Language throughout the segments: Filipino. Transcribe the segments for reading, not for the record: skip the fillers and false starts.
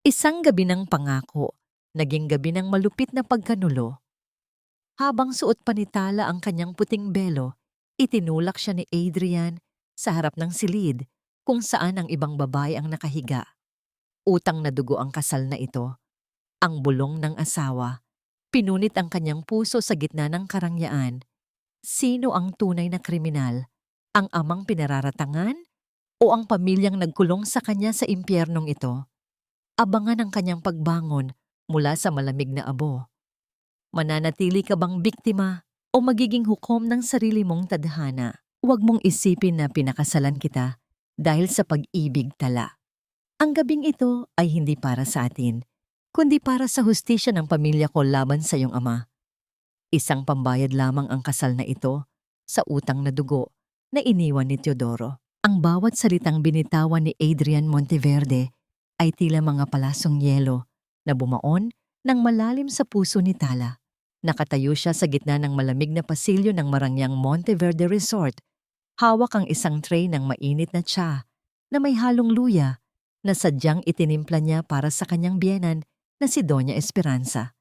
Isang gabi ng pangako, naging gabi ng malupit na pagkanulo. Habang suot pa ni Tala ang kanyang puting belo, itinulak siya ni Adrian sa harap ng silid kung saan ang ibang babae ang nakahiga. Utang na dugo ang kasal na ito, ang bulong ng asawa. Pinunit ang kanyang puso sa gitna ng karangyaan. Sino ang tunay na kriminal? Ang amang pinararatangan o ang pamilyang nagkulong sa kanya sa impyernong ito? Abangan ang kanyang pagbangon mula sa malamig na abo. Mananatili ka bang biktima o magiging hukom ng sarili mong tadhana? Huwag mong isipin na pinakasalan kita dahil sa pag-ibig, Tala. Ang gabing ito ay hindi para sa atin, kundi para sa hustisya ng pamilya ko laban sa iyong ama. Isang pambayad lamang ang kasal na ito sa utang na dugo na iniwan ni Teodoro. Ang bawat salitang binitawan ni Adrian Monteverde ay tila mga palasong yelo na bumaon ng malalim sa puso ni Tala. Nakatayo siya sa gitna ng malamig na pasilyo ng Marangyang Monteverde Resort. Hawak ang isang tray ng mainit na tsa na may halong luya na sadyang itinimpla niya para sa kanyang biyenan na si Doña Esperanza.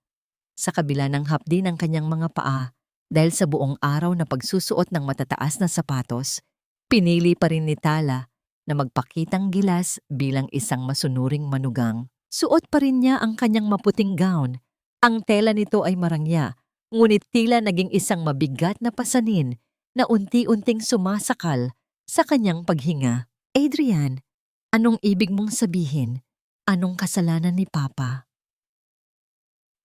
Sa kabila ng hapdi ng kanyang mga paa, dahil sa buong araw na pagsusuot ng matataas na sapatos, pinili pa rin ni Tala na magpakitang gilas bilang isang masunuring manugang. Suot pa rin niya ang kanyang maputing gown. Ang tela nito ay marangya, ngunit tila naging isang mabigat na pasanin na unti-unting sumasakal sa kanyang paghinga. Adrian, anong ibig mong sabihin? Anong kasalanan ni Papa?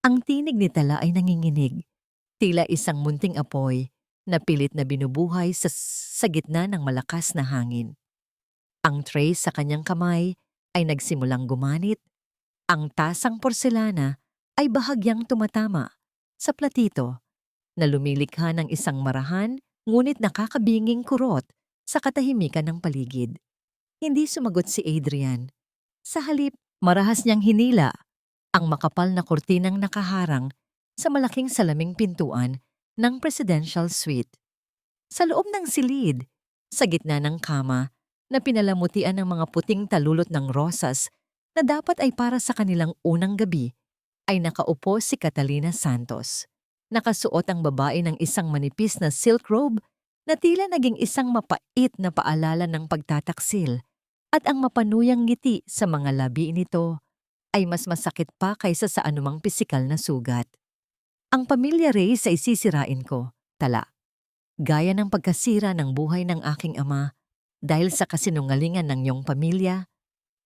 Ang tinig ni Tala ay nanginginig, tila isang munting apoy na pilit na binubuhay sa gitna ng malakas na hangin. Ang tray sa kanyang kamay ay nagsimulang gumanit. Ang tasang porselana ay bahagyang tumatama sa platito na lumilikha ng isang marahan ngunit nakakabinging kurot sa katahimikan ng paligid. Hindi sumagot si Adrian. Sa halip, marahas niyang hinila ang makapal na kurtinang nakaharang sa malaking salaming pintuan ng presidential suite. Sa loob ng silid, sa gitna ng kama, na pinalamutian ng mga puting talulot ng rosas na dapat ay para sa kanilang unang gabi, ay nakaupo si Catalina Santos. Nakasuot ang babae ng isang manipis na silk robe na tila naging isang mapait na paalala ng pagtataksil, at ang mapanuyang ngiti sa mga labi nito ay mas masakit pa kaysa sa anumang pisikal na sugat. Ang pamilya Reyes ay sisirain ko, Tala. Gaya ng pagkasira ng buhay ng aking ama, dahil sa kasinungalingan ng iyong pamilya.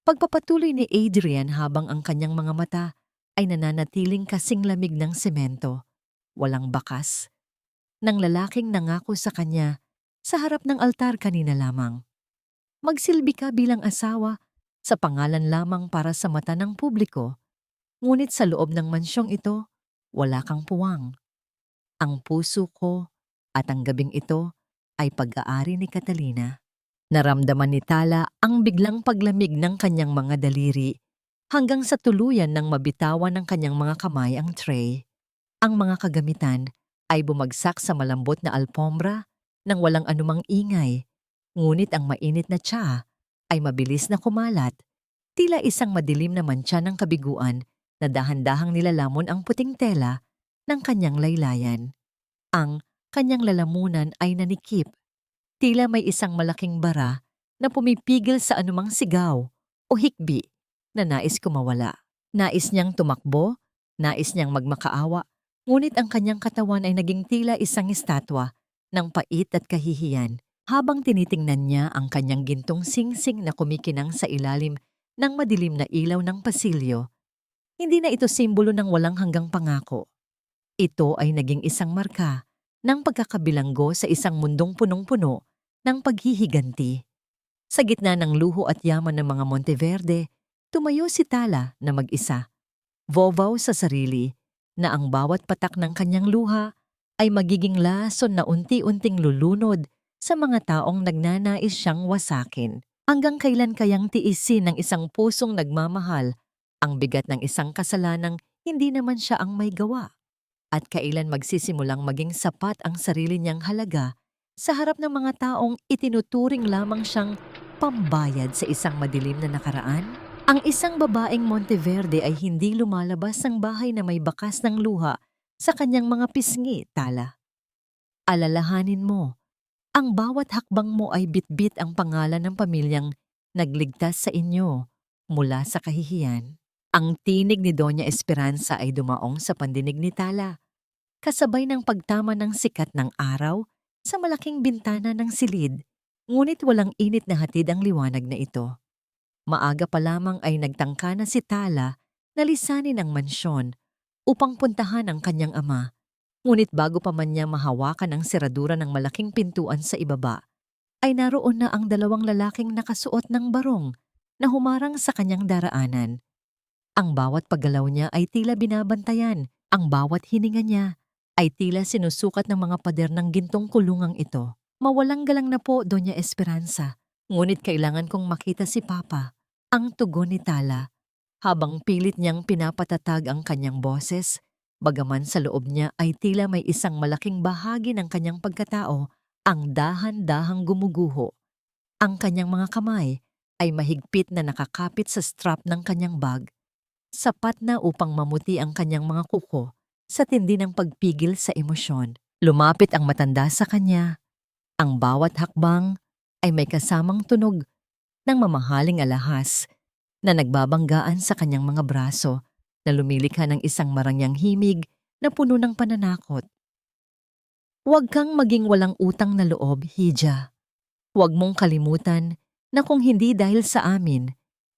Pagpapatuloy ni Adrian habang ang kanyang mga mata ay nananatiling kasing lamig ng semento, walang bakas, ng lalaking nangako sa kanya sa harap ng altar kanina lamang. Magsilbi ka bilang asawa sa pangalan lamang para sa mata ng publiko, ngunit sa loob ng mansyong ito, wala kang puwang. Ang puso ko at ang gabing ito ay pag-aari ni Catalina. Naramdaman ni Tala ang biglang paglamig ng kanyang mga daliri hanggang sa tuluyan ng mabitawan ng kanyang mga kamay ang tray. Ang mga kagamitan ay bumagsak sa malambot na alpombra nang walang anumang ingay, ngunit ang mainit na tsa ay mabilis na kumalat, tila isang madilim na mantsa ng kabiguan na dahan-dahang nilalamon ang puting tela ng kanyang laylayan. Ang kanyang lalamunan ay nanikip. Tila may isang malaking bara na pumipigil sa anumang sigaw o hikbi na nais kumawala. Nais niyang tumakbo, nais niyang magmakaawa, ngunit ang kanyang katawan ay naging tila isang estatwa ng pait at kahihiyan habang tinitingnan niya ang kanyang gintong singsing na kumikinang sa ilalim ng madilim na ilaw ng pasilyo. Hindi na ito simbolo ng walang hanggang pangako. Ito ay naging isang marka ng pagkakabilanggo sa isang mundong punong-puno ng paghihiganti. Sa gitna ng luho at yaman ng mga Monteverde, tumayo si Tala na mag-isa. Vovaw sa sarili na ang bawat patak ng kanyang luha ay magiging lason na unti-unting lulunod sa mga taong nagnanais siyang wasakin. Hanggang kailan kayang tiisin ng isang pusong nagmamahal ang bigat ng isang kasalanang hindi naman siya ang may gawa? At kailan magsisimulang maging sapat ang sarili niyang halaga sa harap ng mga taong itinuturing lamang siyang pambayad sa isang madilim na nakaraan? Ang isang babaeng Monteverde ay hindi lumalabas ng bahay na may bakas ng luha sa kanyang mga pisngi, Tala. Alalahanin mo, ang bawat hakbang mo ay bitbit ang pangalan ng pamilyang nagligtas sa inyo mula sa kahihiyan. Ang tinig ni Doña Esperanza ay dumaong sa pandinig ni Tala, kasabay ng pagtama ng sikat ng araw sa malaking bintana ng silid, ngunit walang init na hatid ang liwanag na ito. Maaga pa lamang ay nagtangka na si Tala na lisanin ang mansyon upang puntahan ang kanyang ama. Ngunit bago pa man niya mahawakan ang seradura ng malaking pintuan sa ibaba, ay naroon na ang dalawang lalaking nakasuot ng barong na humarang sa kanyang daraanan. Ang bawat paggalaw niya ay tila binabantayan, ang bawat hininga niya ay tila sinusukat ng mga pader ng gintong kulungang ito. Mawalang galang na po, Doña Esperanza, ngunit kailangan kong makita si Papa. Ang tugon ni Tala, habang pilit niyang pinapatatag ang kanyang boses, bagaman sa loob niya ay tila may isang malaking bahagi ng kanyang pagkatao ang dahan-dahang gumuguho. Ang kanyang mga kamay ay mahigpit na nakakapit sa strap ng kanyang bag, sapat na upang mamuti ang kanyang mga kuko sa tindi ng pagpigil sa emosyon. Lumapit ang matanda sa kanya. Ang bawat hakbang ay may kasamang tunog ng mamahaling alahas na nagbabanggaan sa kanyang mga braso na lumilikha ng isang marangyang himig na puno ng pananakot. Huwag kang maging walang utang na loob, Hija. Huwag mong kalimutan na kung hindi dahil sa amin,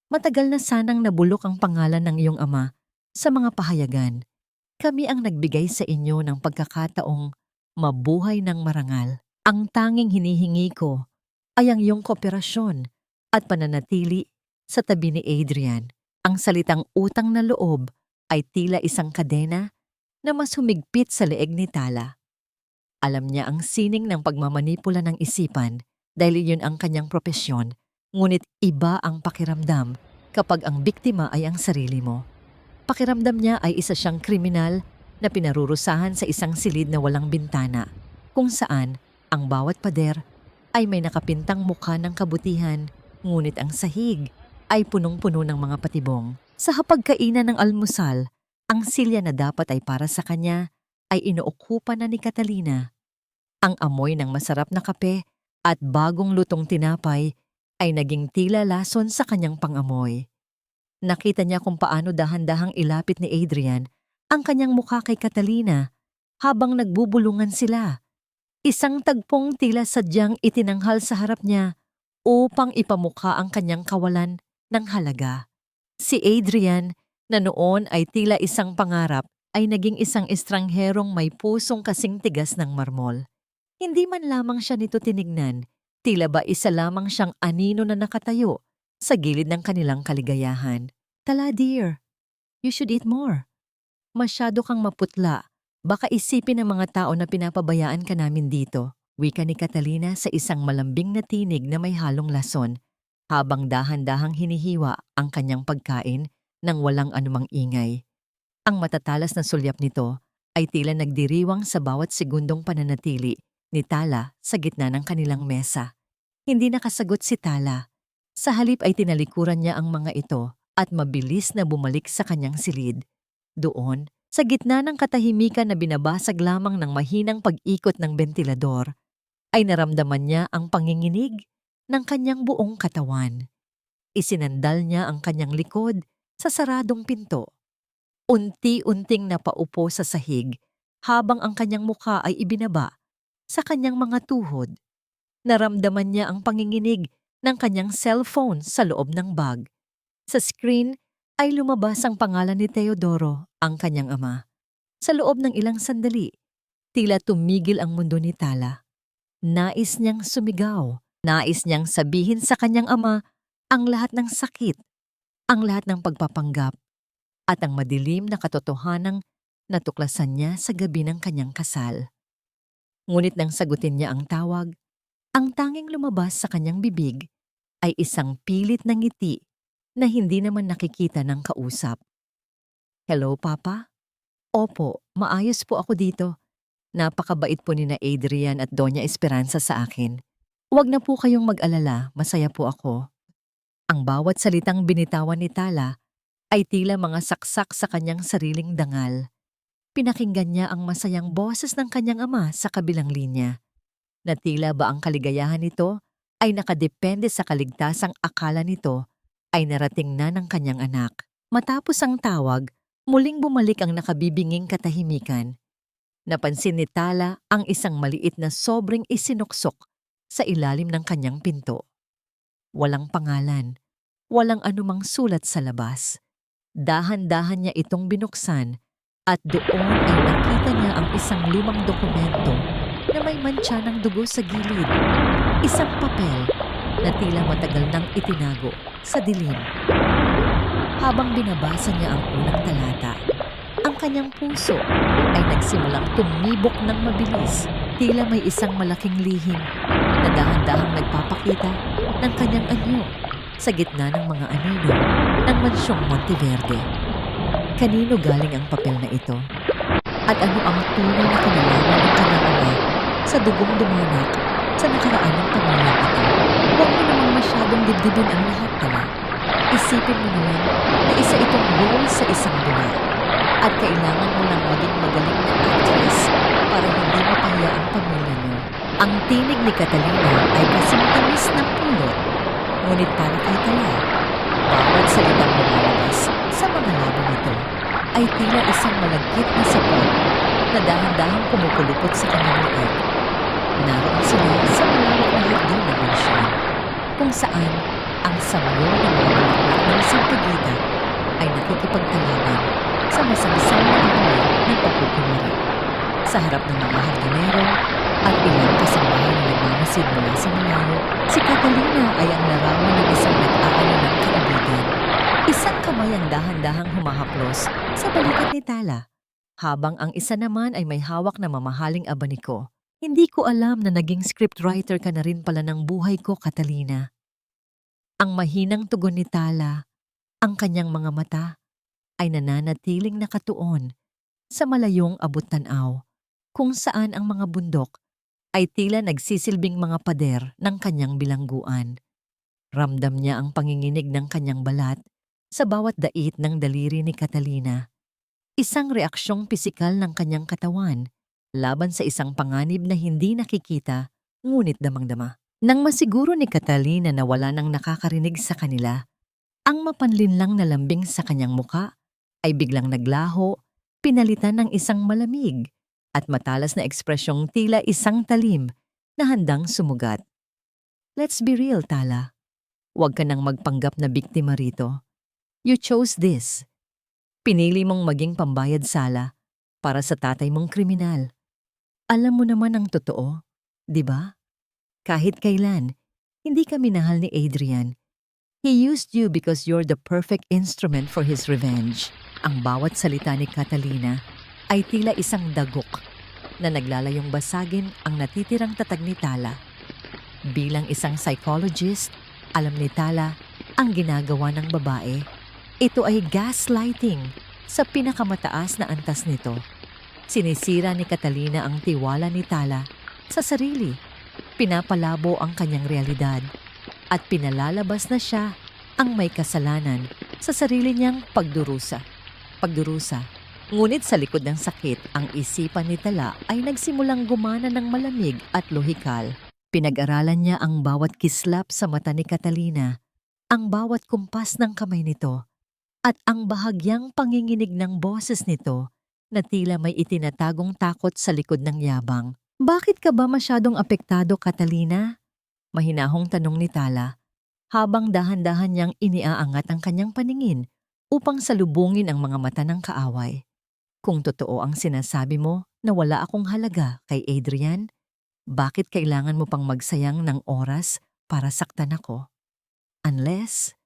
matagal na sanang nabulok ang pangalan ng iyong ama sa mga pahayagan. Kami ang nagbigay sa inyo ng pagkakataong mabuhay ng marangal. Ang tanging hinihingi ko ay ang iyong kooperasyon at pananatili sa tabi ni Adrian. Ang salitang utang na loob ay tila isang kadena na mas humigpit sa leeg ni Tala. Alam niya ang sining ng pagmamanipula ng isipan dahil yun ang kanyang propesyon, ngunit iba ang pakiramdam kapag ang biktima ay ang sarili mo. Pakiramdam niya ay isa siyang kriminal na pinarurusahan sa isang silid na walang bintana, kung saan ang bawat pader ay may nakapintang mukha ng kabutihan, ngunit ang sahig ay punong-puno ng mga patibong. Sa hapagkainan ng almusal, ang silya na dapat ay para sa kanya ay inuukupan na ni Catalina. Ang amoy ng masarap na kape at bagong lutong tinapay ay naging tila lason sa kanyang pangamoy. Nakita niya kung paano dahan-dahang ilapit ni Adrian ang kanyang mukha kay Catalina habang nagbubulungan sila. Isang tagpong tila sadyang itinanghal sa harap niya upang ipamukha ang kanyang kawalan ng halaga. Si Adrian, na noon ay tila isang pangarap, ay naging isang estrangherong may pusong kasing tigas ng marmol. Hindi man lamang siya nito tinignan, tila ba isa lamang siyang anino na nakatayo sa gilid ng kanilang kaligayahan. Tala dear, you should eat more. Masyado kang maputla. Baka isipin ng mga tao na pinapabayaan ka namin dito, wika ni Catalina sa isang malambing na tinig na may halong lason, habang dahan-dahang hinihiwa ang kanyang pagkain nang walang anumang ingay. Ang matatalas na sulyap nito ay tila nagdiriwang sa bawat segundong pananatili ni Tala sa gitna ng kanilang mesa. Hindi nakasagot si Tala. Sa halip ay tinalikuran niya ang mga ito at mabilis na bumalik sa kanyang silid. Doon, sa gitna ng katahimikan na binabasag lamang ng mahinang pag-ikot ng bentilador, ay naramdaman niya ang panginginig ng kanyang buong katawan. Isinandal niya ang kanyang likod sa saradong pinto. Unti-unting napaupo sa sahig habang ang kanyang mukha ay ibinaba sa kanyang mga tuhod. Naramdaman niya ang panginginig ng kanyang cellphone sa loob ng bag. Sa screen ay lumabas ang pangalan ni Teodoro, ang kanyang ama. Sa loob ng ilang sandali, tila tumigil ang mundo ni Tala. Nais niyang sumigaw. Nais niyang sabihin sa kanyang ama ang lahat ng sakit, ang lahat ng pagpapanggap, at ang madilim na katotohanang natuklasan niya sa gabi ng kanyang kasal. Ngunit nang sagutin niya ang tawag, ang tanging lumabas sa kanyang bibig ay isang pilit na ngiti na hindi naman nakikita ng kausap. Hello, Papa? Opo, maayos po ako dito. Napakabait po ni na Adrian at Doña Esperanza sa akin. Huwag na po kayong mag-alala, masaya po ako. Ang bawat salitang binitawan ni Tala ay tila mga saksak sa kanyang sariling dangal. Pinakinggan niya ang masayang boses ng kanyang ama sa kabilang linya, na tila ba ang kaligayahan nito ay nakadepende sa kaligtasang akala nito ay narating na ng kanyang anak. Matapos ang tawag, muling bumalik ang nakabibinging katahimikan. Napansin ni Tala ang isang maliit na sobrang isinuksok sa ilalim ng kanyang pinto. Walang pangalan, walang anumang sulat sa labas. Dahan-dahan niya itong binuksan at doon ay nakita niya ang isang lumang dokumento na may mantsa ng dugo sa gilid. Isang papel na tila matagal nang itinago sa dilim. Habang binabasa niya ang unang talata, ang kanyang puso ay nagsimulang tumibok ng mabilis. Tila may isang malaking lihim na dahan-dahang nagpapakita ng kanyang anyo sa gitna ng mga anino ng mansyong Monteverde. Kanino galing ang papel na ito? At ano ang tunay na kinalaman ng kanyang ama sa dugong dumanak sa nakaraan ng pamilyang ito? Huwag mo namang masyadong dibdibin ang lahat, Tala. Isipin mo na lang na isa itong role sa isang dula at kailangan mo lang maging magaling na actress para hindi mapahiya ang pamilya mo. Ang tinig ni Catalina ay kasing tamis ng pulot, ngunit para kay Tala, bawat salitang lumalabas sa mga labi nito ay tila isang malagkit na sapot na dahan-dahang pumupulupot sa kanyang leeg. Naroon sila sa malawak na hardin ng mansyon, kung saan ang samyo ng mga bulaklak ng sampagita ay nakikipagtalaban sa masangsang na amoy ng pagkukunwari. Sa harap ng mga hardinero at ilang kasambahay na nagmamasid mula sa malayo, si Catalina ay ang larawan ng isang nag-aalalang kaibigan. Isang kamay ang dahan-dahang humahaplos sa balikat ni Tala, habang ang isa naman ay may hawak na mamahaling abaniko. Hindi ko alam na naging scriptwriter ka na rin pala ng buhay ko, Catalina. Ang mahinang tugon ni Tala, ang kanyang mga mata, ay nananatiling nakatuon sa malayong abot-tanaw, kung saan ang mga bundok ay tila nagsisilbing mga pader ng kanyang bilangguan. Ramdam niya ang panginginig ng kanyang balat sa bawat dait ng daliri ni Catalina. Isang reaksyong pisikal ng kanyang katawan laban sa isang panganib na hindi nakikita ngunit damang-dama. Nang masiguro ni Catalina na wala nang nakakarinig sa kanila, ang mapanlinlang na lambing sa kanyang muka ay biglang naglaho, pinalitan ng isang malamig at matalas na ekspresyong tila isang talim na handang sumugat. Let's be real, Tala. Huwag ka nang magpanggap na biktima rito. You chose this. Pinili mong maging pambayad sala para sa tatay mong kriminal. Alam mo naman ang totoo, di ba? Kahit kailan, hindi ka minahal ni Adrian. He used you because you're the perfect instrument for his revenge. Ang bawat salita ni Catalina ay tila isang dagok na naglalayong basagin ang natitirang tatag ni Tala. Bilang isang psychologist, alam ni Tala ang ginagawa ng babae. Ito ay gaslighting sa pinakamataas na antas nito. Sinisira ni Catalina ang tiwala ni Tala sa sarili. Pinapalabo ang kanyang realidad at pinalalabas na siya ang may kasalanan sa sarili niyang pagdurusa. Ngunit sa likod ng sakit, ang isipan ni Tala ay nagsimulang gumana ng malamig at lohikal. Pinag-aralan niya ang bawat kislap sa mata ni Catalina, ang bawat kumpas ng kamay nito, at ang bahagyang panginginig ng boses nito na tila may itinatagong takot sa likod ng yabang. Bakit ka ba masyadong apektado, Catalina? Mahinahong tanong ni Tala, habang dahan-dahan niyang iniaangat ang kanyang paningin upang salubungin ang mga mata ng kaaway. Kung totoo ang sinasabi mo na wala akong halaga kay Adrian, bakit kailangan mo pang magsayang ng oras para saktan ako? Unless,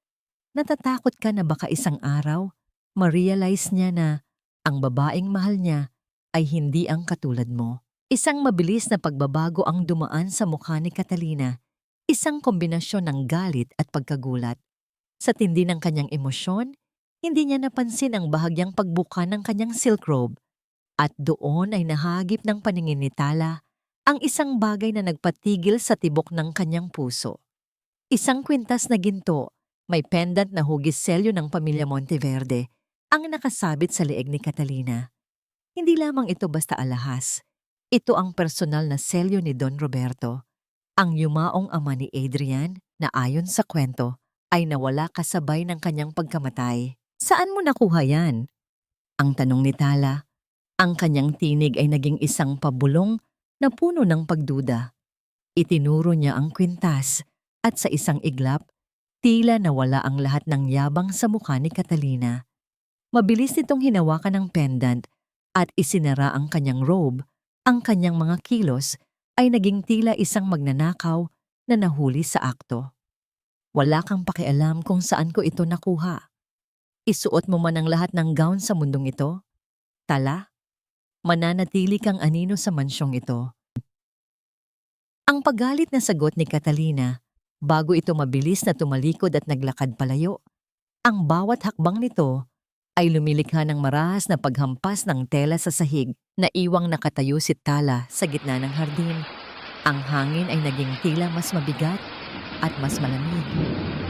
natatakot ka na baka isang araw, ma-realize niya na ang babaeng mahal niya ay hindi ang katulad mo. Isang mabilis na pagbabago ang dumaan sa mukha ni Catalina, isang kombinasyon ng galit at pagkagulat. Sa tindi ng kanyang emosyon, hindi niya napansin ang bahagyang pagbuka ng kanyang silk robe, at doon ay nahagip ng paningin ni Tala ang isang bagay na nagpatigil sa tibok ng kanyang puso. Isang kwintas na ginto May pendant na hugis selyo ng pamilya Monteverde ang nakasabit sa leeg ni Catalina. Hindi lamang ito basta alahas. Ito ang personal na selyo ni Don Roberto, ang yumaong ama ni Adrian na ayon sa kwento ay nawala kasabay ng kanyang pagkamatay. Saan mo nakuha yan? Ang tanong ni Tala. Ang kanyang tinig ay naging isang pabulong na puno ng pagduda. Itinuro niya ang kwintas at sa isang iglap, tila nawala ang lahat ng yabang sa mukha ni Catalina. Mabilis nitong hinawakan ng pendant at isinara ang kanyang robe. Ang kanyang mga kilos ay naging tila isang magnanakaw na nahuli sa akto. Wala kang pakialam kung saan ko ito nakuha. Isuot mo man ang lahat ng gown sa mundong ito. Tala, mananatili kang anino sa mansyong ito. Ang paggalit na sagot ni Catalina, bago ito mabilis na tumalikod at naglakad palayo, ang bawat hakbang nito ay lumilikha ng marahas na paghampas ng tela sa sahig na iwang nakatayo si Tala sa gitna ng hardin. Ang hangin ay naging tila mas mabigat at mas malamig.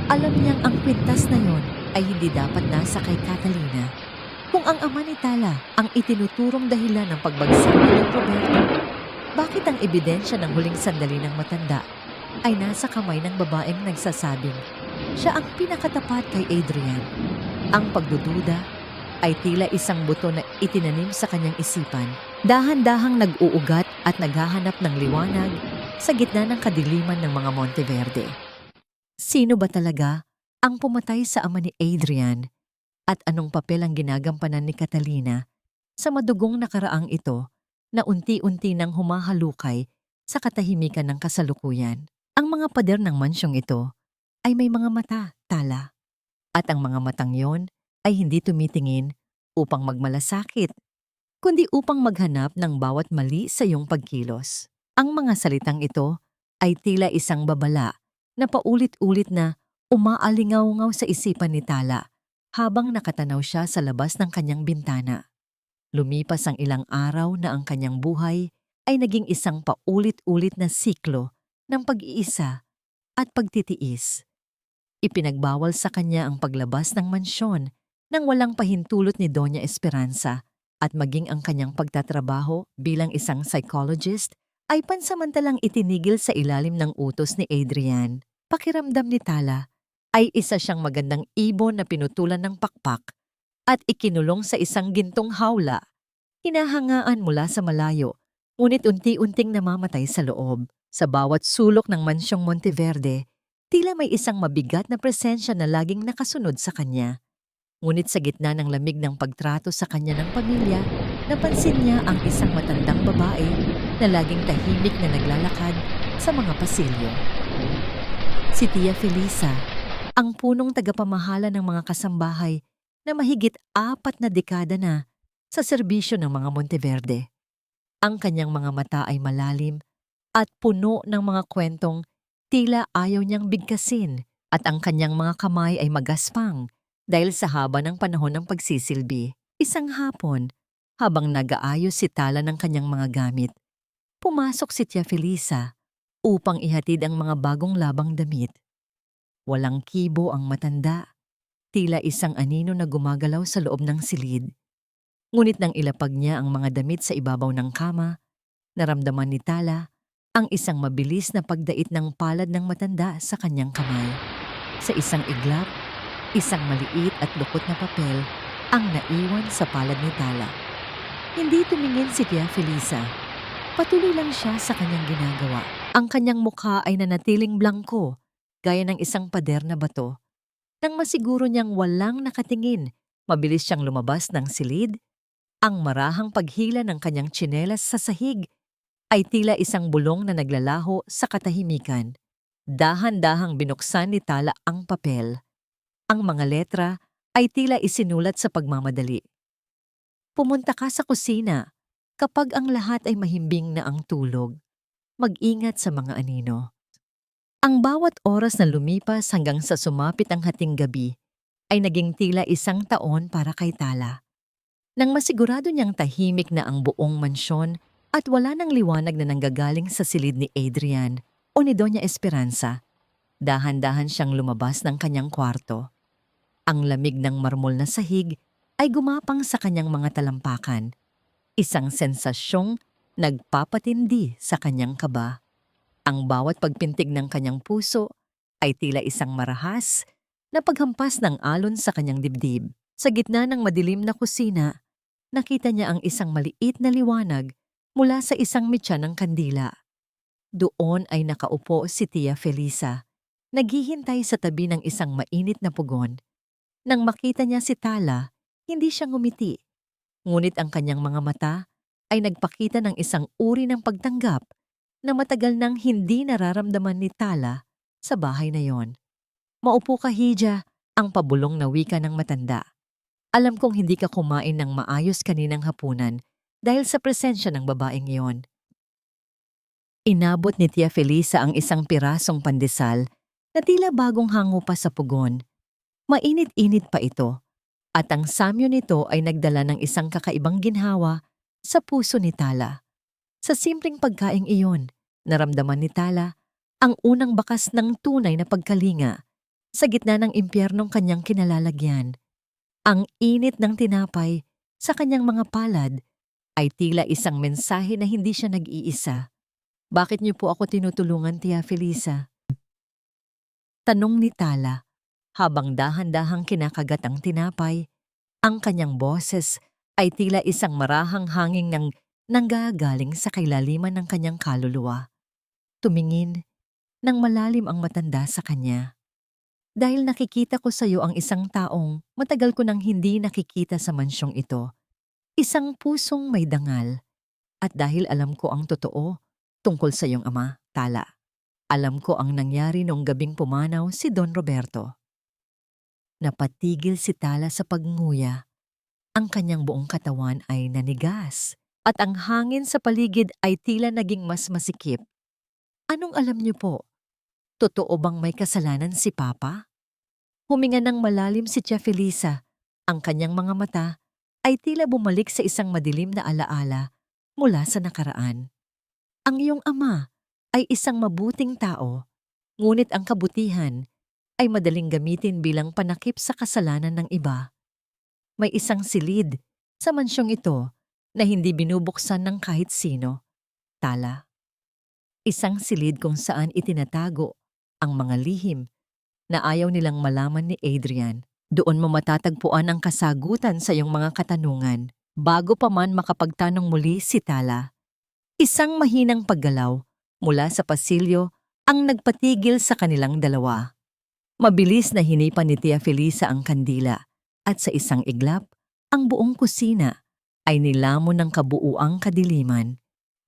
Alam niyang ang kwintas na yon ay hindi dapat nasa kay Catalina. Kung ang ama ni Tala ang itinuturong dahilan ng pagbagsak ni Don Roberto, bakit ang ebidensya ng huling sandali ng matanda ay nasa kamay ng babaeng nagsasabing siya ang pinakatapat kay Adrian? Ang pagdududa ay tila isang buto na itinanim sa kanyang isipan. Dahan-dahang nag-uugat at naghahanap ng liwanag sa gitna ng kadiliman ng mga Monteverde. Sino ba talaga ang pumatay sa ama ni Adrian at anong papel ang ginagampanan ni Catalina sa madugong nakaraang ito na unti-unti nang humahalukay sa katahimikan ng kasalukuyan? Ang mga pader ng mansyong ito ay may mga mata, Tala. At ang mga matang yon ay hindi tumitingin upang magmalasakit, kundi upang maghanap ng bawat mali sa iyong pagkilos. Ang mga salitang ito ay tila isang babala na paulit-ulit na umaalingaw-ngaw sa isipan ni Tala habang nakatanaw siya sa labas ng kanyang bintana. Lumipas ang ilang araw na ang kanyang buhay ay naging isang paulit-ulit na siklo ng pag-iisa at pagtitiis. Ipinagbawal sa kanya ang paglabas ng mansyon nang walang pahintulot ni Doña Esperanza at maging ang kanyang pagtatrabaho bilang isang psychologist ay pansamantalang itinigil sa ilalim ng utos ni Adrian. Pakiramdam ni Tala ay isa siyang magandang ibon na pinutulan ng pakpak at ikinulong sa isang gintong hawla. Hinahangaan mula sa malayo, ngunit unti-unting namamatay sa loob. Sa bawat sulok ng mansyong Monteverde, tila may isang mabigat na presensya na laging nakasunod sa kanya. Ngunit sa gitna ng lamig ng pagtrato sa kanya ng pamilya, napansin niya ang isang matandang babae na laging tahimik na naglalakad sa mga pasilyo. Si Tia Felisa, ang punong tagapamahala ng mga kasambahay na mahigit 4 na dekada na sa serbisyo ng mga Monteverde. Ang kanyang mga mata ay malalim at puno ng mga kwentong tila ayaw niyang bigkasin at ang kanyang mga kamay ay magaspang dahil sa haba ng panahon ng pagsisilbi. Isang hapon, habang nag-aayos si Tala ng kanyang mga gamit, pumasok si Tia Felisa upang ihatid ang mga bagong labang damit. Walang kibo ang matanda, tila isang anino na gumagalaw sa loob ng silid. Ngunit nang ilapag niya ang mga damit sa ibabaw ng kama, naramdaman ni Tala ang isang mabilis na pagdait ng palad ng matanda sa kanyang kamay. Sa isang iglap, isang maliit at lukot na papel ang naiwan sa palad ni Tala. Hindi tumingin si Tia Felisa. Patuloy lang siya sa kanyang ginagawa. Ang kanyang mukha ay nanatiling blangko, gaya ng isang pader na bato. Nang masiguro niyang walang nakatingin, mabilis siyang lumabas ng silid. Ang marahang paghila ng kanyang tsinelas sa sahig ay tila isang bulong na naglalaho sa katahimikan. Dahan-dahang binuksan ni Tala ang papel. Ang mga letra ay tila isinulat sa pagmamadali. Pumunta ka sa kusina kapag ang lahat ay mahimbing na ang tulog. Mag-ingat sa mga anino. Ang bawat oras na lumipas hanggang sa sumapit ang hating gabi ay naging tila isang taon para kay Tala. Nang masigurado niyang tahimik na ang buong mansyon at wala nang liwanag na nanggagaling sa silid ni Adrian o ni Doña Esperanza, Dahan-dahan siyang lumabas ng kanyang kwarto. Ang lamig ng marmol na sahig ay gumapang sa kanyang mga talampakan. Isang sensasyong nagpapatindi sa kanyang kaba. Ang bawat pagpintig ng kanyang puso ay tila isang marahas na paghampas ng alon sa kanyang dibdib. Sa gitna ng madilim na kusina, nakita niya ang isang maliit na liwanag mula sa isang mitya ng kandila. Doon ay nakaupo si Tia Felisa, naghihintay sa tabi ng isang mainit na pugon. Nang makita niya si Tala, hindi siya ngumiti. Ngunit ang kanyang mga mata ay nagpakita ng isang uri ng pagtanggap na matagal nang hindi nararamdaman ni Tala sa bahay na yon. Maupo ka, Hija, ang pabulong na wika ng matanda. Alam kong hindi ka kumain ng maayos kaninang hapunan dahil sa presensya ng babaeng iyon. Inabot ni Tia Felisa ang isang pirasong pandesal na tila bagong hango pa sa pugon. Mainit-init pa ito, at ang samyo nito ay nagdala ng isang kakaibang ginhawa sa puso ni Tala. Sa simpleng pagkaing iyon, naramdaman ni Tala ang unang bakas ng tunay na pagkalinga sa gitna ng impyernong kanyang kinalalagyan. Ang init ng tinapay sa kanyang mga palad ay tila isang mensahe na hindi siya nag-iisa. Bakit niyo po ako tinutulungan, Tia Felisa? Tanong ni Tala habang dahan-dahang kinakagat ang tinapay. Ang kanyang boses ay tila isang marahang hangin ng nanggagaling sa kailaliman ng kanyang kaluluwa. Tumingin nang malalim ang matanda sa kanya. Dahil nakikita ko sa iyo ang isang taong matagal ko nang hindi nakikita sa mansyong ito. Isang pusong may dangal. At dahil alam ko ang totoo tungkol sa iyong ama, Tala. Alam ko ang nangyari noong gabing pumanaw si Don Roberto. Napatigil si Tala sa pagnguya. Ang kanyang buong katawan ay nanigas at ang hangin sa paligid ay tila naging mas masikip. Anong alam niyo po? Totoo bang may kasalanan si Papa? Huminga ng malalim si Tia Felisa. Ang kanyang mga mata ay tila bumalik sa isang madilim na alaala mula sa nakaraan. Ang iyong ama ay isang mabuting tao, ngunit ang kabutihan ay madaling gamitin bilang panakip sa kasalanan ng iba. May isang silid sa mansyong ito na hindi binubuksan ng kahit sino, Tala. Isang silid kung saan itinatago ang mga lihim na ayaw nilang malaman ni Adrian. Doon mo matatagpuan ang kasagutan sa iyong mga katanungan bago pa man makapagtanong muli si Tala. Isang mahinang paggalaw mula sa pasilyo ang nagpatigil sa kanilang dalawa. Mabilis na hinipan ni Tia Felisa ang kandila at sa isang iglap, ang buong kusina ay nilamon ng kabuuang kadiliman.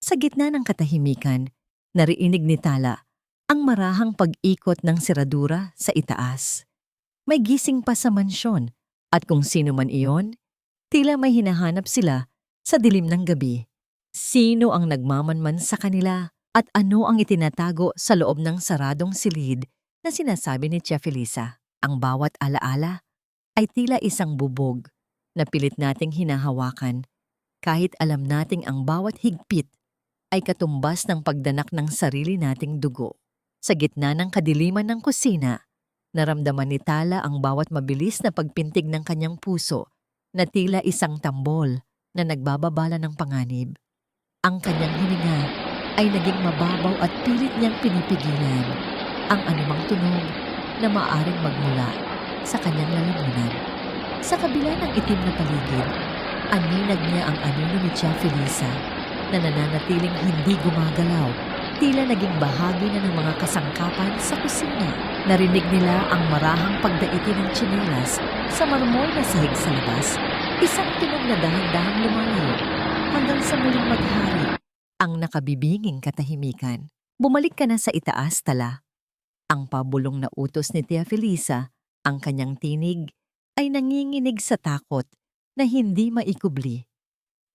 Sa gitna ng katahimikan, narinig ni Tala ang marahang pag-ikot ng seradura sa itaas. May gising pa sa mansyon at kung sino man iyon, tila may hinahanap sila sa dilim ng gabi. Sino ang nagmamanman sa kanila at ano ang itinatago sa loob ng saradong silid na sinasabi ni Tia Felisa? Ang bawat alaala ay tila isang bubog na pilit nating hinahawakan kahit alam nating ang bawat higpit ay katumbas ng pagdanak ng sarili nating dugo. Sa gitna ng kadiliman ng kusina, naramdaman ni Tala ang bawat mabilis na pagpintig ng kanyang puso na tila isang tambol na nagbababala ng panganib. Ang kanyang hininga ay naging mababaw at pilit niyang pinipigilan ang anumang tunog na maaaring magmula sa kanyang lalamunan. Sa kabila ng itim na paligid, aninag niya ang anino ni Tia Felisa na nananatiling hindi gumagalaw, tila naging bahagi na ng mga kasangkapan sa kusina. Narinig nila ang marahang pagdaiti ng tsinelas sa marmol na sahig sa labas, isang tunog na dahan-dahang lumalayo hanggang sa muling maghari ang nakabibinging katahimikan. Bumalik ka na sa itaas, Tala. Ang pabulong na utos ni Tia Felisa, ang kanyang tinig, ay nanginginig sa takot na hindi maikubli.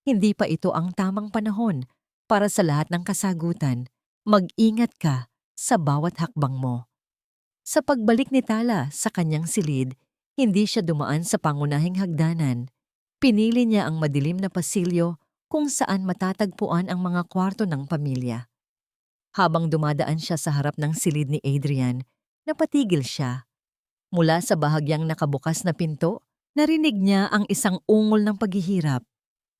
Hindi pa ito ang tamang panahon para sa lahat ng kasagutan. Mag-ingat ka sa bawat hakbang mo. Sa pagbalik ni Tala sa kanyang silid, hindi siya dumaan sa pangunahing hagdanan. Pinili niya ang madilim na pasilyo kung saan matatagpuan ang mga kwarto ng pamilya. Habang dumadaan siya sa harap ng silid ni Adrian, Napatigil siya. Mula sa bahagyang nakabukas na pinto, narinig niya ang isang ungol ng paghihirap.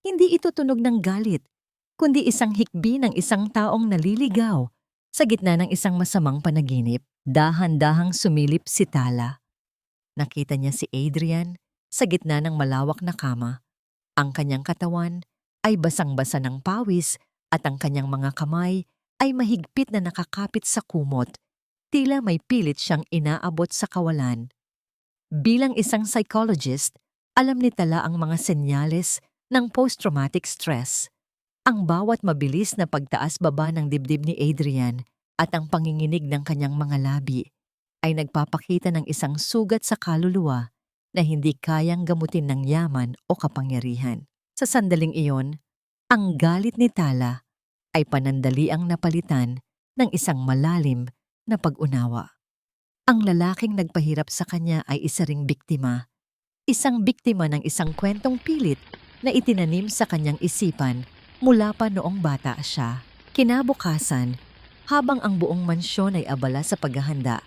Hindi ito tunog ng galit, kundi isang hikbi ng isang taong naliligaw sa gitna ng isang masamang panaginip. Dahan-dahang sumilip si Tala. Nakita niya si Adrian sa gitna ng malawak na kama. Ang kanyang katawan ay basang-basa ng pawis at ang kanyang mga kamay ay mahigpit na nakakapit sa kumot. Tila may pilit siyang inaabot sa kawalan. Bilang isang psychologist, alam ni Tala ang mga senyales ng post-traumatic stress. Ang bawat mabilis na pagtaas-baba ng dibdib ni Adrian at ang panginginig ng kanyang mga labi ay nagpapakita ng isang sugat sa kaluluwa na hindi kayang gamutin ng yaman o kapangyarihan. Sa sandaling iyon, ang galit ni Tala ay panandaliang napalitan ng isang malalim na pag-unawa. Ang lalaking nagpahirap sa kanya ay isa ring biktima. Isang biktima ng isang kwentong pilit na itinanim sa kanyang isipan mula pa noong bata siya. Kinabukasan, habang ang buong mansyon ay abala sa paghahanda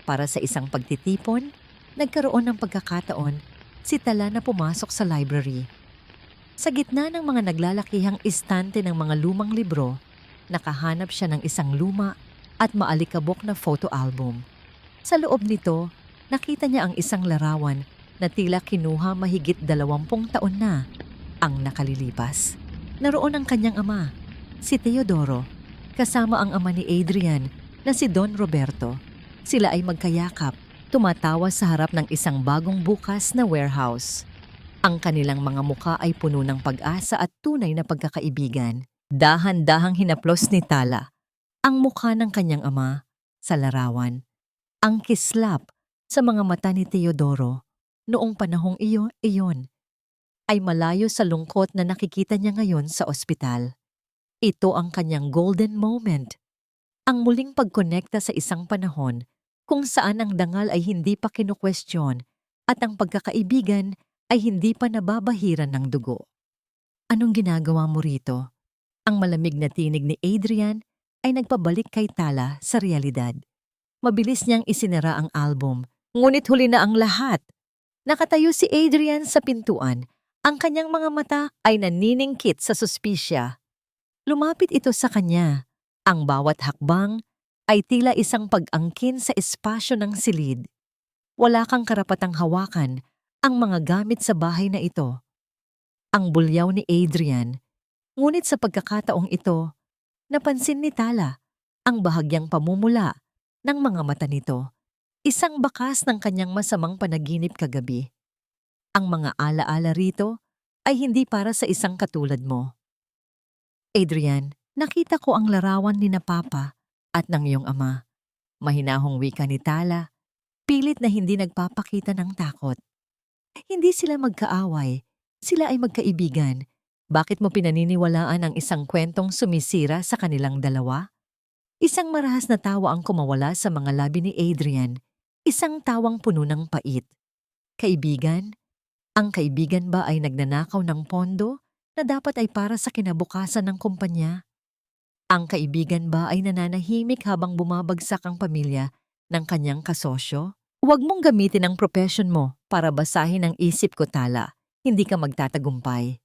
para sa isang pagtitipon, nagkaroon ng pagkakataon si Tala na pumasok sa library. Sa gitna ng mga naglalakihang istante ng mga lumang libro, nakahanap siya ng isang luma at maalikabok na photo album. Sa loob nito, nakita niya ang isang larawan na tila kinuha mahigit 20 taon na ang nakalilipas. Naroon ang kanyang ama, si Teodoro, kasama ang ama ni Adrian na si Don Roberto. Sila ay magkayakap, tumatawa sa harap ng isang bagong bukas na warehouse. Ang kanilang mga muka ay puno ng pag-asa at tunay na pagkakaibigan. Dahan-dahang hinaplos ni Tala ang mukha ng kanyang ama sa larawan. Ang kislap sa mga mata ni Teodoro noong panahong iyon ay malayo sa lungkot na nakikita niya ngayon sa ospital. Ito ang kanyang golden moment. Ang muling pagkonekta sa isang panahon kung saan ang dangal ay hindi pa kinukwestiyon at ang pagkakaibigan ay hindi pa nababahiran ng dugo. Anong ginagawa mo rito? Ang malamig na tinig ni Adrian ay nagpabalik kay Tala sa realidad. Mabilis niyang isinara ang album, ngunit huli na ang lahat. Nakatayo si Adrian sa pintuan. Ang kanyang mga mata ay naniningkit sa suspisya. Lumapit ito sa kanya. Ang bawat hakbang ay tila isang pag-angkin sa espasyo ng silid. Wala kang karapatang hawakan ang mga gamit sa bahay na ito. Ang bulyaw ni Adrian, ngunit sa pagkakataong ito, napansin ni Tala ang bahagyang pamumula ng mga mata nito. Isang bakas ng kanyang masamang panaginip kagabi. Ang mga alaala rito ay hindi para sa isang katulad mo. Adrian, nakita ko ang larawan ni na Papa at ng iyong ama. Mahinahong wika ni Tala, pilit na hindi nagpapakita ng takot. Hindi sila magkaaway, sila ay magkaibigan. Bakit mo pinaniniwalaan ang isang kwentong sumisira sa kanilang dalawa? Isang marahas na tawa ang kumawala sa mga labi ni Adrian, isang tawang puno ng pait. Kaibigan? Ang kaibigan ba ay nagnanakaw ng pondo na dapat ay para sa kinabukasan ng kumpanya? Ang kaibigan ba ay nananahimik habang bumabagsak ang pamilya ng kanyang kasosyo? Huwag mong gamitin ang profession mo para basahin ang isip ko, Tala. Hindi ka magtatagumpay.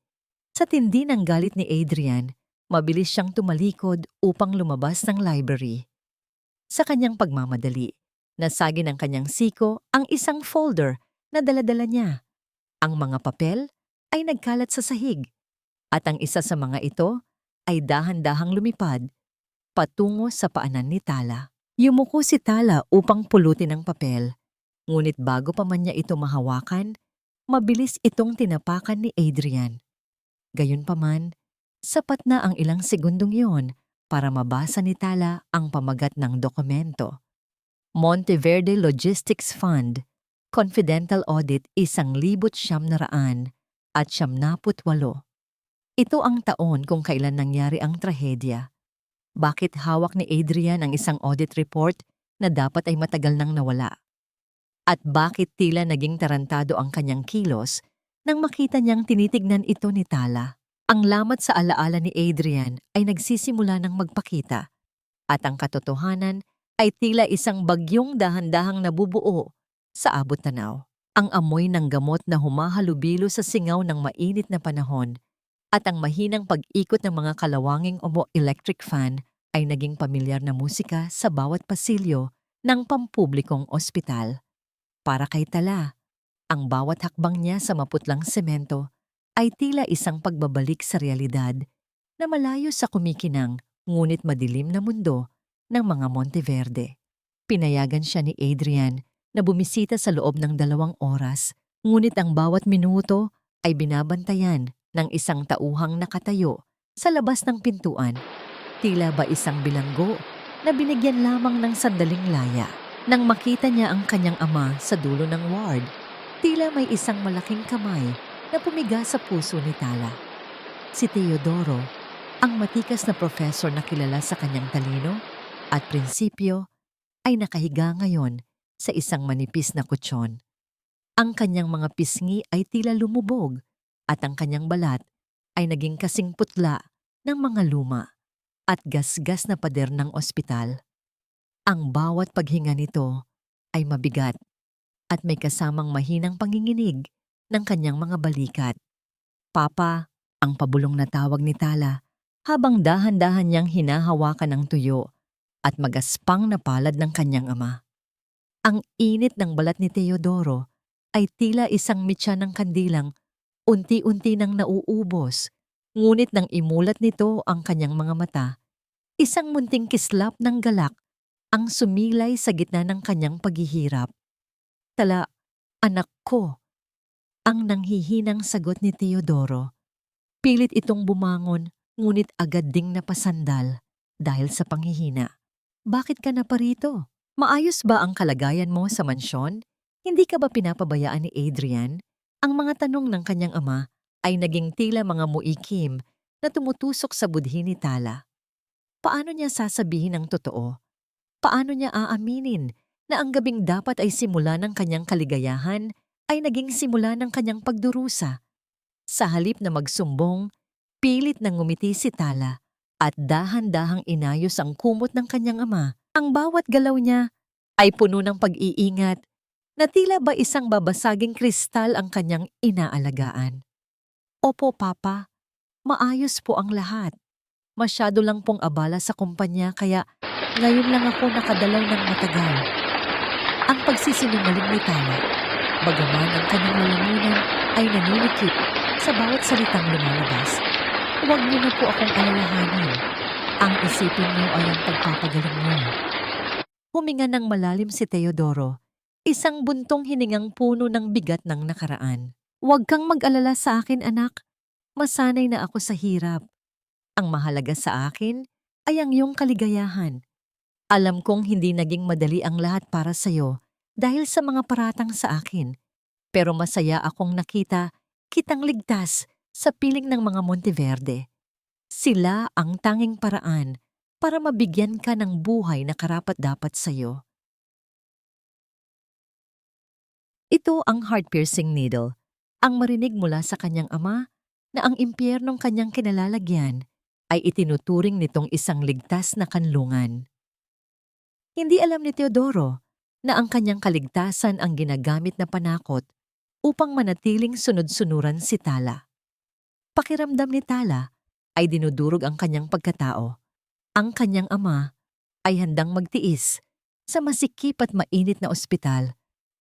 Sa tindi ng galit ni Adrian, mabilis siyang tumalikod upang lumabas ng library. Sa kanyang pagmamadali, nasagi ng kanyang siko ang isang folder na dala-dala niya. Ang mga papel ay nagkalat sa sahig at ang isa sa mga ito ay dahan-dahang lumipad patungo sa paanan ni Tala. Yumuko si Tala upang pulutin ang papel, ngunit bago pa man niya ito mahawakan, mabilis itong tinapakan ni Adrian. Gayunpaman, sapat na ang ilang segundong iyon para mabasa ni Tala ang pamagat ng dokumento. Monteverde Logistics Fund, Confidential Audit 1,900 at 98. Ito ang taon kung kailan nangyari ang trahedya. Bakit hawak ni Adrian ang isang audit report na dapat ay matagal nang nawala? At bakit tila naging tarantado ang kanyang kilos nang makita niyang tinitignan ito ni Tala? Ang lamat sa alaala ni Adrian ay nagsisimula ng magpakita at ang katotohanan ay tila isang bagyong dahan-dahang nabubuo sa abot tanaw. Ang amoy ng gamot na humahalubilo sa singaw ng mainit na panahon at ang mahinang pag-ikot ng mga kalawanging electric fan ay naging pamilyar na musika sa bawat pasilyo ng pampublikong ospital. Para kay Tala, ang bawat hakbang niya sa maputlang semento ay tila isang pagbabalik sa realidad na malayo sa kumikinang ngunit madilim na mundo ng mga Monteverde. Pinayagan siya ni Adrian na bumisita sa loob ng 2 oras, ngunit ang bawat minuto ay binabantayan ng isang tauhang nakatayo sa labas ng pintuan. Tila ba isang bilanggo na binigyan lamang ng sandaling laya. Nang makita niya ang kanyang ama sa dulo ng ward, tila may isang malaking kamay na pumiga sa puso ni Tala. Si Teodoro, ang matikas na professor na kilala sa kanyang talino at prinsipyo, ay nakahiga ngayon sa isang manipis na kutsyon. Ang kanyang mga pisngi ay tila lumubog at ang kanyang balat ay naging kasing putla ng mga luma at gasgas na pader ng ospital. Ang bawat paghinga nito ay mabigat at may kasamang mahinang panginginig ng kanyang mga balikat. Papa, ang pabulong na tawag ni Tala habang dahan-dahan niyang hinahawakan ang tuyo at magaspang na palad ng kanyang ama. Ang init ng balat ni Teodoro ay tila isang mitya ng kandilang unti-unti nang nauubos, ngunit nang imulat nito ang kanyang mga mata, isang munting kislap ng galak ang sumilay sa gitna ng kanyang paghihirap. Tala, anak ko, ang nanghihinang sagot ni Teodoro. Pilit itong bumangon, ngunit agad ding napasandal dahil sa panghihina. Bakit ka na parito? Maayos ba ang kalagayan mo sa mansyon? Hindi ka ba pinapabayaan ni Adrian? Ang mga tanong ng kanyang ama ay naging tila mga muikim na tumutusok sa budhi ni Tala. Paano niya sasabihin ang totoo? Paano niya aaminin na ang gabing dapat ay simula ng kanyang kaligayahan ay naging simula ng kanyang pagdurusa? Sa halip na magsumbong, pilit nang ngumiti si Tala at dahan-dahang inayos ang kumot ng kanyang ama. Ang bawat galaw niya ay puno ng pag-iingat na tila ba isang babasaging kristal ang kanyang inaalagaan. Opo, Papa, maayos po ang lahat. Masyado lang pong abala sa kumpanya kaya ngayon lang ako nakadalaw ng matagal. Ang pagsisinungaling ni Tala, bagaman ang kanyang lalamunan ay naninikip sa bawat salitang lumalabas. Huwag niyo na po akong alalahanin. Ang isipin niyo ay ang pagpapagaling niyo. Huminga ng malalim si Teodoro, isang buntong hiningang puno ng bigat ng nakaraan. Huwag kang mag-alala sa akin, anak. Masanay na ako sa hirap. Ang mahalaga sa akin ay ang iyong kaligayahan. Alam kong hindi naging madali ang lahat para sa'yo dahil sa mga paratang sa akin. Pero masaya akong nakita kitang ligtas sa piling ng mga Monteverde. Sila ang tanging paraan para mabigyan ka ng buhay na karapat-dapat sa'yo. Ito ang heart-piercing needle, ang marinig mula sa kanyang ama na ang impyernong kanyang kinalalagyan ay itinuturing nitong isang ligtas na kanlungan. Hindi alam ni Teodoro na ang kanyang kaligtasan ang ginagamit na panakot upang manatiling sunod-sunuran si Tala. Pakiramdam ni Tala ay dinudurog ang kanyang pagkatao. Ang kanyang ama ay handang magtiis sa masikip at mainit na ospital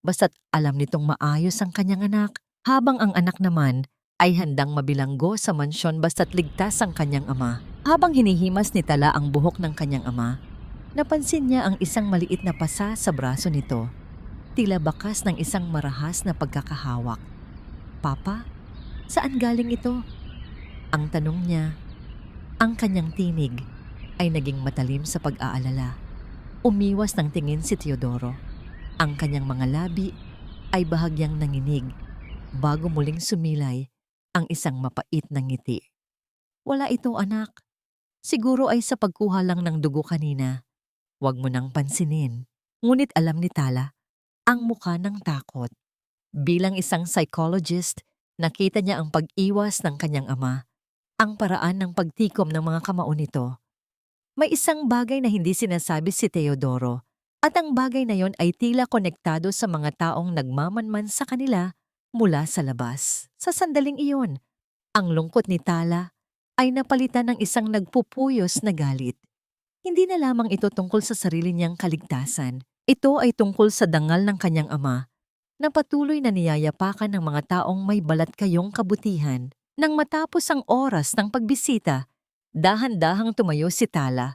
basta't alam nitong maayos ang kanyang anak, habang ang anak naman ay handang mabilanggo sa mansyon basta't ligtas ang kanyang ama. Habang hinihimas ni Tala ang buhok ng kanyang ama, napansin niya ang isang maliit na pasa sa braso nito, tila bakas ng isang marahas na pagkakahawak. Papa, saan galing ito? Ang tanong niya. Ang kanyang tinig ay naging matalim sa pag-aalala. Umiwas ng tingin si Teodoro. Ang kanyang mga labi ay bahagyang nanginig bago muling sumilay ang isang mapait na ngiti. Wala ito, anak. Siguro ay sa pagkuha lang ng dugo kanina. Huwag mo nang pansinin. Ngunit alam ni Tala ang mukha ng takot. Bilang isang psychologist, nakita niya ang pag-iwas ng kanyang ama, ang paraan ng pagtikom ng mga kamao nito. May isang bagay na hindi sinasabi si Teodoro At ang bagay na yon ay tila konektado sa mga taong nagmamanman sa kanila mula sa labas. Sa sandaling iyon, ang lungkot ni Tala ay napalitan ng isang nagpupuyos na galit. Hindi na lamang ito tungkol sa sarili niyang kaligtasan. Ito ay tungkol sa dangal ng kanyang ama na patuloy na niyayapakan ng mga taong may balat kayong kabutihan. Nang matapos ang oras ng pagbisita, dahan-dahang tumayo si Tala.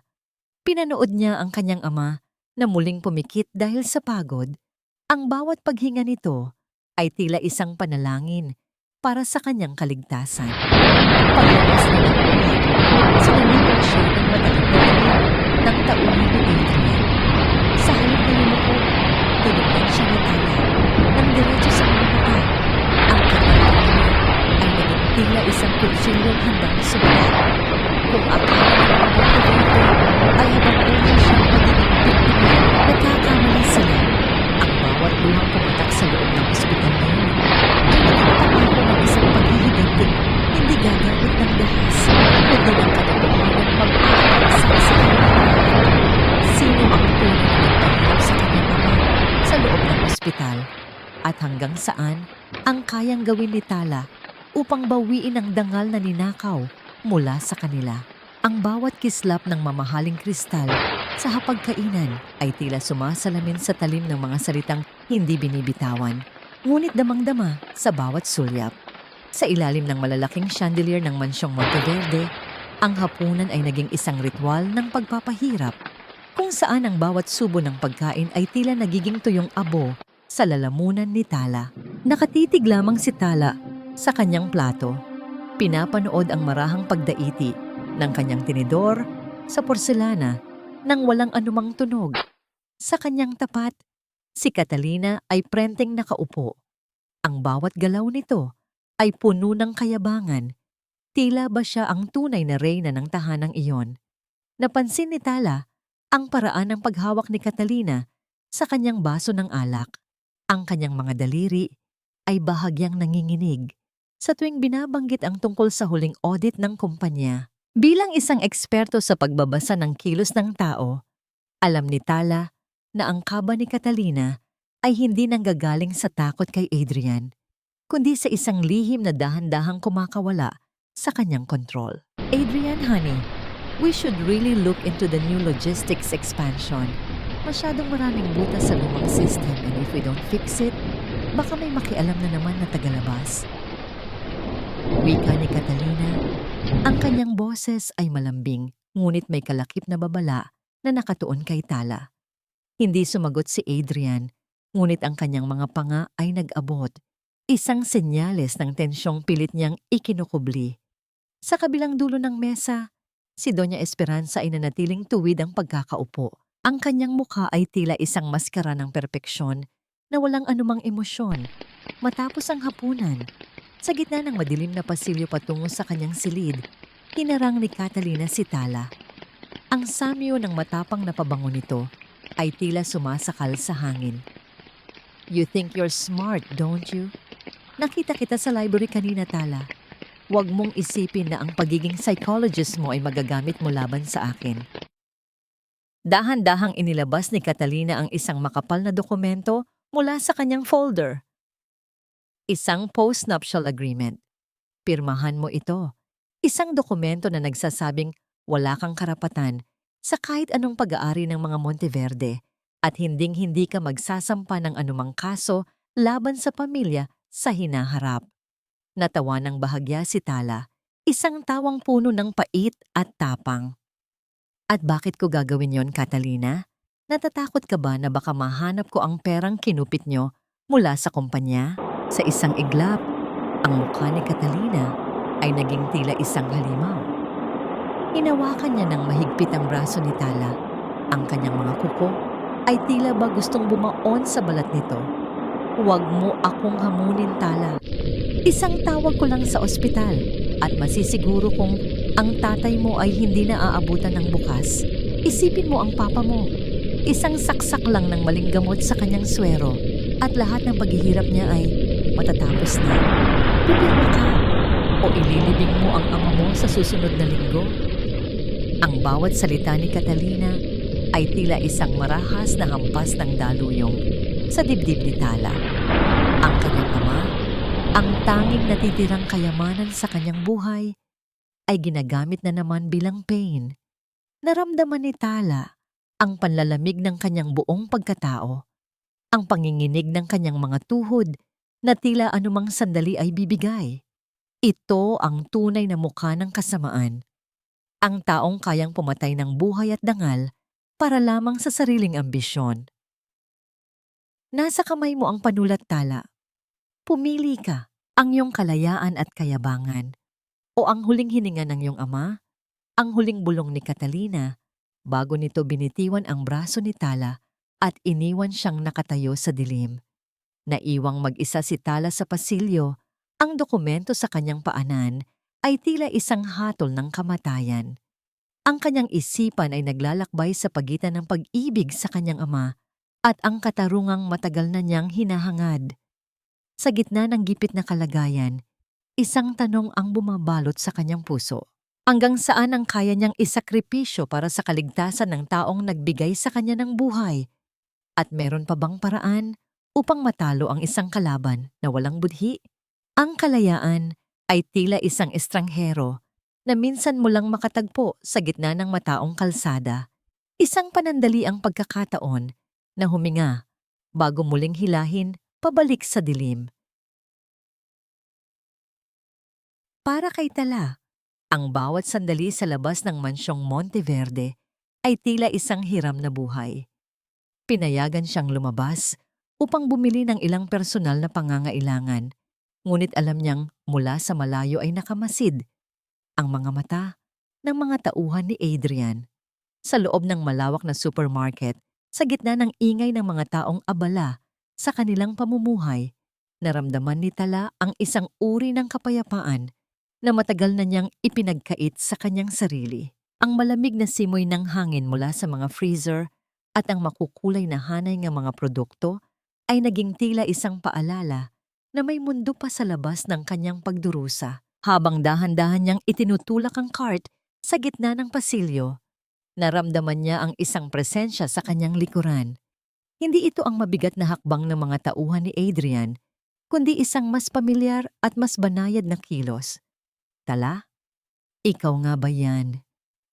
Pinanood niya ang kanyang ama na muling pumikit dahil sa pagod. Ang bawat paghinga nito ay tila isang panalangin para sa kanyang kaligtasan. Paglabas niya ng buwan, sinalipan siya ng madaling na dilim ng tauhan ni Adrian. Sa halip na yumuko, tinignan siya ni Tala nang diretso sa mga mata. Ang kanyang ama ay naging tila isang kutsilyong handang sumala. Kung akala ng mga Monteverde ay habang una siyang magiging biktima, nagkakamali sila. Ang bawat luhang pumatak sa loob ng ospital na yun ay naging pangako ng isang paghihiganting hindi gagamit ng dahas, kundi ng katotohanan mag-aaksa sa kanyang. Sino ang tunay na nagpahirap sa kanyang ama sa loob ng ospital? At hanggang saan ang kayang gawin ni Tala upang bawiin ang dangal na ninakaw mula sa kanila? Ang bawat kislap ng mamahaling kristal sa hapagkainan ay tila sumasalamin sa talim ng mga salitang hindi binibitawan, ngunit damang-dama sa bawat sulyap. Sa ilalim ng malalaking chandelier ng mansyong Monteverde, ang hapunan ay naging isang ritual ng pagpapahirap, kung saan ang bawat subo ng pagkain ay tila nagiging tuyong abo sa lalamunan ni Tala. Nakatitig lamang si Tala sa kanyang plato. Pinapanood ang marahang pagdaiti ng kanyang tinidor sa porselana nang walang anumang tunog. Sa kanyang tapat, si Catalina ay prenteng nakaupo. Ang bawat galaw nito ay puno ng kayabangan. Tila ba siya ang tunay na reyna ng tahanang iyon? Napansin ni Tala ang paraan ng paghawak ni Catalina sa kanyang baso ng alak. Ang kanyang mga daliri ay bahagyang nanginginig sa tuwing binabanggit ang tungkol sa huling audit ng kumpanya. Bilang isang eksperto sa pagbabasa ng kilos ng tao, alam ni Tala na ang kaba ni Catalina ay hindi nanggagaling sa takot kay Adrian, kundi sa isang lihim na dahan-dahang kumakawala sa kanyang kontrol. Adrian, honey, we should really look into the new logistics expansion. Masyadong maraming butas sa lumang system, and if we don't fix it, baka may makialam na naman na tagalabas. Wika ni Catalina. Ang kanyang boses ay malambing, ngunit may kalakip na babala na nakatuon kay Tala. Hindi sumagot si Adrian, ngunit ang kanyang mga panga ay nag-abot. Isang senyales ng tensyong pilit niyang ikinukubli. Sa kabilang dulo ng mesa, si Doña Esperanza ay nanatiling tuwid ang pagkakaupo. Ang kanyang mukha ay tila isang maskara ng perpeksyon na walang anumang emosyon. Matapos ang hapunan, sa gitna ng madilim na pasilyo patungo sa kanyang silid, hinarang ni Catalina si Tala. Ang samyo ng matapang na pabango nito ay tila sumasakal sa hangin. You think you're smart, don't you? Nakita kita sa library kanina, Tala. Huwag mong isipin na ang pagiging psychologist mo ay magagamit mo laban sa akin. Dahan-dahang inilabas ni Catalina ang isang makapal na dokumento mula sa kanyang folder. Isang post-nuptial agreement. Pirmahan mo ito. Isang dokumento na nagsasabing wala kang karapatan sa kahit anong pag-aari ng mga Monteverde at hinding-hindi ka magsasampa ng anumang kaso laban sa pamilya sa hinaharap. Natawa ng bahagya si Tala, isang tawang puno ng pait at tapang. At bakit ko gagawin yon, Catalina? Natatakot ka ba na baka mahanap ko ang perang kinupit nyo mula sa kumpanya? Sa isang iglap, ang mukha ni Catalina ay naging tila isang halimaw. Hinawakan niya ng mahigpit ang braso ni Tala. Ang kanyang mga kuko ay tila ba gustong bumaon sa balat nito. Huwag mo akong hamunin, Tala. Isang tawag ko lang sa ospital at masisiguro kung ang tatay mo ay hindi na aabutan ng bukas. Isipin mo ang papa mo. Isang saksak lang ng maling gamot sa kanyang swero at lahat ng paghihirap niya ay matatapos na. Pipirma ka o ililibing mo ang ama mo sa susunod na linggo. Ang bawat salita ni Catalina ay tila isang marahas na hampas ng daluyong sa dibdib ni Tala. Ang kanyang ama, ang tanging natitirang kayamanan sa kanyang buhay, ay ginagamit na naman bilang pain. Naramdaman ni Tala ang panlalamig ng kanyang buong pagkatao, ang panginginig ng kanyang mga tuhod na tila anumang sandali ay bibigay. Ito ang tunay na mukha ng kasamaan. Ang taong kayang pumatay ng buhay at dangal para lamang sa sariling ambisyon. Nasa kamay mo ang panulat, Tala. Pumili ka, ang iyong kalayaan at kayabangan, o ang huling hininga ng iyong ama, ang huling bulong ni Catalina, bago nito binitiwan ang braso ni Tala at iniwan siyang nakatayo sa dilim. Naiwang mag-isa si Tala sa pasilyo, ang dokumento sa kanyang paanan ay tila isang hatol ng kamatayan. Ang kanyang isipan ay naglalakbay sa pagitan ng pag-ibig sa kanyang ama at ang katarungang matagal na niyang hinahangad. Sa gitna ng gipit na kalagayan, isang tanong ang bumabalot sa kanyang puso. Hanggang saan ang kaya niyang isakripisyo para sa kaligtasan ng taong nagbigay sa kanya ng buhay? At meron pa bang paraan upang matalo ang isang kalaban na walang budhi? Ang kalayaan ay tila isang estranghero na minsan mo lang makatagpo sa gitna ng mataong kalsada. Isang panandaliang pagkakataon na huminga bago muling hilahin pabalik sa dilim. Para kay Tala, ang bawat sandali sa labas ng mansyong Monteverde ay tila isang hiram na buhay. Pinayagan siyang lumabas upang bumili ng ilang personal na pangangailangan, ngunit alam niyang mula sa malayo ay nakamasid ang mga mata ng mga tauhan ni Adrian. Sa loob ng malawak na supermarket, sa gitna ng ingay ng mga taong abala sa kanilang pamumuhay, naramdaman ni Tala ang isang uri ng kapayapaan na matagal na niyang ipinagkait sa kanyang sarili. Ang malamig na simoy ng hangin mula sa mga freezer at ang makukulay na hanay ng mga produkto ay naging tila isang paalala na may mundo pa sa labas ng kanyang pagdurusa. Habang dahan-dahan niyang itinutulak ang cart sa gitna ng pasilyo, naramdaman niya ang isang presensya sa kanyang likuran. Hindi ito ang mabigat na hakbang ng mga tauhan ni Adrian, kundi isang mas pamilyar at mas banayad na kilos. Tala, ikaw nga ba yan?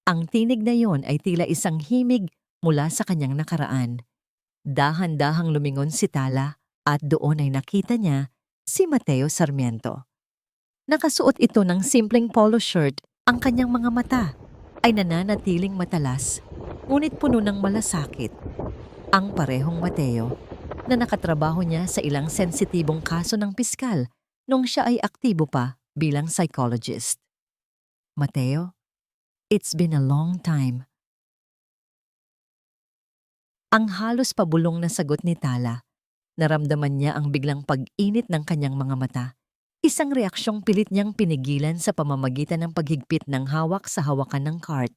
Ang tinig na yon ay tila isang himig mula sa kanyang nakaraan. Dahan-dahang lumingon si Tala at doon ay nakita niya si Mateo Sarmiento. Nakasuot ito ng simpleng polo shirt, ang kanyang mga mata ay nananatiling matalas, ngunit puno ng malasakit. Ang parehong Mateo na nakatrabaho niya sa ilang sensitibong kaso ng piskal nung siya ay aktibo pa bilang psychologist. Mateo, it's been a long time. Ang halos pabulong na sagot ni Tala, naramdaman niya ang biglang pag-init ng kanyang mga mata. Isang reaksyong pilit niyang pinigilan sa pamamagitan ng paghigpit ng hawak sa hawakan ng cart.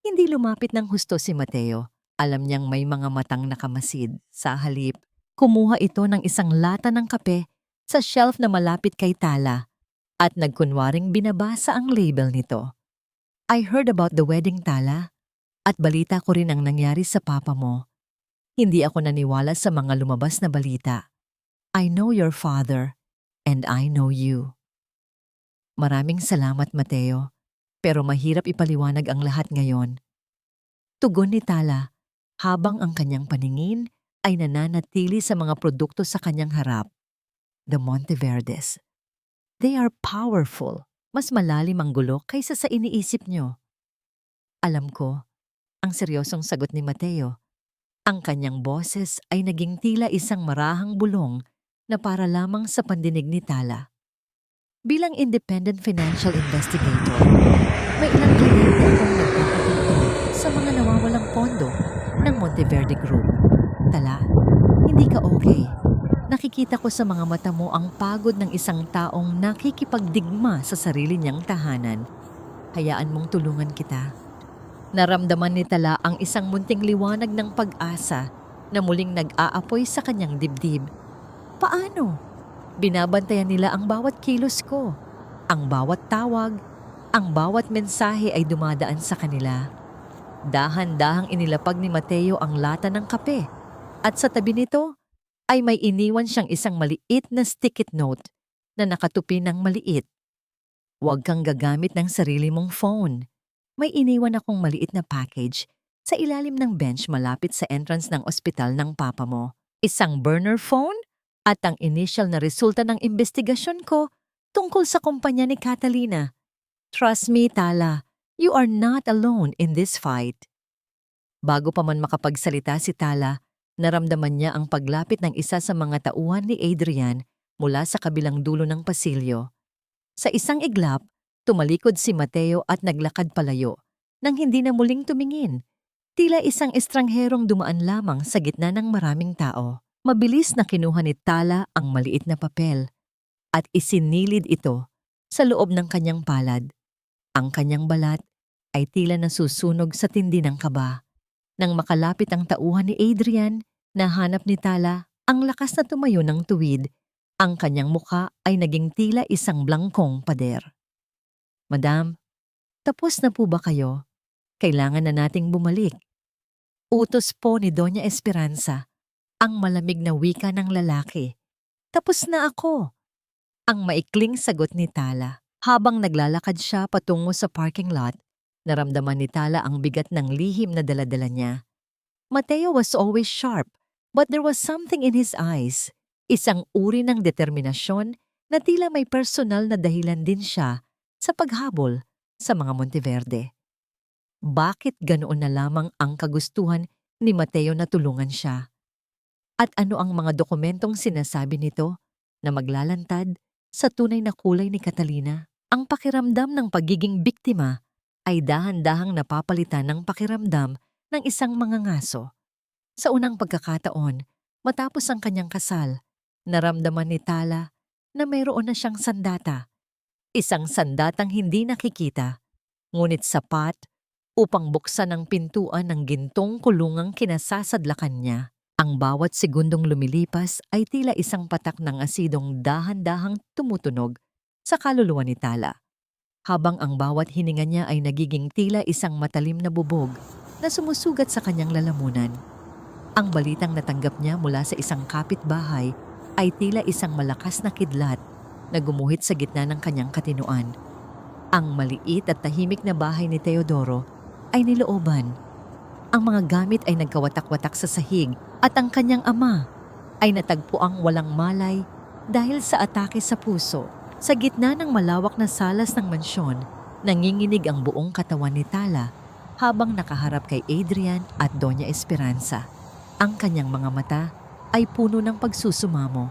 Hindi lumapit ng husto si Mateo. Alam niyang may mga matang nakamasid. Sa halip, kumuha ito ng isang lata ng kape sa shelf na malapit kay Tala at nagkunwaring binabasa ang label nito. I heard about the wedding, Tala, at balita ko rin ang nangyari sa papa mo. Hindi ako naniwala sa mga lumabas na balita. I know your father. And I know you. Maraming salamat, Mateo, pero mahirap ipaliwanag ang lahat ngayon. Tugon ni Tala habang ang kanyang paningin ay nananatili sa mga produkto sa kanyang harap. The Monteverdes. They are powerful. Mas malalim ang gulo kaysa sa iniisip nyo. Alam ko, ang seryosong sagot ni Mateo. Ang kanyang boses ay naging tila isang marahang bulong na para lamang sa pandinig ni Tala. Bilang independent financial investigator, may ilang kliyente akong nagpapatulong sa mga nawawalang pondo ng Monteverde Group. Tala, hindi ka okay. Nakikita ko sa mga mata mo ang pagod ng isang taong nakikipagdigma sa sarili niyang tahanan. Hayaan mong tulungan kita. Naramdaman ni Tala ang isang munting liwanag ng pag-asa na muling nag-aapoy sa kanyang dibdib. Paano? Binabantayan nila ang bawat kilos ko. Ang bawat tawag, ang bawat mensahe ay dumadaan sa kanila. Dahan-dahang inilapag ni Mateo ang lata ng kape at sa tabi nito ay may iniwan siyang isang maliit na sticky note na nakatupi ng maliit. Huwag kang gagamit ng sarili mong phone. May iniwan akong maliit na package sa ilalim ng bench malapit sa entrance ng ospital ng papa mo. Isang burner phone at ang initial na resulta ng investigasyon ko tungkol sa kumpanya ni Catalina. Trust me, Tala, you are not alone in this fight. Bago pa man makapagsalita si Tala, naramdaman niya ang paglapit ng isa sa mga tauhan ni Adrian mula sa kabilang dulo ng pasilyo. Sa isang iglap, tumalikod si Mateo at naglakad palayo nang hindi na muling tumingin. Tila isang estrangherong dumaan lamang sa gitna ng maraming tao. Mabilis na kinuha ni Tala ang maliit na papel at isinilid ito sa loob ng kanyang palad. Ang kanyang balat ay tila nasusunog sa tindi ng kaba. Nang makalapit ang tauhan ni Adrian, nahanap ni Tala ang lakas na tumayo ng tuwid. Ang kanyang mukha ay naging tila isang blangkong pader. Madam, tapos na po ba kayo? Kailangan na nating bumalik. Utos po ni Doña Esperanza, ang malamig na wika ng lalaki. Tapos na ako. Ang maikling sagot ni Tala. Habang naglalakad siya patungo sa parking lot, naramdaman ni Tala ang bigat ng lihim na daladala niya. Mateo was always sharp, but there was something in his eyes. Isang uri ng determinasyon na tila may personal na dahilan din siya sa paghabol sa mga Monteverde. Bakit ganoon na lamang ang kagustuhan ni Mateo na tulungan siya? At ano ang mga dokumentong sinasabi nito na maglalantad sa tunay na kulay ni Catalina? Ang pakiramdam ng pagiging biktima ay dahan-dahang napapalitan ng pakiramdam ng isang mangangaso. Sa unang pagkakataon, matapos ang kanyang kasal, naramdaman ni Tala na mayroon na siyang sandata. Isang sandatang hindi nakikita, ngunit sapat upang buksan ang pintuan ng gintong kulungang kinasasadlakan niya. Ang bawat segundong lumilipas ay tila isang patak ng asidong dahan-dahang tumutunog sa kaluluwa ni Tala, habang ang bawat hininga niya ay nagiging tila isang matalim na bubog na sumusugat sa kanyang lalamunan. Ang balitang natanggap niya mula sa isang kapitbahay ay tila isang malakas na kidlat na gumuhit sa gitna ng kanyang katinuan. Ang maliit at tahimik na bahay ni Teodoro ay nilooban. Ang mga gamit ay nagkawatak-watak sa sahig at ang kanyang ama ay natagpuang walang malay dahil sa atake sa puso. Sa gitna ng malawak na salas ng mansyon, nanginginig ang buong katawan ni Tala habang nakaharap kay Adrian at Doña Esperanza. Ang kanyang mga mata ay puno ng pagsusumamo.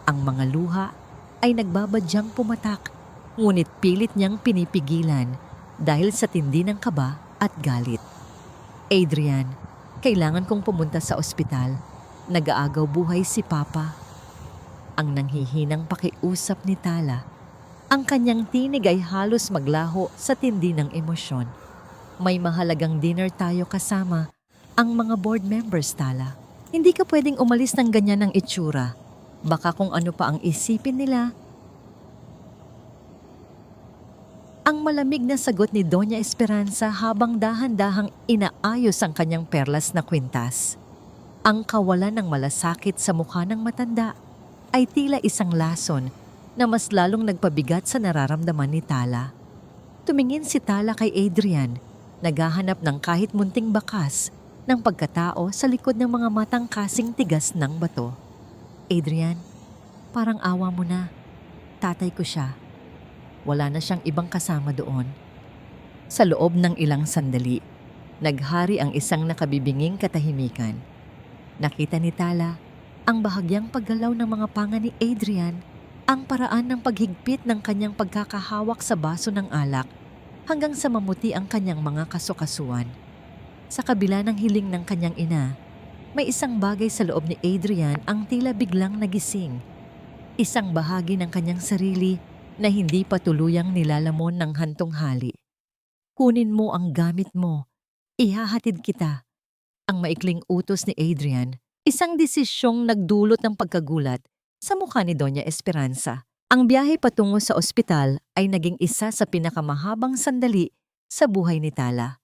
Ang mga luha ay nagbabadyang pumatak, ngunit pilit niyang pinipigilan dahil sa tindi ng kaba at galit. Adrian, kailangan kong pumunta sa ospital. Nag-aagaw buhay si Papa. Ang nanghihinang pakiusap ni Tala. Ang kanyang tinig ay halos maglaho sa tindi ng emosyon. May mahalagang dinner tayo kasama ang mga board members, Tala. Hindi ka pwedeng umalis ng ganyan ng itsura. Baka kung ano pa ang isipin nila. Ang malamig na sagot ni Doña Esperanza habang dahan-dahang inaayos ang kanyang perlas na kwintas. Ang kawalan ng malasakit sa mukha ng matanda ay tila isang lason na mas lalong nagpabigat sa nararamdaman ni Tala. Tumingin si Tala kay Adrian, naghahanap ng kahit munting bakas ng pagkatao sa likod ng mga matang kasing tigas ng bato. Adrian, parang awa mo na. Tatay ko siya. Wala na siyang ibang kasama doon. Sa loob ng ilang sandali, naghari ang isang nakabibinging katahimikan. Nakita ni Tala ang bahagyang paggalaw ng mga panga ni Adrian, ang paraan ng paghigpit ng kanyang pagkakahawak sa baso ng alak hanggang sa mamuti ang kanyang mga kasukasuan. Sa kabila ng hiling ng kanyang ina, may isang bagay sa loob ni Adrian ang tila biglang nagising. Isang bahagi ng kanyang sarili na hindi pa tuluyang nilalamon ng hantong hali. Kunin mo ang gamit mo. Ihahatid kita. Ang maikling utos ni Adrian, isang desisyong nagdulot ng pagkagulat sa mukha ni Doña Esperanza. Ang biyahe patungo sa ospital ay naging isa sa pinakamahabang sandali sa buhay ni Tala.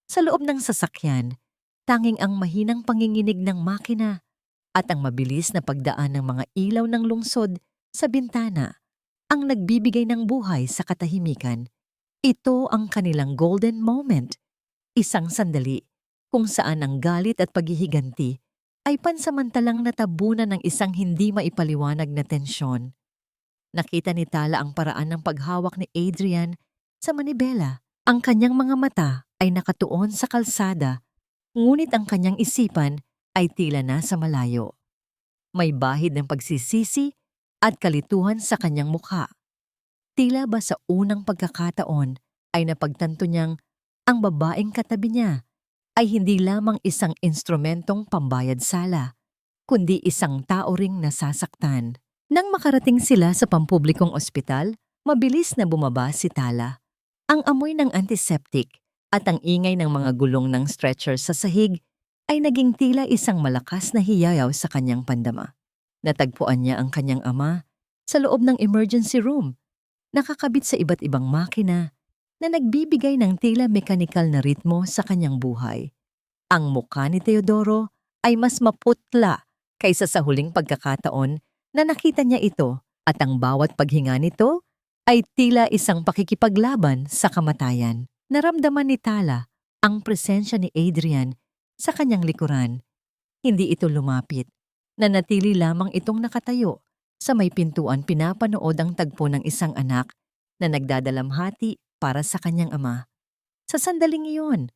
Sa loob ng sasakyan, tanging ang mahinang panginginig ng makina at ang mabilis na pagdaan ng mga ilaw ng lungsod sa bintana ang nagbibigay ng buhay sa katahimikan. Ito ang kanilang golden moment, isang sandali kung saan ang galit at paghihiganti ay pansamantalang natabunan ng isang hindi maipaliwanag na tensyon. Nakita ni Tala ang paraan ng paghawak ni Adrian sa manibela. Ang kanyang mga mata ay nakatuon sa kalsada, ngunit ang kanyang isipan ay tila nasa malayo. May bahid ng pagsisisi at kalituhan sa kanyang mukha. Tila ba sa unang pagkakataon ay napagtanto niyang ang babaeng katabi niya ay hindi lamang isang instrumentong pambayad sala, kundi isang tao ring nasasaktan. Nang makarating sila sa pampublikong ospital, mabilis na bumaba si Tala. Ang amoy ng antiseptic at ang ingay ng mga gulong ng stretcher sa sahig ay naging tila isang malakas na hiyayaw sa kanyang pandama. Natagpuan niya ang kanyang ama sa loob ng emergency room, nakakabit sa iba't ibang makina na nagbibigay ng tila mekanikal na ritmo sa kanyang buhay. Ang mukha ni Teodoro ay mas maputla kaysa sa huling pagkakataon na nakita niya ito, at ang bawat paghinga nito ay tila isang pakikipaglaban sa kamatayan. Naramdaman ni Tala ang presensya ni Adrian sa kanyang likuran. Hindi ito lumapit. Nanatili lamang itong nakatayo sa may pintuan, pinapanood ang tagpo ng isang anak na nagdadalamhati para sa kanyang ama. Sa sandaling iyon,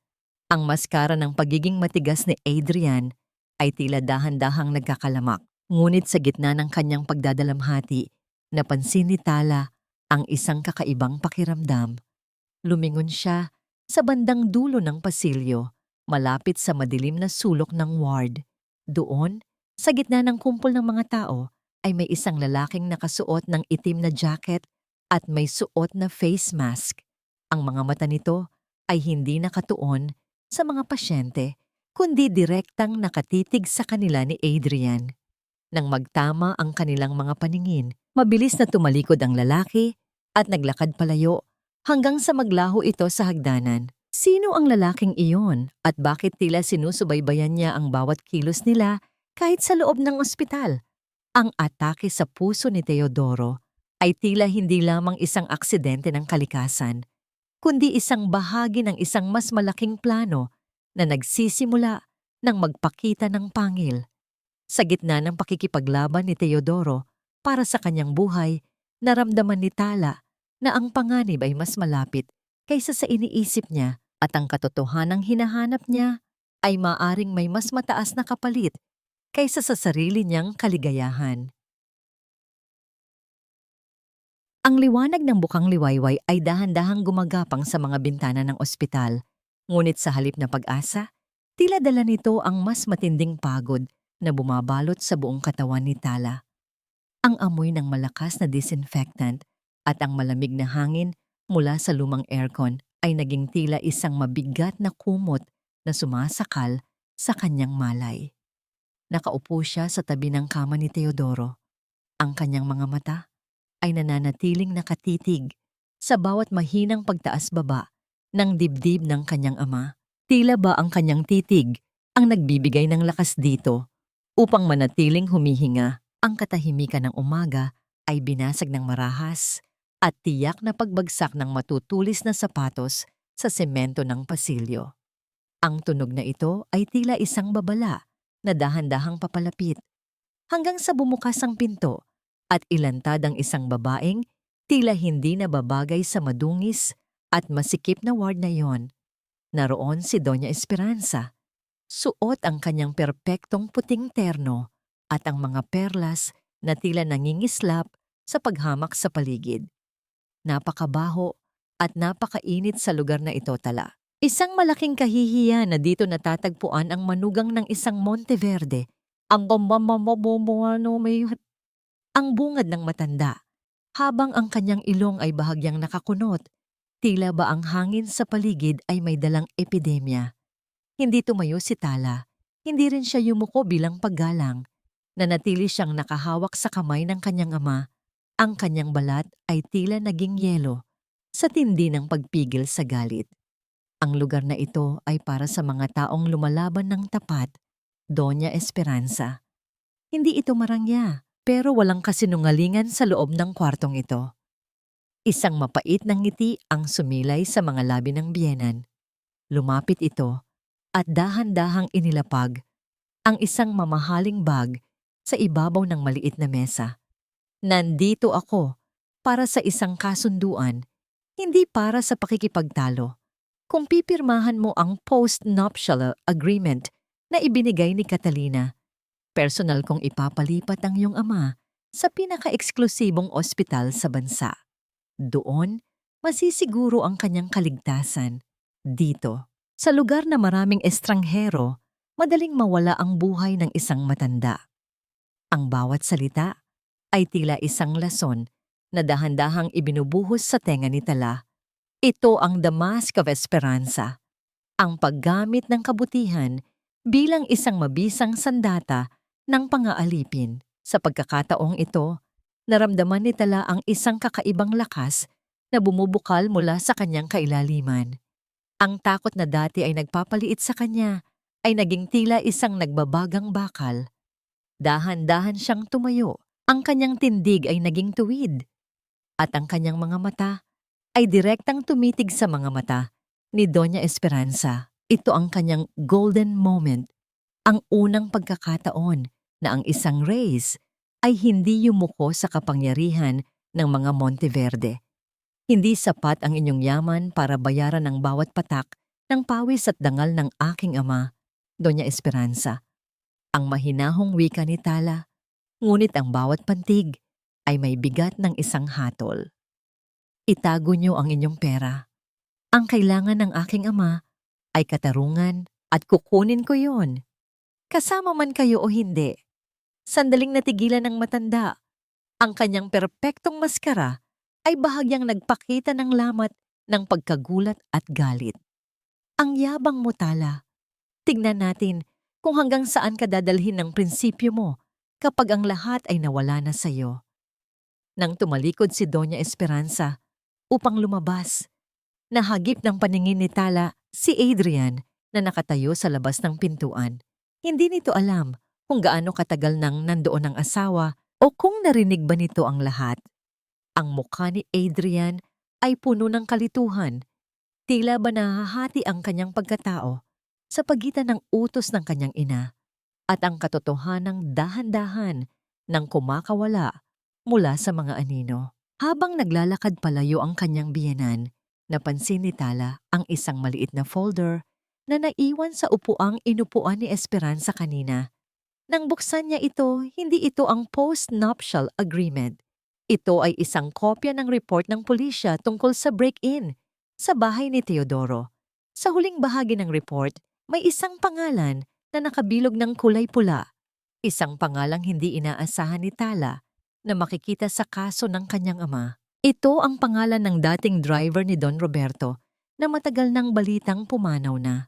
ang maskara ng pagiging matigas ni Adrian ay tila dahan-dahang nagkakalamak. Ngunit sa gitna ng kanyang pagdadalamhati, napansin ni Tala ang isang kakaibang pakiramdam. Lumingon siya sa bandang dulo ng pasilyo, malapit sa madilim na sulok ng ward. Doon, sa gitna ng kumpol ng mga tao, ay may isang lalaking nakasuot ng itim na jacket at may suot na face mask. Ang mga mata nito ay hindi nakatuon sa mga pasyente, kundi direktang nakatitig sa kanila ni Adrian. Nang magtama ang kanilang mga paningin, mabilis na tumalikod ang lalaki at naglakad palayo hanggang sa maglaho ito sa hagdanan. Sino ang lalaking iyon at bakit tila sinusubaybayan niya ang bawat kilos nila kahit sa loob ng ospital? Ang atake sa puso ni Teodoro ay tila hindi lamang isang aksidente ng kalikasan, kundi isang bahagi ng isang mas malaking plano na nagsisimula ng magpakita ng pangil. Sa gitna ng pakikipaglaban ni Teodoro para sa kanyang buhay, naramdaman ni Tala na ang panganib ay mas malapit kaysa sa iniisip niya, at ang katotohanang hinahanap niya ay maaring may mas mataas na kapalit kaysa sa sarili niyang kaligayahan. Ang liwanag ng bukang liwayway ay dahan-dahang gumagapang sa mga bintana ng ospital, ngunit sa halip na pag-asa, tila dala nito ang mas matinding pagod na bumabalot sa buong katawan ni Tala. Ang amoy ng malakas na disinfectant at ang malamig na hangin mula sa lumang aircon ay naging tila isang mabigat na kumot na sumasakal sa kanyang malay. Nakaupo siya sa tabi ng kama ni Teodoro. Ang kanyang mga mata ay nananatiling nakatitig sa bawat mahinang pagtaas-baba ng dibdib ng kanyang ama. Tila ba ang kanyang titig ang nagbibigay ng lakas dito upang manatiling humihinga. Ang katahimikan ng umaga ay binasag ng marahas at tiyak na pagbagsak ng matutulis na sapatos sa semento ng pasilyo. Ang tunog na ito ay tila isang babala na dahan-dahang papalapit hanggang sa bumukas ang pinto at ilantad ang isang babaeng tila hindi nababagay sa madungis at masikip na ward na iyon. Naroon si Doña Esperanza. Suot ang kanyang perpektong puting terno at ang mga perlas na tila nangingislap sa paghamak sa paligid. Napakabaho at napakainit sa lugar na ito, Tala. Isang malaking kahihiyan na dito natatagpuan ang manugang ng isang Monteverde. Ang bungad ng matanda, habang ang kanyang ilong ay bahagyang nakakunot. Tila ba ang hangin sa paligid ay may dalang epidemya. Hindi tumayo si Tala, hindi rin siya yumuko bilang paggalang. Nanatili siyang nakahawak sa kamay ng kanyang ama. Ang kanyang balat ay tila naging yelo sa tindi ng pagpigil sa galit. Ang lugar na ito ay para sa mga taong lumalaban ng tapat, Doña Esperanza. Hindi ito marangya, pero walang kasinungalingan sa loob ng kwartong ito. Isang mapait na ngiti ang sumilay sa mga labi ng biyenan. Lumapit ito at dahan-dahang inilapag ang isang mamahaling bag sa ibabaw ng maliit na mesa. Nandito ako para sa isang kasunduan, hindi para sa pakikipagtalo. Kung pipirmahan mo ang post-nuptial agreement na ibinigay ni Catalina, personal kong ipapalipat ang iyong ama sa pinaka-eksklusibong ospital sa bansa. Doon, masisiguro ang kanyang kaligtasan. Dito, sa lugar na maraming estranghero, madaling mawala ang buhay ng isang matanda. Ang bawat salita ay tila isang lason na dahan-dahang ibinubuhos sa tenga ni Tala. Ito ang The Mask of Esperanza, ang paggamit ng kabutihan bilang isang mabisang sandata ng pang-aalipin. Sa pagkakataong ito, naramdaman ni Tala ang isang kakaibang lakas na bumubukal mula sa kanyang kailaliman. Ang takot na dati ay nagpapaliit sa kanya ay naging tila isang nagbabagang bakal. Dahan-dahan siyang tumayo, ang kanyang tindig ay naging tuwid, at ang kanyang mga mata ay direktang tumitig sa mga mata ni Doña Esperanza. Ito ang kanyang golden moment, ang unang pagkakataon na ang isang Reyes ay hindi yumuko sa kapangyarihan ng mga Monteverde. Hindi sapat ang inyong yaman para bayaran ang bawat patak ng pawis at dangal ng aking ama, Doña Esperanza. Ang mahinahong wika ni Tala, ngunit ang bawat pantig ay may bigat ng isang hatol. Itago niyo ang inyong pera. Ang kailangan ng aking ama ay katarungan at kukunin ko yon. Kasama man kayo o hindi. Sandaling natigilan ng matanda. Ang kanyang perpektong maskara ay bahagyang nagpakita ng lamat ng pagkagulat at galit. Ang yabang mo, Tala. Tignan natin kung hanggang saan ka dadalhin ng prinsipyo mo kapag ang lahat ay nawala na sa iyo. Nang tumalikod si Doña Esperanza upang lumabas, nahagip ng paningin ni Tala si Adrian na nakatayo sa labas ng pintuan. Hindi nito alam kung gaano katagal nang nandoon ang asawa o kung narinig ba nito ang lahat. Ang mukha ni Adrian ay puno ng kalituhan. Tila ba nahahati ang kanyang pagkatao sa pagitan ng utos ng kanyang ina at ang katotohanang dahan-dahan ng kumakawala mula sa mga anino. Habang naglalakad palayo ang kanyang biyenan, napansin ni Tala ang isang maliit na folder na naiwan sa upuang inupuan ni Esperanza kanina. Nang buksan niya ito, hindi ito ang post-nuptial agreement. Ito ay isang kopya ng report ng pulisya tungkol sa break-in sa bahay ni Teodoro. Sa huling bahagi ng report, may isang pangalan na nakabilog ng kulay pula. Isang pangalang hindi inaasahan ni Tala na makikita sa kaso ng kanyang ama. Ito ang pangalan ng dating driver ni Don Roberto na matagal nang balitang pumanaw na.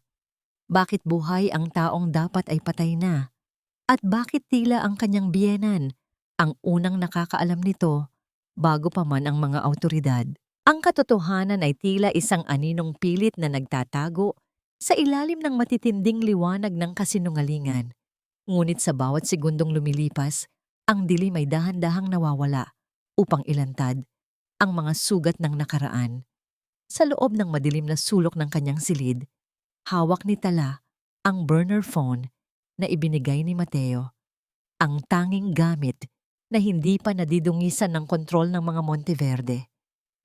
Bakit buhay ang taong dapat ay patay na? At bakit tila ang kanyang biyenan ang unang nakakaalam nito bago pa man ang mga awtoridad? Ang katotohanan ay tila isang aninong pilit na nagtatago sa ilalim ng matitinding liwanag ng kasinungalingan. Ngunit sa bawat segundong lumilipas, ang dilim ay dahan-dahang nawawala upang ilantad ang mga sugat ng nakaraan. Sa loob ng madilim na sulok ng kanyang silid, hawak ni Tala ang burner phone na ibinigay ni Mateo, ang tanging gamit na hindi pa nadidungisan ng kontrol ng mga Monteverde.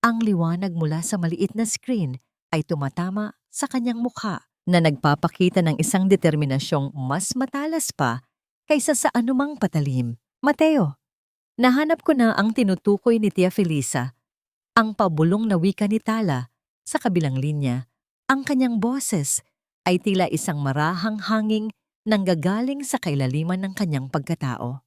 Ang liwanag mula sa maliit na screen ay tumatama sa kanyang mukha na nagpapakita ng isang determinasyong mas matalas pa kaysa sa anumang patalim. Mateo, nahanap ko na ang tinutukoy ni Tia Felisa. Ang pabulong na wika ni Tala sa kabilang linya, ang kanyang boses ay tila isang marahang hanging nanggagaling sa kailaliman ng kanyang pagkatao.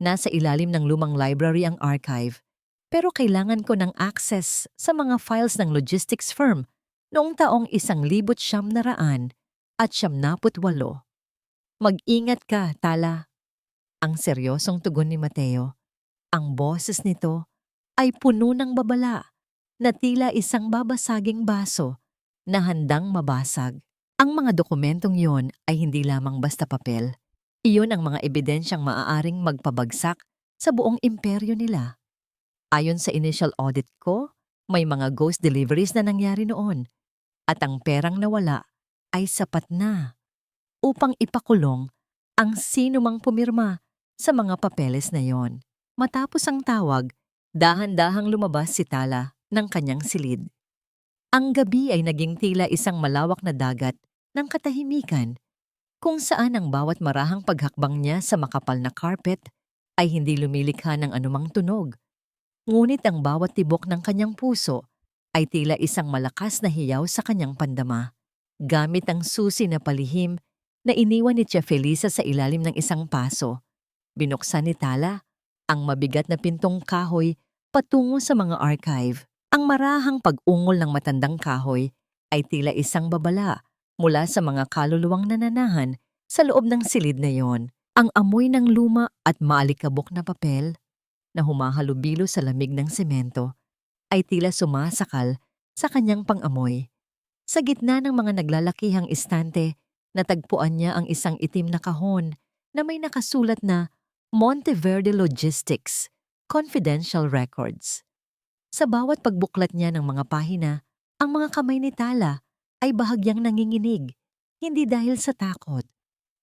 Nasa ilalim ng lumang library ang archive, pero kailangan ko ng access sa mga files ng logistics firm noong taong 1978. Mag-ingat ka, Tala. Ang seryosong tugon ni Mateo. Ang boses nito ay puno ng babala na tila isang babasaging baso na handang mabasag. Ang mga dokumentong yon ay hindi lamang basta papel. Iyon ang mga ebidensyang maaaring magpabagsak sa buong imperyo nila. Ayon sa initial audit ko, may mga ghost deliveries na nangyari noon at ang perang nawala ay sapat na upang ipakulong ang sino mang pumirma sa mga papeles na yon. Matapos ang tawag, dahan-dahang lumabas si Tala ng kanyang silid. Ang gabi ay naging tila isang malawak na dagat ng katahimikan kung saan ang bawat marahang paghakbang niya sa makapal na carpet ay hindi lumilikha ng anumang tunog. Ngunit ang bawat tibok ng kanyang puso ay tila isang malakas na hiyaw sa kanyang pandama. Gamit ang susi na palihim na iniwan ni Tia Felisa sa ilalim ng isang paso, binuksan ni Tala ang mabigat na pintong kahoy patungo sa mga archive. Ang marahang pag-ungol ng matandang kahoy ay tila isang babala mula sa mga kaluluwang nananahan sa loob ng silid na yon. Ang amoy ng luma at maalikabok na papel na humahalubilo sa lamig ng semento ay tila sumasakal sa kanyang pang-amoy. Sa gitna ng mga naglalakihang istante, natagpuan niya ang isang itim na kahon na may nakasulat na Monteverde Logistics, Confidential Records. Sa bawat pagbuklat niya ng mga pahina, ang mga kamay ni Tala ay bahagyang nanginginig, hindi dahil sa takot,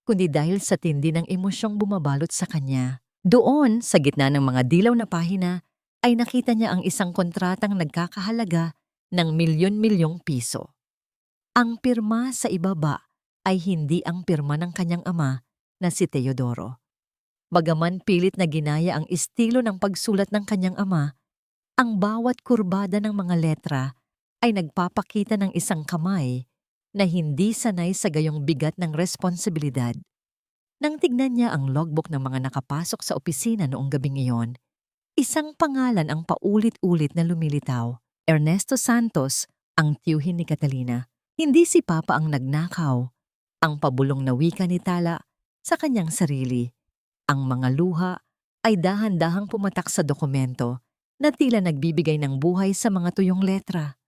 kundi dahil sa tindi ng emosyong bumabalot sa kanya. Doon, sa gitna ng mga dilaw na pahina, ay nakita niya ang isang kontratang nagkakahalaga ng milyon-milyong piso. Ang pirma sa ibaba ay hindi ang pirma ng kanyang ama na si Teodoro. Bagaman pilit na ginaya ang estilo ng pagsulat ng kanyang ama, ang bawat kurbada ng mga letra ay nagpapakita ng isang kamay na hindi sanay sa gayong bigat ng responsibilidad. Nang tignan niya ang logbook ng mga nakapasok sa opisina noong gabing iyon, isang pangalan ang paulit-ulit na lumilitaw. Ernesto Santos, ang tiyuhin ni Catalina. Hindi si Papa ang nagnakaw, ang pabulong na wika ni Tala sa kanyang sarili. Ang mga luha ay dahan-dahang pumatak sa dokumento na tila nagbibigay ng buhay sa mga tuyong letra.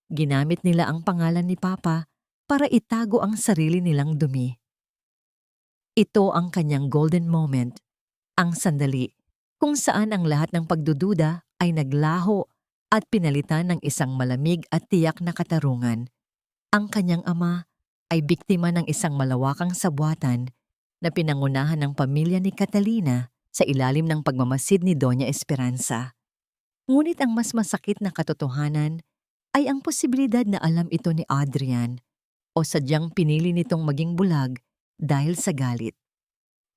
Ginamit nila ang pangalan ni Papa para itago ang sarili nilang dumi. Ito ang kanyang golden moment, ang sandali kung saan ang lahat ng pagdududa ay naglaho at pinalitan ng isang malamig at tiyak na katarungan. Ang kanyang ama ay biktima ng isang malawakang sabwatan na pinangunahan ng pamilya ni Catalina sa ilalim ng pagmamasid ni Doña Esperanza. Ngunit ang mas masakit na katotohanan ay ang posibilidad na alam ito ni Adrian o sadyang pinili nitong maging bulag dahil sa galit.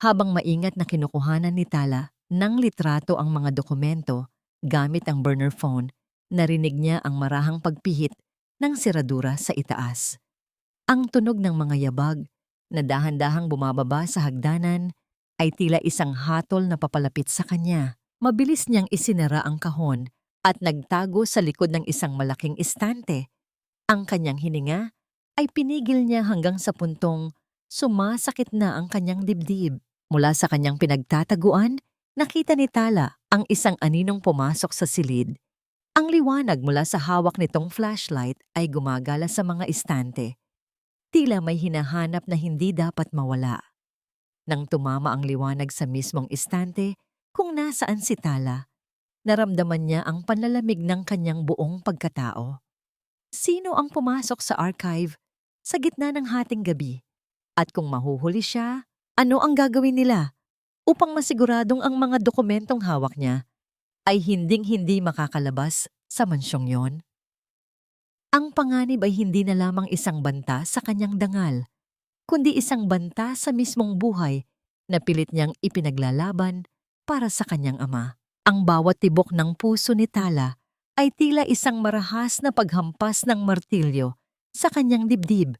Habang maingat na kinukuhanan ni Tala ng litrato ang mga dokumento gamit ang burner phone, narinig niya ang marahang pagpihit ng seradura sa itaas. Ang tunog ng mga yabag na dahan-dahang bumababa sa hagdanan ay tila isang hatol na papalapit sa kanya. Mabilis niyang isinara ang kahon at nagtago sa likod ng isang malaking istante. Ang kanyang hininga ay pinigil niya hanggang sa puntong sumasakit na ang kanyang dibdib. Mula sa kanyang pinagtataguan, nakita ni Tala ang isang aninong pumasok sa silid. Ang liwanag mula sa hawak nitong flashlight ay gumagala sa mga istante. Tila may hinahanap na hindi dapat mawala. Nang tumama ang liwanag sa mismong istante kung nasaan si Tala, naramdaman niya ang panlalamig ng kanyang buong pagkatao. Sino ang pumasok sa archive sa gitna ng hating gabi? At kung mahuhuli siya, ano ang gagawin nila upang masiguradong ang mga dokumentong hawak niya ay hinding-hindi makakalabas sa mansyong yon? Ang panganib ay hindi na lamang isang banta sa kanyang dangal, kundi isang banta sa mismong buhay na pilit niyang ipinaglalaban para sa kanyang ama. Ang bawat tibok ng puso ni Tala ay tila isang marahas na paghampas ng martilyo sa kanyang dibdib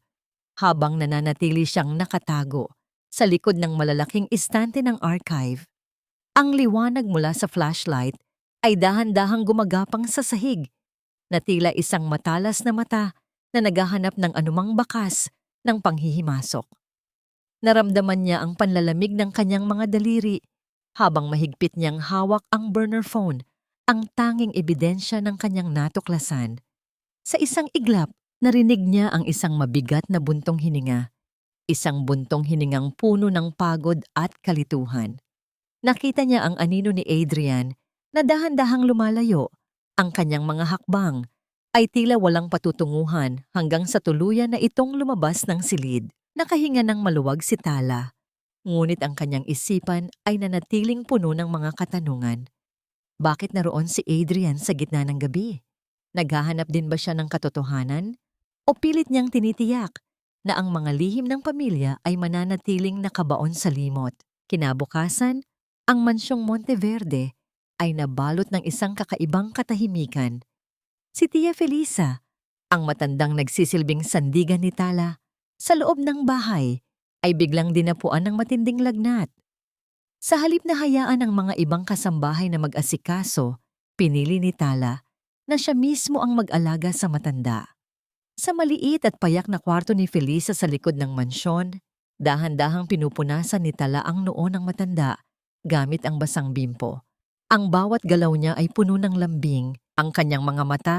habang nananatili siyang nakatago sa likod ng malalaking istante ng archive. Ang liwanag mula sa flashlight ay dahan-dahang gumagapang sa sahig na tila isang matalas na mata na naghahanap ng anumang bakas ng panghihimasok. Naramdaman niya ang panlalamig ng kanyang mga daliri habang mahigpit niyang hawak ang burner phone, ang tanging ebidensya ng kanyang natuklasan. Sa isang iglap, Narinig niya ang isang mabigat na buntong hininga, isang buntong hiningang puno ng pagod at kalituhan. Nakita niya ang anino ni Adrian na dahan-dahang lumalayo. Ang kanyang mga hakbang ay tila walang patutunguhan hanggang sa tuluyan na itong lumabas ng silid. Nakahinga ng maluwag si Tala. Ngunit ang kanyang isipan ay nanatiling puno ng mga katanungan. Bakit naroon si Adrian sa gitna ng gabi? Naghahanap din ba siya ng katotohanan? O pilit niyang tinitiyak na ang mga lihim ng pamilya ay mananatiling nakabaon sa limot? Kinabukasan, ang mansyong Monteverde ay nabalot ng isang kakaibang katahimikan. Si Tia Felisa, ang matandang nagsisilbing sandigan ni Tala, sa loob ng bahay ay biglang dinapuan ng matinding lagnat. Sa halip na hayaan ng mga ibang kasambahay na mag-asikaso, pinili ni Tala na siya mismo ang mag-alaga sa matanda. Sa maliit at payak na kwarto ni Felisa sa likod ng mansyon, dahan-dahang pinupunasan ni Tala ang noo ng matanda gamit ang basang bimpo. Ang bawat galaw niya ay puno ng lambing, ang kanyang mga mata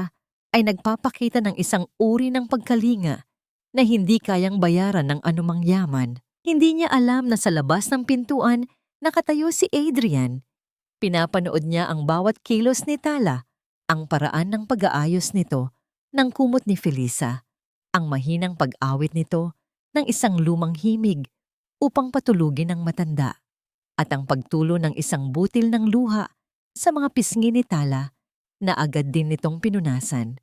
ay nagpapakita ng isang uri ng pagkalinga na hindi kayang bayaran ng anumang yaman. Hindi niya alam na sa labas ng pintuan nakatayo si Adrian. Pinapanood niya ang bawat kilos ni Tala, ang paraan ng pag-aayos nito ng kumot ni Felisa, ang mahinang pag-awit nito ng isang lumang himig upang patulugin ang matanda, at ang pagtulo ng isang butil ng luha sa mga pisngi ni Tala na agad din nitong pinunasan.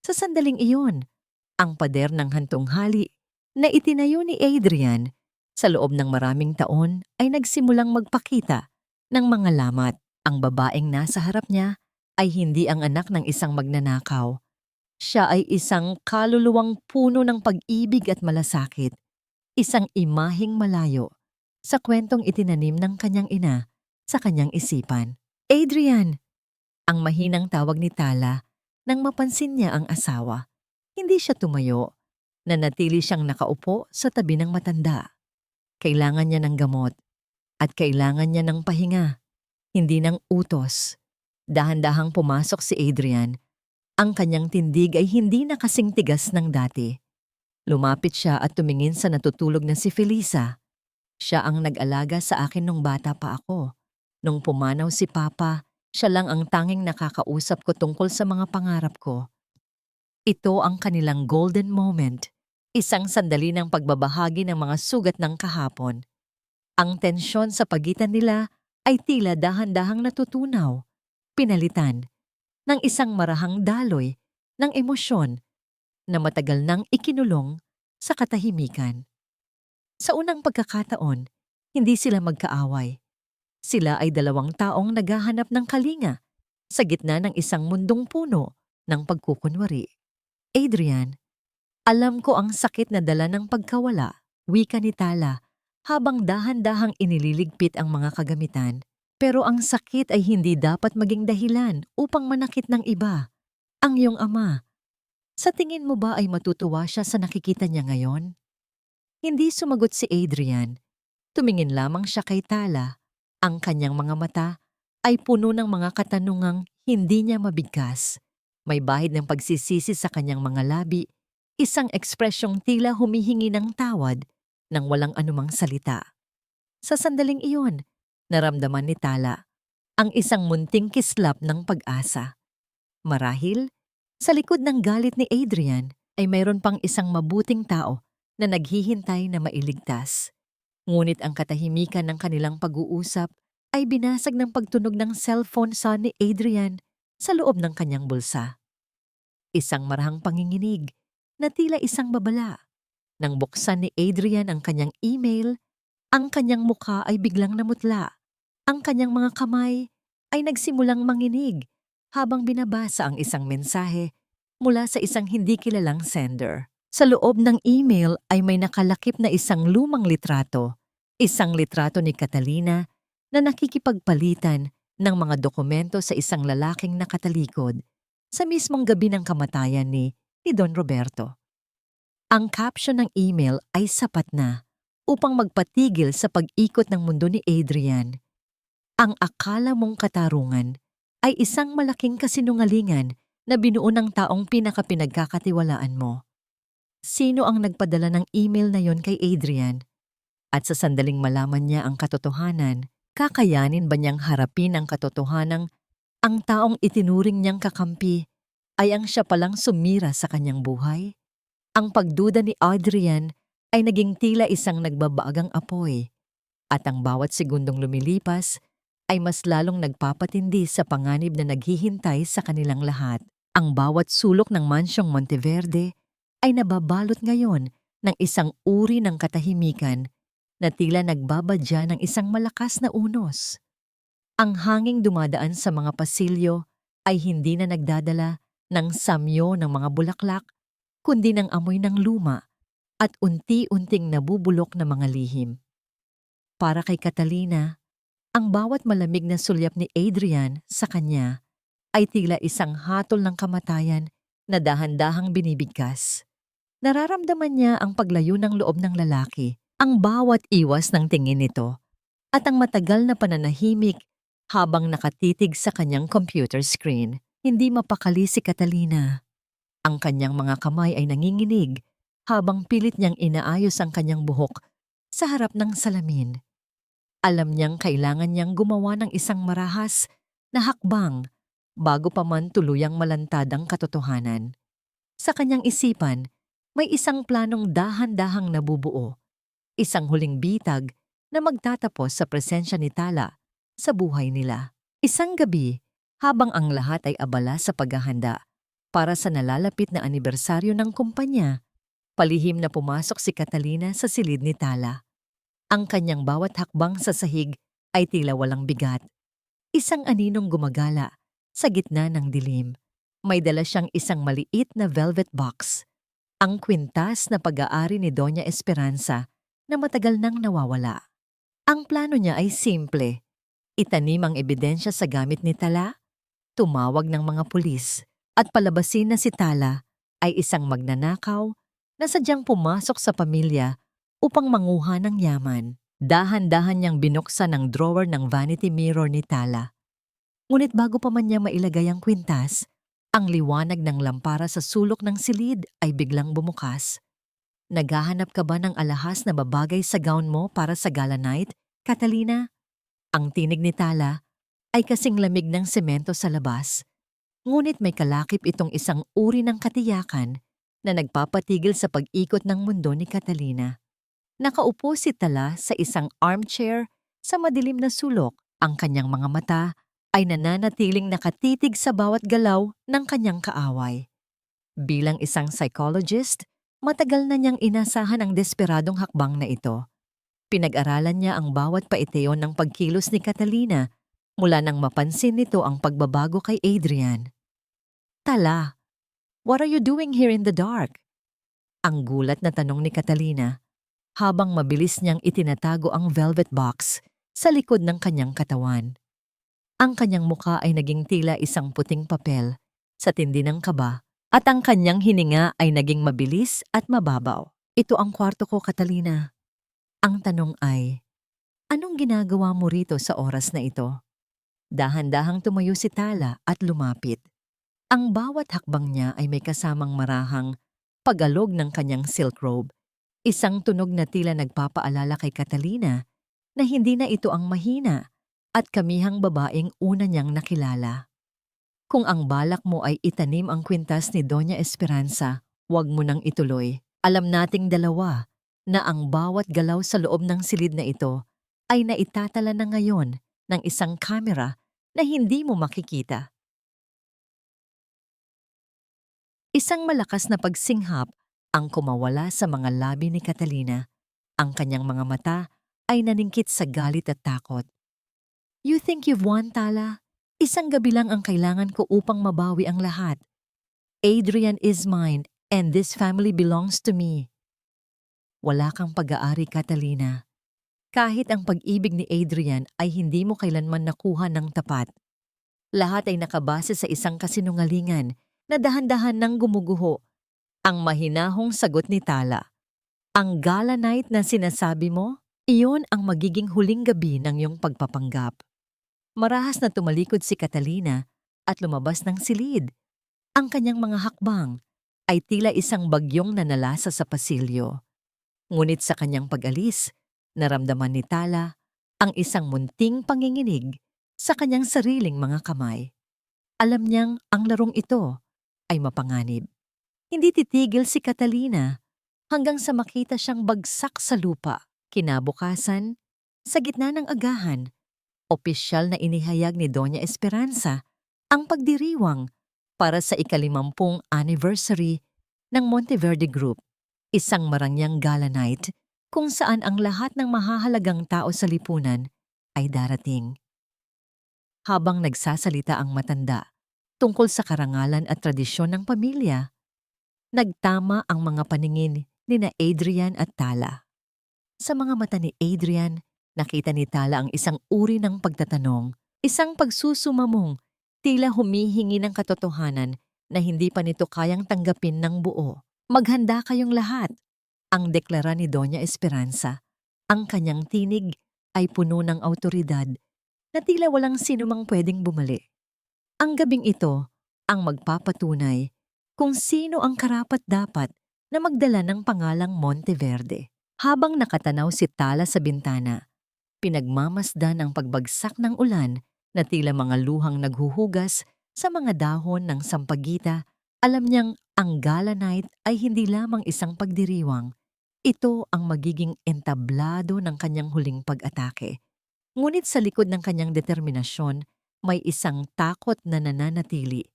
Sa sandaling iyon, ang pader ng hantong-hali na itinayo ni Adrian sa loob ng maraming taon ay nagsimulang magpakita ng mga lamat. Ang babaeng nasa harap niya ay hindi ang anak ng isang magnanakaw. Siya ay isang kaluluwang puno ng pag-ibig at malasakit, isang imaheng malayo sa kwentong itinanim ng kanyang ina sa kanyang isipan. Adrian! Ang mahinang tawag ni Tala nang mapansin niya ang asawa. Hindi siya tumayo. Nanatili siyang nakaupo sa tabi ng matanda. Kailangan niya ng gamot at kailangan niya ng pahinga, hindi ng utos. Dahan-dahang pumasok si Adrian. Ang kanyang tindig ay hindi na kasing tigas ng dati. Lumapit siya at tumingin sa natutulog na si Felisa. Siya ang nag-alaga sa akin nung bata pa ako. Nung pumanaw si Papa, siya lang ang tanging nakakausap ko tungkol sa mga pangarap ko. Ito ang kanilang golden moment, isang sandali ng pagbabahagi ng mga sugat ng kahapon. Ang tensyon sa pagitan nila ay tila dahan-dahang natutunaw, pinalitan ng isang marahang daloy ng emosyon na matagal nang ikinulong sa katahimikan. Sa unang pagkakataon, hindi sila magkaaway. Sila ay dalawang taong naghahanap ng kalinga sa gitna ng isang mundong puno ng pagkukunwari. Adrian, alam ko ang sakit na dala ng pagkawala, wika ni Tala, habang dahan-dahang inililigpit ang mga kagamitan. Pero ang sakit ay hindi dapat maging dahilan upang manakit ng iba. Ang iyong ama, sa tingin mo ba ay matutuwa siya sa nakikita niya ngayon? Hindi sumagot si Adrian. Tumingin lamang siya kay Tala. Ang kanyang mga mata ay puno ng mga katanungang hindi niya mabigkas. May bahid ng pagsisisi sa kanyang mga labi, isang ekspresyong tila humihingi ng tawad nang walang anumang salita. Sa sandaling iyon, naramdaman ni Tala ang isang munting kislap ng pag-asa. Marahil, sa likod ng galit ni Adrian ay mayroon pang isang mabuting tao na naghihintay na mailigtas. Ngunit ang katahimikan ng kanilang pag-uusap ay binasag ng pagtunog ng cellphone sa ni Adrian sa loob ng kanyang bulsa. Isang marahang panginginig na tila isang babala. Nang buksan ni Adrian ang kanyang email, ang kanyang mukha ay biglang namutla. Ang kanyang mga kamay ay nagsimulang manginig habang binabasa ang isang mensahe mula sa isang hindi kilalang sender. Sa loob ng email ay may nakalakip na isang lumang litrato. Isang litrato ni Catalina na nakikipagpalitan ng mga dokumento sa isang lalaking nakatalikod sa mismong gabi ng kamatayan ni Don Roberto. Ang caption ng email ay sapat na upang magpatigil sa pag-ikot ng mundo ni Adrian. Ang akala mong katarungan ay isang malaking kasinungalingan na binuo ng taong pinakapinagkakatiwalaan mo. sino ang nagpadala ng email na yon kay Adrian. At sa sandaling malaman niya ang katotohanan, kakayanin ba niyang harapin ang katotohanang ang taong itinuring niyang kakampi ay ang siya palang sumira sa kanyang buhay? Ang pagduda ni Adrian ay naging tila isang nagbabagang apoy, at ang bawat segundong lumilipas ay mas lalong nagpapatindi sa panganib na naghihintay sa kanilang lahat. Ang bawat sulok ng mansyong Monteverde ay nababalot ngayon ng isang uri ng katahimikan na tila nagbabadya ng isang malakas na unos. Ang hanging dumadaan sa mga pasilyo ay hindi na nagdadala ng samyo ng mga bulaklak, kundi ng amoy ng luma at unti-unting nabubulok na mga lihim. Para kay Catalina, ang bawat malamig na sulyap ni Adrian sa kanya ay tila isang hatol ng kamatayan na dahan-dahang binibigkas. Nararamdaman niya ang paglayo ng loob ng lalaki, ang bawat iwas ng tingin nito, at ang matagal na pananahimik habang nakatitig sa kanyang computer screen. Hindi mapakali si Catalina. Ang kanyang mga kamay ay nanginginig habang pilit niyang inaayos ang kanyang buhok sa harap ng salamin. Alam niyang kailangan niyang gumawa ng isang marahas na hakbang bago pa man tuluyang malantad ang katotohanan. Sa kanyang isipan, may isang planong dahan-dahang nabubuo, isang huling bitag na magtatapos sa presensya ni Tala sa buhay nila. Isang gabi, habang ang lahat ay abala sa paghahanda para sa nalalapit na anibersaryo ng kumpanya, palihim na pumasok si Catalina sa silid ni Tala. Ang kanyang bawat hakbang sa sahig ay tila walang bigat. Isang aninong gumagala sa gitna ng dilim. May dala siyang isang maliit na velvet box, ang kwintas na pag-aari ni Doña Esperanza na matagal nang nawawala. Ang plano niya ay simple: itanim ang ebidensya sa gamit ni Tala, tumawag ng mga pulis, at palabasin na si Tala ay isang magnanakaw na sadyang pumasok sa pamilya upang manguha ng yaman. Dahan-dahan niyang binuksan ang drawer ng vanity mirror ni Tala. Ngunit bago pa man niya mailagay ang kwintas, ang liwanag ng lampara sa sulok ng silid ay biglang bumukas. Naghahanap ka ba ng alahas na babagay sa gown mo para sa gala night, Catalina? Ang tinig ni Tala ay kasing lamig ng semento sa labas. Ngunit may kalakip itong isang uri ng katiyakan na nagpapatigil sa pag-ikot ng mundo ni Catalina. Nakaupo si Tala sa isang armchair sa madilim na sulok. Ang kanyang mga mata ay nananatiling nakatitig sa bawat galaw ng kanyang kaaway. Bilang isang psychologist, matagal na niyang inasahan ang desperadong hakbang na ito. Pinag-aralan niya ang bawat paiteon ng pagkilos ni Catalina mula nang mapansin nito ang pagbabago kay Adrian. Tala, what are you doing here in the dark? Ang gulat na tanong ni Catalina habang mabilis niyang itinatago ang velvet box sa likod ng kanyang katawan. Ang kanyang muka ay naging tila isang puting papel sa tindi ng kaba at ang kanyang hininga ay naging mabilis at mababaw. Ito ang kwarto ko, Catalina. Ang tanong ay, anong ginagawa mo rito sa oras na ito? Dahan-dahang tumayo si Tala at lumapit. Ang bawat hakbang niya ay may kasamang marahang pagalog ng kanyang silk robe, isang tunog na tila nagpapaalala kay Catalina na hindi na ito ang mahina at kamihang babaeng una niyang nakilala. Kung ang balak mo ay itanim ang kwintas ni Doña Esperanza, huwag mo nang ituloy. Alam nating dalawa na ang bawat galaw sa loob ng silid na ito ay naitatala na ngayon ng isang kamera na hindi mo makikita. Isang malakas na pagsinghap ang kumawala sa mga labi ni Catalina. Ang kanyang mga mata ay naningkit sa galit at takot. You think you've won, Tala? Isang gabi lang ang kailangan ko upang mabawi ang lahat. Adrian is mine and this family belongs to me. Wala kang pag-aari, Catalina. Kahit ang pag-ibig ni Adrian ay hindi mo kailanman nakuha ng tapat. Lahat ay nakabase sa isang kasinungalingan na dahan-dahan nang gumuguho. Ang mahinahong sagot ni Tala. Ang gala night na sinasabi mo, iyon ang magiging huling gabi ng iyong pagpapanggap. Marahas na tumalikod si Catalina at lumabas ng silid. Ang kanyang mga hakbang ay tila isang bagyong nanalasa sa pasilyo. Ngunit sa kanyang pag-alis, naramdaman ni Tala ang isang munting panginginig sa kanyang sariling mga kamay. Alam niyang ang larong ito ay mapanganib. Hindi titigil si Catalina hanggang sa makita siyang bagsak sa lupa. Kinabukasan, sa gitna ng agahan, opisyal na inihayag ni Doña Esperanza ang pagdiriwang para sa ika-50 anniversary ng Monteverde Group, isang marangyang gala night kung saan ang lahat ng mahahalagang tao sa lipunan ay darating. Habang nagsasalita ang matanda tungkol sa karangalan at tradisyon ng pamilya, nagtama ang mga paningin nina Adrian at Tala. Sa mga mata ni Adrian, nakita ni Tala ang isang uri ng pagtatanong, isang pagsusumamong, tila humihingi ng katotohanan na hindi pa nito kayang tanggapin ng buo. Maghanda kayong lahat, ang deklara ni Doña Esperanza. Ang kanyang tinig ay puno ng awtoridad na tila walang sinumang pwedeng bumali. Ang gabing ito ang magpapatunay kung sino ang karapat-dapat na magdala ng pangalang Monteverde. Habang nakatanaw si Tala sa bintana, pinagmamasdan ang pagbagsak ng ulan na tila mga luhang naghuhugas sa mga dahon ng sampagita. Alam niyang ang gala night ay hindi lamang isang pagdiriwang. Ito ang magiging entablado ng kanyang huling pag-atake. Ngunit sa likod ng kanyang determinasyon, may isang takot na nananatili.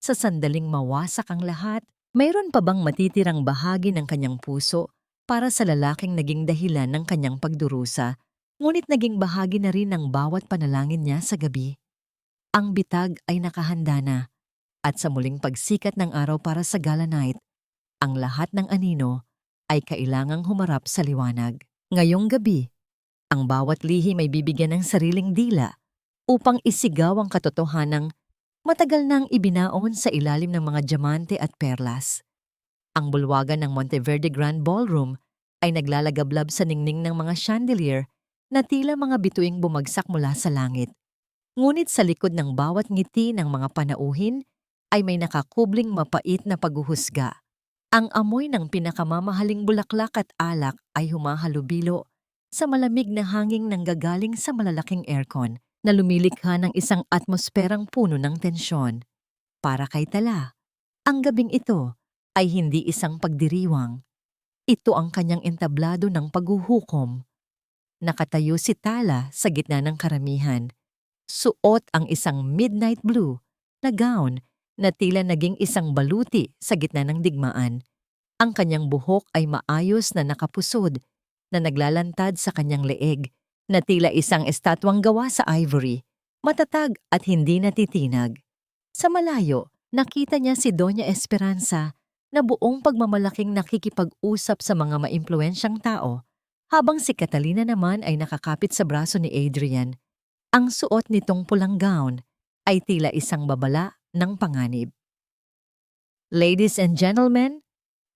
Sa sandaling mawasak ang lahat, mayroon pa bang matitirang bahagi ng kanyang puso para sa lalaking naging dahilan ng kanyang pagdurusa, ngunit naging bahagi na rin ng bawat panalangin niya sa gabi? Ang bitag ay nakahanda na, at sa muling pagsikat ng araw para sa gala night, ang lahat ng anino ay kailangang humarap sa liwanag. Ngayong gabi, ang bawat lihim ay bibigyan ng sariling dila upang isigaw ang katotohanang matagal nang ibinaon sa ilalim ng mga diamante at perlas. Ang bulwagan ng Monteverde Grand Ballroom ay naglalagablab sa ningning ng mga chandelier na tila mga bituing bumagsak mula sa langit. Ngunit sa likod ng bawat ngiti ng mga panauhin ay may nakakubling mapait na paghuhusga. Ang amoy ng pinakamamahaling bulaklak at alak ay humahalubilo sa malamig na hanging nanggagaling sa malalaking aircon na lumilikha ng isang atmosperang puno ng tensyon. Para kay Tala, ang gabing ito ay hindi isang pagdiriwang. Ito ang kanyang entablado ng paghuhukom. Nakatayo si Tala sa gitna ng karamihan. Suot ang isang midnight blue na gown na tila naging isang baluti sa gitna ng digmaan. Ang kanyang buhok ay maayos na nakapusod na naglalantad sa kanyang leeg na tila isang estatwang gawa sa ivory, matatag at hindi natitinag. Sa malayo, nakita niya si Doña Esperanza na buong pagmamalaking nakikipag-usap sa mga maimpluwensyang tao, habang si Catalina naman ay nakakapit sa braso ni Adrian. Ang suot nitong pulang gown ay tila isang babala ng panganib. Ladies and gentlemen,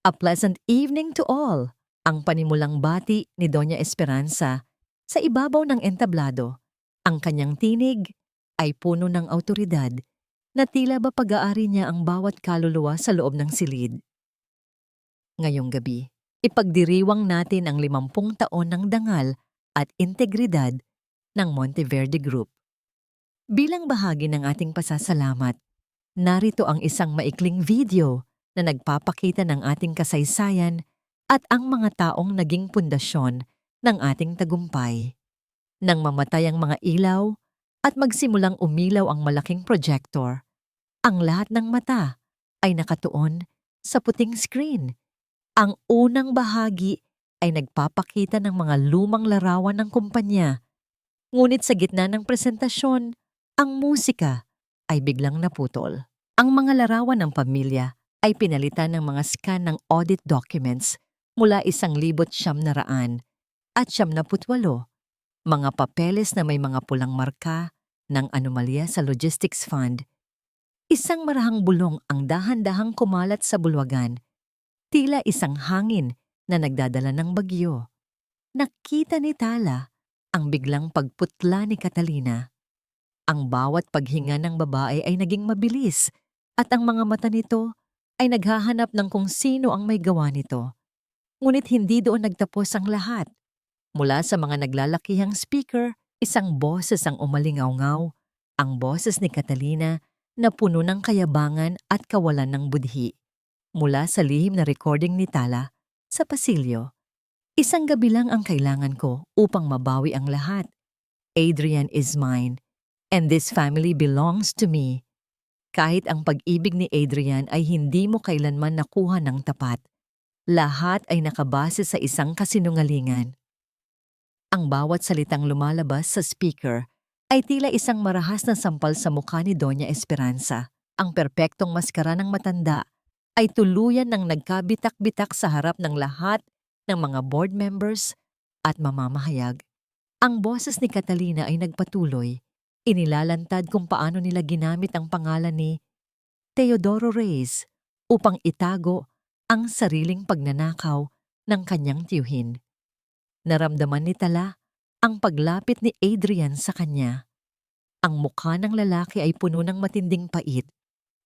a pleasant evening to all, ang panimulang bati ni Doña Esperanza sa ibabaw ng entablado. Ang kanyang tinig ay puno ng awtoridad na tila ba pag-aari niya ang bawat kaluluwa sa loob ng silid. Ngayong gabi, ipagdiriwang natin ang 50 taon ng dangal at integridad ng Monteverde Group. Bilang bahagi ng ating pasasalamat, narito ang isang maikling video na nagpapakita ng ating kasaysayan at ang mga taong naging pundasyon ng ating tagumpay. Nang mamatay ang mga ilaw at magsimulang umilaw ang malaking projector, ang lahat ng mata ay nakatuon sa puting screen. Ang unang bahagi ay nagpapakita ng mga lumang larawan ng kumpanya. Ngunit sa gitna ng presentasyon, ang musika ay biglang naputol. Ang mga larawan ng pamilya ay pinalitan ng mga scan ng audit documents mula 1,900 at 78, mga papeles na may mga pulang marka ng anomalya sa logistics fund. Isang marahang bulong ang dahan-dahang kumalat sa bulwagan, tila isang hangin na nagdadala ng bagyo. Nakita ni Tala ang biglang pagputla ni Catalina. Ang bawat paghinga ng babae ay naging mabilis at ang mga mata nito ay naghahanap ng kung sino ang may gawa nito. Ngunit hindi doon nagtapos ang lahat. Mula sa mga naglalakihang speaker, isang boses ang umalingaw-ngaw, ang boses ni Catalina na puno ng kayabangan at kawalan ng budhi. Mula sa lihim na recording ni Tala, sa pasilyo, isang gabi lang ang kailangan ko upang mabawi ang lahat. Adrian is mine, and this family belongs to me. Kahit ang pag-ibig ni Adrian ay hindi mo kailanman nakuha ng tapat, lahat ay nakabase sa isang kasinungalingan. Ang bawat salitang lumalabas sa speaker ay tila isang marahas na sampal sa mukha ni Doña Esperanza. Ang perpektong maskara ng matanda ay tuluyan ng nagkabitak-bitak sa harap ng lahat ng mga board members at mamamahayag. Ang boses ni Catalina ay nagpatuloy. Inilalantad kung paano nila ginamit ang pangalan ni Teodoro Reyes upang itago ang sariling pagnanakaw ng kanyang tiyuhin. Naramdaman ni Tala ang paglapit ni Adrian sa kanya. Ang mukha ng lalaki ay puno ng matinding pait.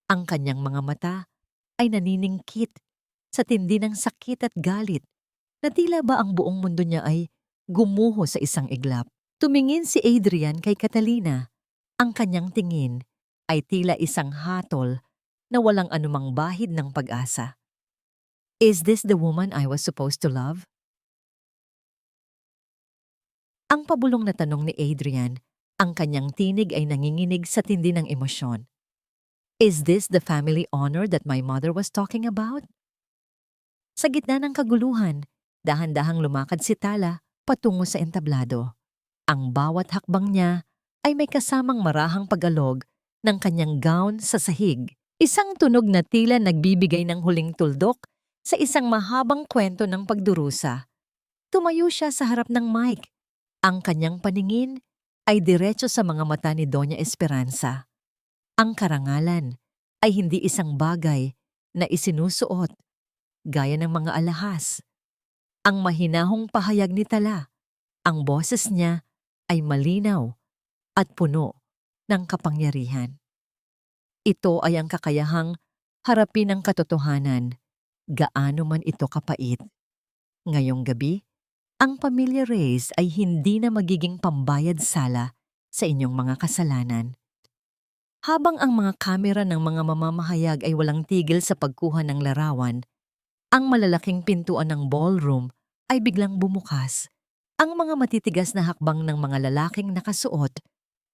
Ang kanyang mga mata ay naniningkit sa tindi ng sakit at galit na tila ba ang buong mundo niya ay gumuho sa isang iglap. Tumingin si Adrian kay Catalina. Ang kanyang tingin ay tila isang hatol na walang anumang bahid ng pag-asa. Is this the woman I was supposed to love? Ang pabulong na tanong ni Adrian, ang kanyang tinig ay nanginginig sa tindi ng emosyon. Is this the family honor that my mother was talking about? Sa gitna ng kaguluhan, dahan-dahang lumakad si Tala patungo sa entablado. Ang bawat hakbang niya ay may kasamang marahang pag-alog ng kanyang gown sa sahig. Isang tunog na tila nagbibigay ng huling tuldok sa isang mahabang kwento ng pagdurusa. Tumayo siya sa harap ng mic. Ang kanyang paningin ay diretso sa mga mata ni Doña Esperanza. Ang karangalan ay hindi isang bagay na isinusuot, gaya ng mga alahas. Ang mahinahong pahayag ni Tala, ang boses niya ay malinaw at puno ng kapangyarihan. Ito ay ang kakayahang harapin ang katotohanan, gaano man ito kapait. Ngayong gabi, ang pamilya Reyes ay hindi na magiging pambayad sala sa inyong mga kasalanan. Habang ang mga kamera ng mga mamamahayag ay walang tigil sa pagkuha ng larawan, ang malalaking pintuan ng ballroom ay biglang bumukas. Ang mga matitigas na hakbang ng mga lalaking nakasuot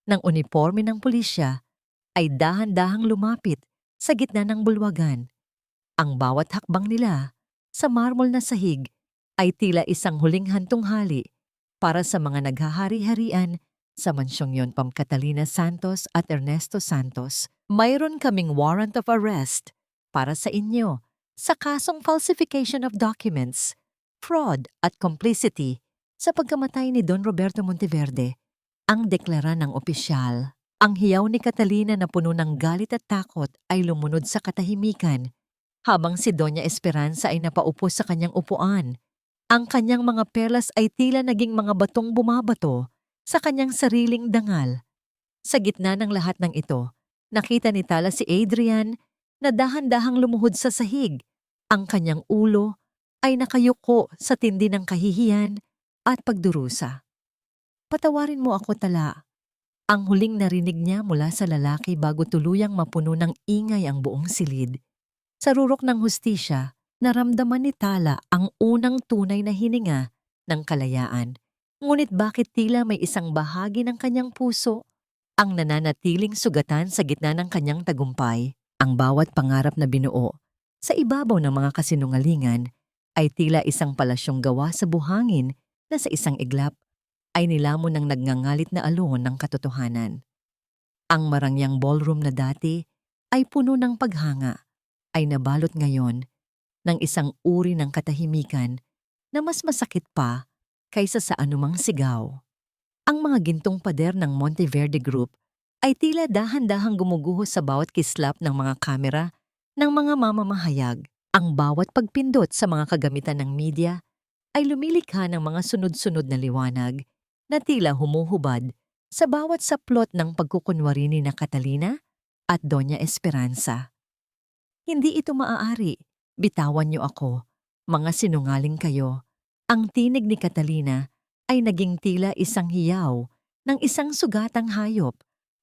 ng uniforme ng pulisya ay dahan-dahang lumapit sa gitna ng bulwagan. Ang bawat hakbang nila sa marmol na sahig ay tila isang huling hantunghali para sa mga naghahari-harian sa mansyong yon. Catalina Santos at Ernesto Santos. Mayroon kaming warrant of arrest para sa inyo sa kasong falsification of documents, fraud at complicity sa pagkamatay ni Don Roberto Monteverde. Ang deklara ng opisyal. Ang hiyaw ni Catalina na puno ng galit at takot ay lumunod sa katahimikan habang si Doña Esperanza ay napaupo sa kanyang upuan. Ang kanyang mga perlas ay tila naging mga batong bumabato sa kanyang sariling dangal. Sa gitna ng lahat ng ito, nakita ni Tala si Adrian na dahan-dahang lumuhod sa sahig. Ang kanyang ulo ay nakayuko sa tindi ng kahihiyan at pagdurusa. Patawarin mo ako, Tala. Ang huling narinig niya mula sa lalaki bago tuluyang mapuno ng ingay ang buong silid. Sa rurok ng hustisya, naramdaman ni Tala ang unang tunay na hininga ng kalayaan. Ngunit bakit tila may isang bahagi ng kanyang puso ang nananatiling sugatan sa gitna ng kanyang tagumpay? Ang bawat pangarap na binuo sa ibabaw ng mga kasinungalingan ay tila isang palasyong gawa sa buhangin na sa isang iglap ay nilamon ng nagngangalit na alon ng katotohanan. Ang marangyang ballroom na dati ay puno ng paghanga ay nabalot ngayon ng isang uri ng katahimikan na mas masakit pa kaysa sa anumang sigaw. Ang mga gintong pader ng Monteverde Group ay tila dahan-dahang gumuguho sa bawat kislap ng mga kamera ng mga mamamahayag. Ang bawat pagpindot sa mga kagamitan ng media ay lumilikha ng mga sunod-sunod na liwanag na tila humuhubad sa bawat saplot ng pagkukunwari ni na Catalina at Doña Esperanza. Hindi ito maaari. Bitawan niyo ako. Mga sinungaling kayo. Ang tinig ni Catalina ay naging tila isang hiyaw ng isang sugatang hayop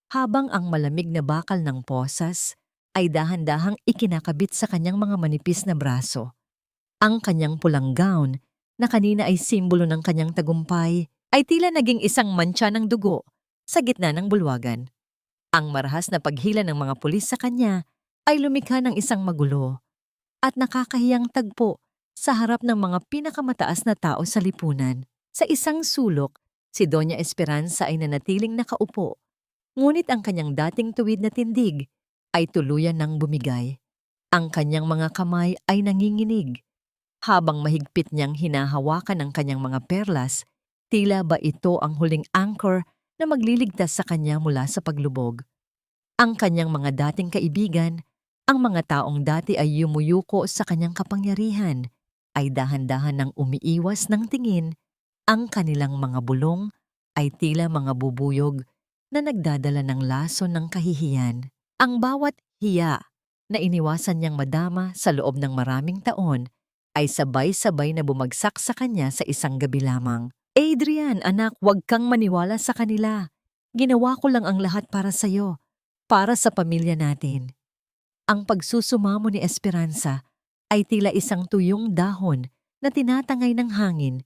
habang ang malamig na bakal ng posas ay dahan-dahang ikinakabit sa kanyang mga manipis na braso. Ang kanyang pulang gown na kanina ay simbolo ng kanyang tagumpay ay tila naging isang mantsa ng dugo sa gitna ng bulwagan. Ang marahas na paghila ng mga pulis sa kanya ay lumikha ng isang magulo at nakakahiyang tagpo sa harap ng mga pinakamataas na tao sa lipunan. Sa isang sulok, si Doña Esperanza ay nanatiling nakaupo, ngunit ang kanyang dating tuwid na tindig ay tuluyan ng bumigay. Ang kanyang mga kamay ay nanginginig. Habang mahigpit niyang hinahawakan ang kanyang mga perlas, tila ba ito ang huling anchor na magliligtas sa kanya mula sa paglubog. Ang kanyang mga dating kaibigan, ang mga taong dati ay yumuyuko sa kanyang kapangyarihan, ay dahan-dahan nang umiiwas ng tingin. Ang kanilang mga bulong ay tila mga bubuyog na nagdadala ng lason ng kahihiyan. Ang bawat hiya na iniwasan niyang madama sa loob ng maraming taon ay sabay-sabay na bumagsak sa kanya sa isang gabi lamang. Adrian, anak, huwag kang maniwala sa kanila. Ginawa ko lang ang lahat para sa'yo, para sa pamilya natin. Ang pagsusumamo ni Esperanza ay tila isang tuyong dahon na tinatangay ng hangin,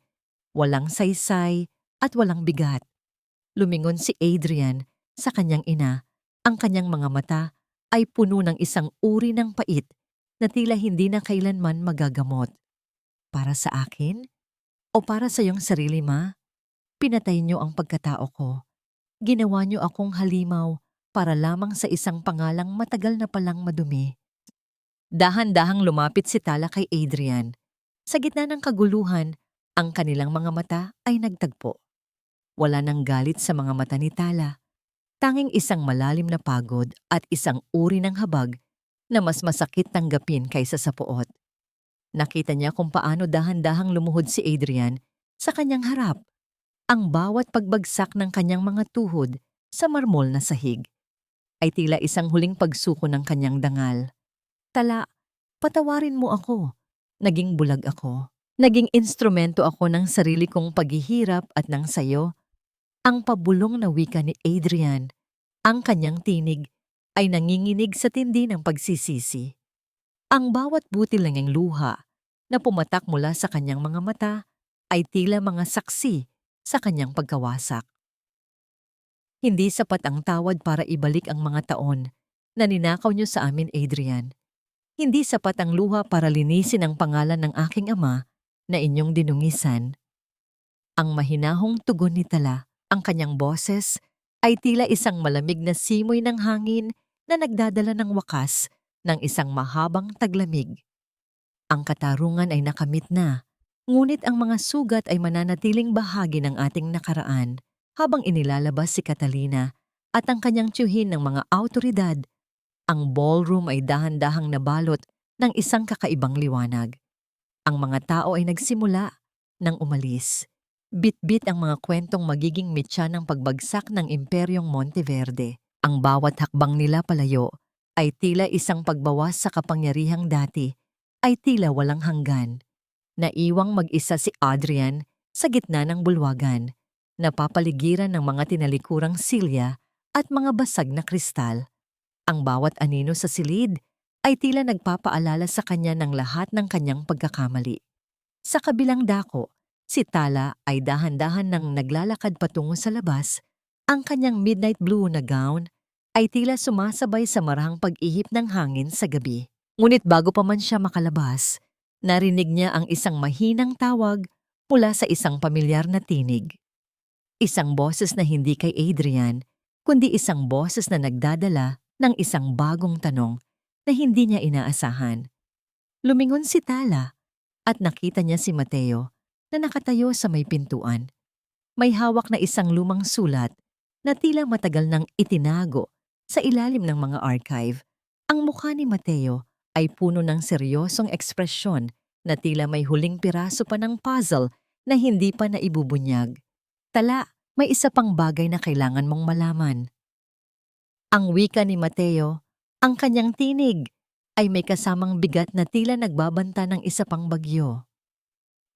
walang saysay at walang bigat. Lumingon si Adrian sa kanyang ina. Ang kanyang mga mata ay puno ng isang uri ng pait na tila hindi na kailanman magagamot. Para sa akin? O para sa iyong sarili, ma? Pinatay niyo ang pagkatao ko. Ginawa niyo akong halimaw para lamang sa isang pangalang matagal na palang madumi. Dahan-dahang lumapit si Tala kay Adrian. Sa gitna ng kaguluhan, ang kanilang mga mata ay nagtagpo. Wala nang galit sa mga mata ni Tala. Tanging isang malalim na pagod at isang uri ng habag na mas masakit tanggapin kaysa sa puot. Nakita niya kung paano dahan-dahang lumuhod si Adrian sa kanyang harap. Ang bawat pagbagsak ng kanyang mga tuhod sa marmol na sahig ay tila isang huling pagsuko ng kanyang dangal. Tala, patawarin mo ako. Naging bulag ako. Naging instrumento ako ng sarili kong paghihirap at ng sayo. Ang pabulong na wika ni Adrian, ang kanyang tinig, ay nanginginig sa tindi ng pagsisisi. Ang bawat butil ng iyang luha na pumatak mula sa kanyang mga mata ay tila mga saksi sa kanyang pagkawasak. Hindi sapat ang tawad para ibalik ang mga taon na ninakaw niyo sa amin, Adrian. Hindi sapat ang luha para linisin ang pangalan ng aking ama na inyong dinungisan. Ang mahinahong tugon ni Tala, ang kanyang boses, ay tila isang malamig na simoy ng hangin na nagdadala ng wakas ng isang mahabang taglamig. Ang katarungan ay nakamit na, ngunit ang mga sugat ay mananatiling bahagi ng ating nakaraan habang inilalabas si Catalina at ang kanyang tiyuhin ng mga awtoridad. Ang ballroom ay dahan-dahang nabalot ng isang kakaibang liwanag. Ang mga tao ay nagsimula nang umalis. Bit-bit ang mga kwentong magiging mitya ng pagbagsak ng Imperyong Monteverde. Ang bawat hakbang nila palayo ay tila isang pagbawas sa kapangyarihang dati, ay tila walang hanggan. Naiwang mag-isa si Adrian sa gitna ng bulwagan, napapaligiran ng mga tinalikurang silya at mga basag na kristal. Ang bawat anino sa silid ay tila nagpapaalala sa kanya ng lahat ng kanyang pagkakamali. Sa kabilang dako, si Tala ay dahan-dahan nang naglalakad patungo sa labas. Ang kanyang midnight blue na gown ay tila sumasabay sa marahang pag-ihip ng hangin sa gabi. Ngunit bago pa man siya makalabas, narinig niya ang isang mahinang tawag mula sa isang pamilyar na tinig. Isang boses na hindi kay Adrian, kundi isang boses na nagdadala ng isang bagong tanong na hindi niya inaasahan. Lumingon si Tala at nakita niya si Mateo na nakatayo sa may pintuan. May hawak na isang lumang sulat na tila matagal nang itinago sa ilalim ng mga archive. Ang mukha ni Mateo ay puno ng seryosong ekspresyon na tila may huling piraso pa ng puzzle na hindi pa naibubunyag. Tala, may isa pang bagay na kailangan mong malaman. Ang wika ni Mateo, ang kanyang tinig, ay may kasamang bigat na tila nagbabanta ng isa pang bagyo.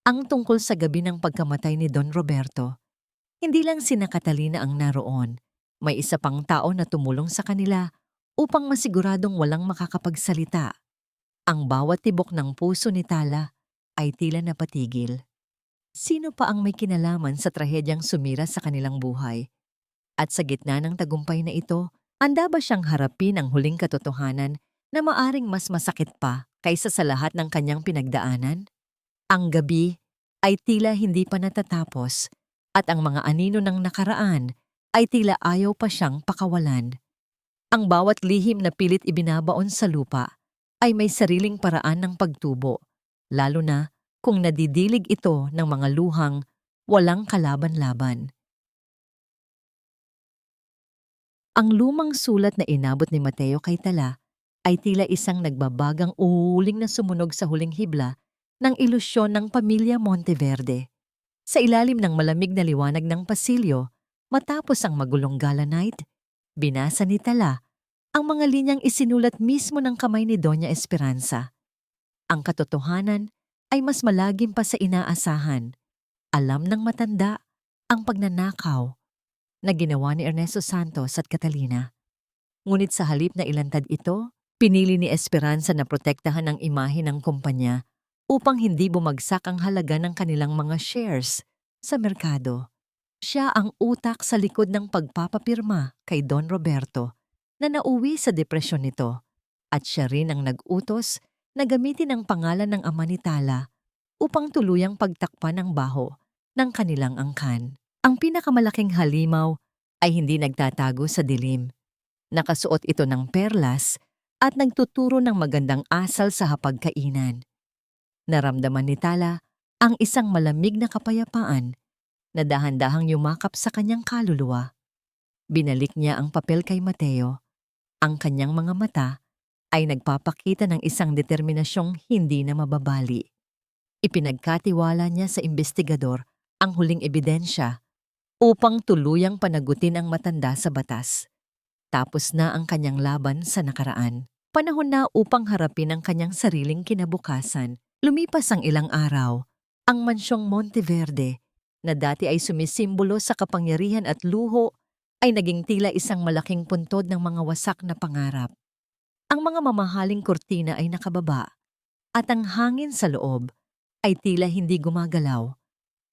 Ang tungkol sa gabi ng pagkamatay ni Don Roberto, hindi lang sina Catalina ang naroon. May isa pang tao na tumulong sa kanila upang masiguradong walang makakapagsalita. Ang bawat tibok ng puso ni Tala ay tila napatigil. Sino pa ang may kinalaman sa trahedyang sumira sa kanilang buhay? At sa gitna ng tagumpay na ito, handa ba siyang harapin ang huling katotohanan na maaring mas masakit pa kaysa sa lahat ng kanyang pinagdaanan? Ang gabi ay tila hindi pa natatapos at ang mga anino ng nakaraan ay tila ayaw pa siyang pakawalan. Ang bawat lihim na pilit ibinabaon sa lupa ay may sariling paraan ng pagtubo, lalo na kung nadidilig ito ng mga luhang walang kalaban-laban. Ang lumang sulat na inabot ni Mateo kay Tala ay tila isang nagbabagang uhuling na sumunog sa huling hibla ng ilusyon ng pamilya Monteverde. Sa ilalim ng malamig na liwanag ng pasilyo, matapos ang magulong gala night, binasa ni Tala ang mga linyang isinulat mismo ng kamay ni Doña Esperanza. Ang katotohanan ay mas malagim pa sa inaasahan. Alam ng matanda ang pagnanakaw na ginawa ni Ernesto Santos at Catalina. Ngunit sa halip na ilantad ito, pinili ni Esperanza na protektahan ang imahe ng kumpanya upang hindi bumagsak ang halaga ng kanilang mga shares sa merkado. Siya ang utak sa likod ng pagpapapirma kay Don Roberto na nauwi sa depresyon nito at siya rin ang nag-utos na gamitin ang pangalan ng ama ni Tala upang tuluyang pagtakpan ang baho ng kanilang angkan. Ang pinakamalaking halimaw ay hindi nagtatago sa dilim. Nakasuot ito ng perlas at nagtuturo ng magandang asal sa hapagkainan. Naramdaman ni Tala ang isang malamig na kapayapaan na dahan-dahang yumakap sa kanyang kaluluwa. Binalik niya ang papel kay Mateo. Ang kanyang mga mata ay nagpapakita ng isang determinasyong hindi na mababali. Ipinagkatiwala niya sa investigador ang huling ebidensya upang tuluyang panagutin ang matanda sa batas. Tapos na ang kanyang laban sa nakaraan. Panahon na upang harapin ang kanyang sariling kinabukasan. Lumipas ang ilang araw, ang mansyong Monteverde, na dati ay sumisimbolo sa kapangyarihan at luho, ay naging tila isang malaking puntod ng mga wasak na pangarap. Ang mga mamahaling kurtina ay nakababa, at ang hangin sa loob ay tila hindi gumagalaw,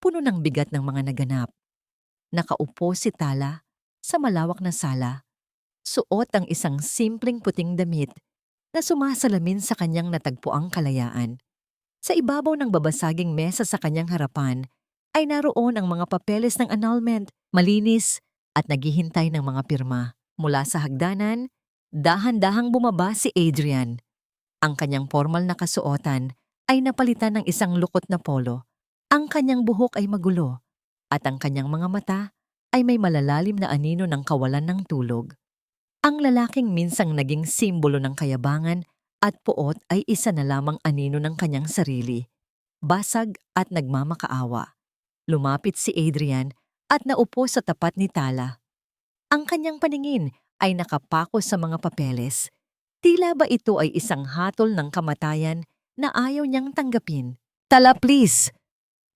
puno ng bigat ng mga naganap. Nakaupo si Tala sa malawak na sala, suot ang isang simpleng puting damit na sumasalamin sa kanyang natagpuang kalayaan. Sa ibabaw ng babasaging mesa sa kanyang harapan ay naroon ang mga papeles ng annulment, malinis at naghihintay ng mga pirma. Mula sa hagdanan, dahan-dahang bumaba si Adrian. Ang kanyang formal na kasuotan ay napalitan ng isang lukot na polo. Ang kanyang buhok ay magulo at ang kanyang mga mata ay may malalalim na anino ng kawalan ng tulog. Ang lalaking minsang naging simbolo ng kayabangan at puot ay isa na lamang anino ng kanyang sarili. Basag at nagmamakaawa. Lumapit si Adrian at naupo sa tapat ni Tala. Ang kanyang paningin ay nakapako sa mga papeles. Tila ba ito ay isang hatol ng kamatayan na ayaw niyang tanggapin? Tala, please!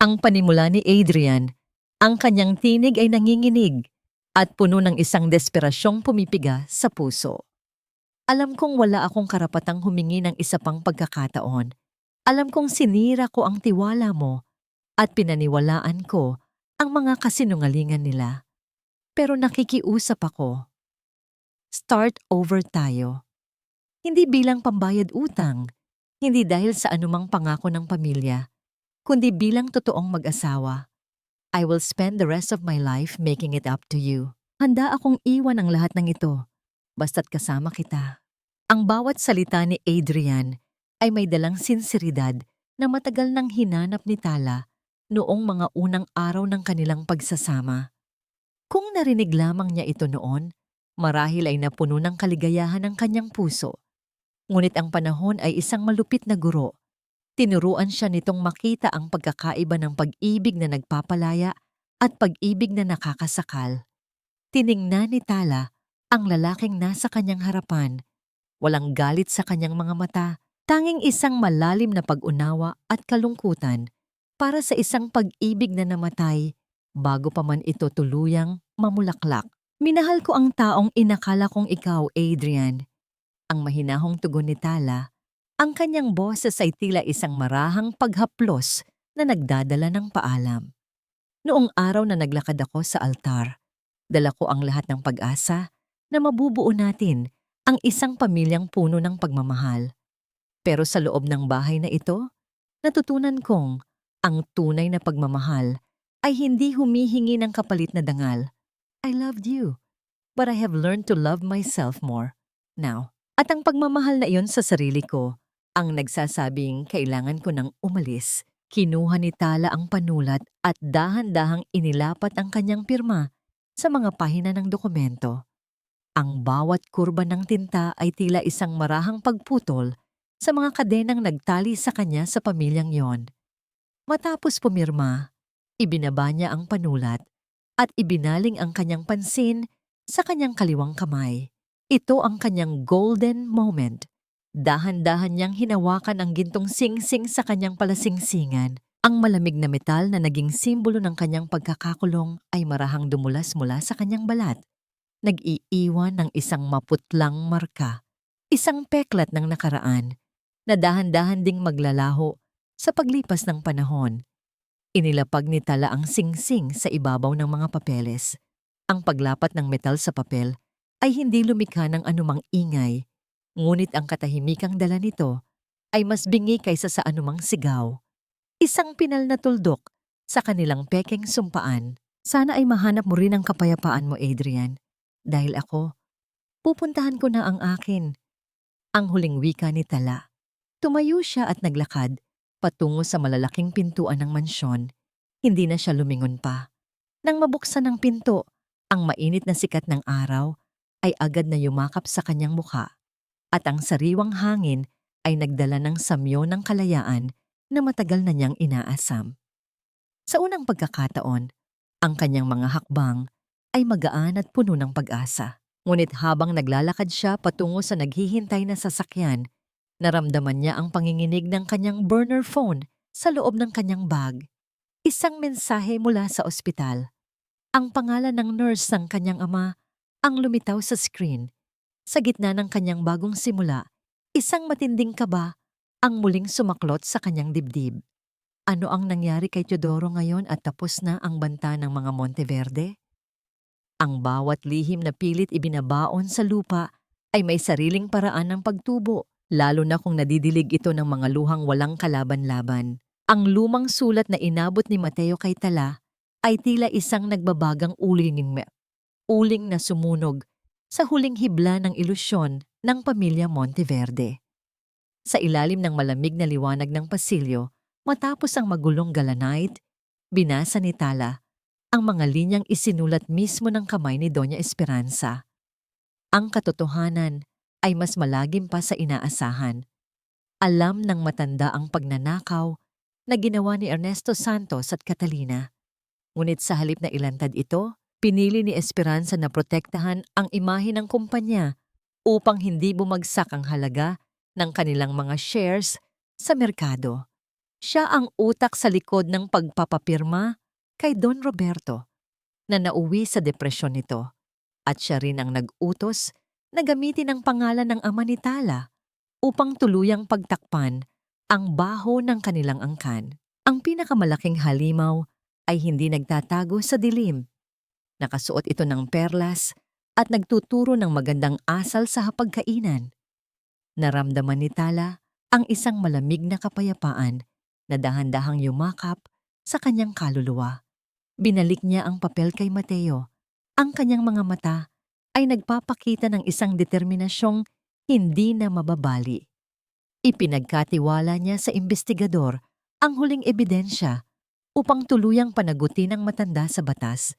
Ang panimula ni Adrian, ang kanyang tinig ay nanginginig at puno ng isang desperasyong pumipiga sa puso. Alam kong wala akong karapatang humingi ng isa pang pagkakataon. Alam kong sinira ko ang tiwala mo at pinaniwalaan ko ang mga kasinungalingan nila. Pero nakikiusap ako. Start over tayo. Hindi bilang pambayad utang, hindi dahil sa anumang pangako ng pamilya, kundi bilang totoong mag-asawa. I will spend the rest of my life making it up to you. Handa akong iwan ang lahat ng ito, basta't kasama kita. Ang bawat salita ni Adrian ay may dalang sinseridad na matagal nang hinanap ni Tala noong mga unang araw ng kanilang pagsasama. Kung narinig lamang niya ito noon, marahil ay napuno ng kaligayahan ang kanyang puso. Ngunit ang panahon ay isang malupit na guro. Tinuruan siya nitong makita ang pagkakaiba ng pag-ibig na nagpapalaya at pag-ibig na nakakasakal. Tiningnan ni Tala ang lalaking nasa kanyang harapan Walang galit sa kanyang mga mata, tanging isang malalim na pag-unawa at kalungkutan para sa isang pag-ibig na namatay bago pa man ito tuluyang mamulaklak. Minahal ko ang taong inakala kong ikaw, Adrian. Ang mahinahong tugon ni Tala, ang kanyang boses ay tila isang marahang paghaplos na nagdadala ng paalam. Noong araw na naglakad ako sa altar, dala ko ang lahat ng pag-asa na mabubuo natin ang isang pamilyang puno ng pagmamahal. Pero sa loob ng bahay na ito, natutunan kong ang tunay na pagmamahal ay hindi humihingi ng kapalit na dangal. I loved you, but I have learned to love myself more now. At ang pagmamahal na iyon sa sarili ko, ang nagsasabing kailangan ko nang umalis. Kinuha ni Tala ang panulat at dahan-dahang inilapat ang kanyang pirma sa mga pahina ng dokumento. Ang bawat kurba ng tinta ay tila isang marahang pagputol sa mga kadenang nagtali sa kanya sa pamilyang yon. Matapos pumirma, ibinaba niya ang panulat at ibinaling ang kanyang pansin sa kanyang kaliwang kamay. Ito ang kanyang golden moment. Dahan-dahan niyang hinawakan ang gintong singsing sa kanyang palasingsingan. Ang malamig na metal na naging simbolo ng kanyang pagkakakulong ay marahang dumulas mula sa kanyang balat. Nag-iiwan ng isang maputlang marka, isang peklat ng nakaraan, na dahan-dahan ding maglalaho sa paglipas ng panahon. Inilapag ni Tala ang singsing sa ibabaw ng mga papeles. Ang paglapat ng metal sa papel ay hindi lumikha ng anumang ingay, ngunit ang katahimikang dala nito ay mas bingi kaysa sa anumang sigaw. Isang pinal na tuldok sa kanilang pekeng sumpaan. Sana ay mahanap mo rin ang kapayapaan mo, Adrian. Dahil ako, pupuntahan ko na ang akin. Ang huling wika ni Tala. Tumayo siya at naglakad patungo sa malalaking pintuan ng mansyon. Hindi na siya lumingon pa. Nang mabuksan ang pinto, ang mainit na sikat ng araw ay agad na yumakap sa kanyang mukha at ang sariwang hangin ay nagdala ng samyo ng kalayaan na matagal na niyang inaasam. Sa unang pagkakataon, ang kanyang mga hakbang ay magaan at puno ng pag-asa. Ngunit habang naglalakad siya patungo sa naghihintay na sasakyan, naramdaman niya ang panginginig ng kanyang burner phone sa loob ng kanyang bag. Isang mensahe mula sa ospital. Ang pangalan ng nurse ng kanyang ama ang lumitaw sa screen. Sa gitna ng kanyang bagong simula, isang matinding kaba ang muling sumaklot sa kanyang dibdib. Ano ang nangyari kay Teodoro ngayon at tapos na ang banta ng mga Monteverde? Ang bawat lihim na pilit ibinabaon sa lupa ay may sariling paraan ng pagtubo, lalo na kung nadidilig ito ng mga luhang walang kalaban-laban. Ang lumang sulat na inabot ni Mateo kay Tala ay tila isang nagbabagang uling na sumunog sa huling hibla ng ilusyon ng pamilya Monteverde. Sa ilalim ng malamig na liwanag ng pasilyo, matapos ang magulong galanite, binasa ni Tala ang mga linyang isinulat mismo ng kamay ni Doña Esperanza. Ang katotohanan ay mas malagim pa sa inaasahan. Alam ng matanda ang pagnanakaw na ginawa ni Ernesto Santos at Catalina. Ngunit sa halip na ilantad ito, pinili ni Esperanza na protektahan ang imahe ng kumpanya upang hindi bumagsak ang halaga ng kanilang mga shares sa merkado. Siya ang utak sa likod ng pagpapapirma kay Don Roberto na nauwi sa depresyon nito at siya rin ang nag-utos na gamitin ang pangalan ng ama ni Tala upang tuluyang pagtakpan ang baho ng kanilang angkan. Ang pinakamalaking halimaw ay hindi nagtatago sa dilim. Nakasuot ito ng perlas at nagtuturo ng magandang asal sa hapagkainan. Naramdaman ni Tala ang isang malamig na kapayapaan na dahan-dahang yumakap sa kanyang kaluluwa. Binalik niya ang papel kay Mateo. Ang kanyang mga mata ay nagpapakita ng isang determinasyong hindi na mababali. Ipinagkatiwala niya sa investigador ang huling ebidensya upang tuluyang panagutin ang matanda sa batas.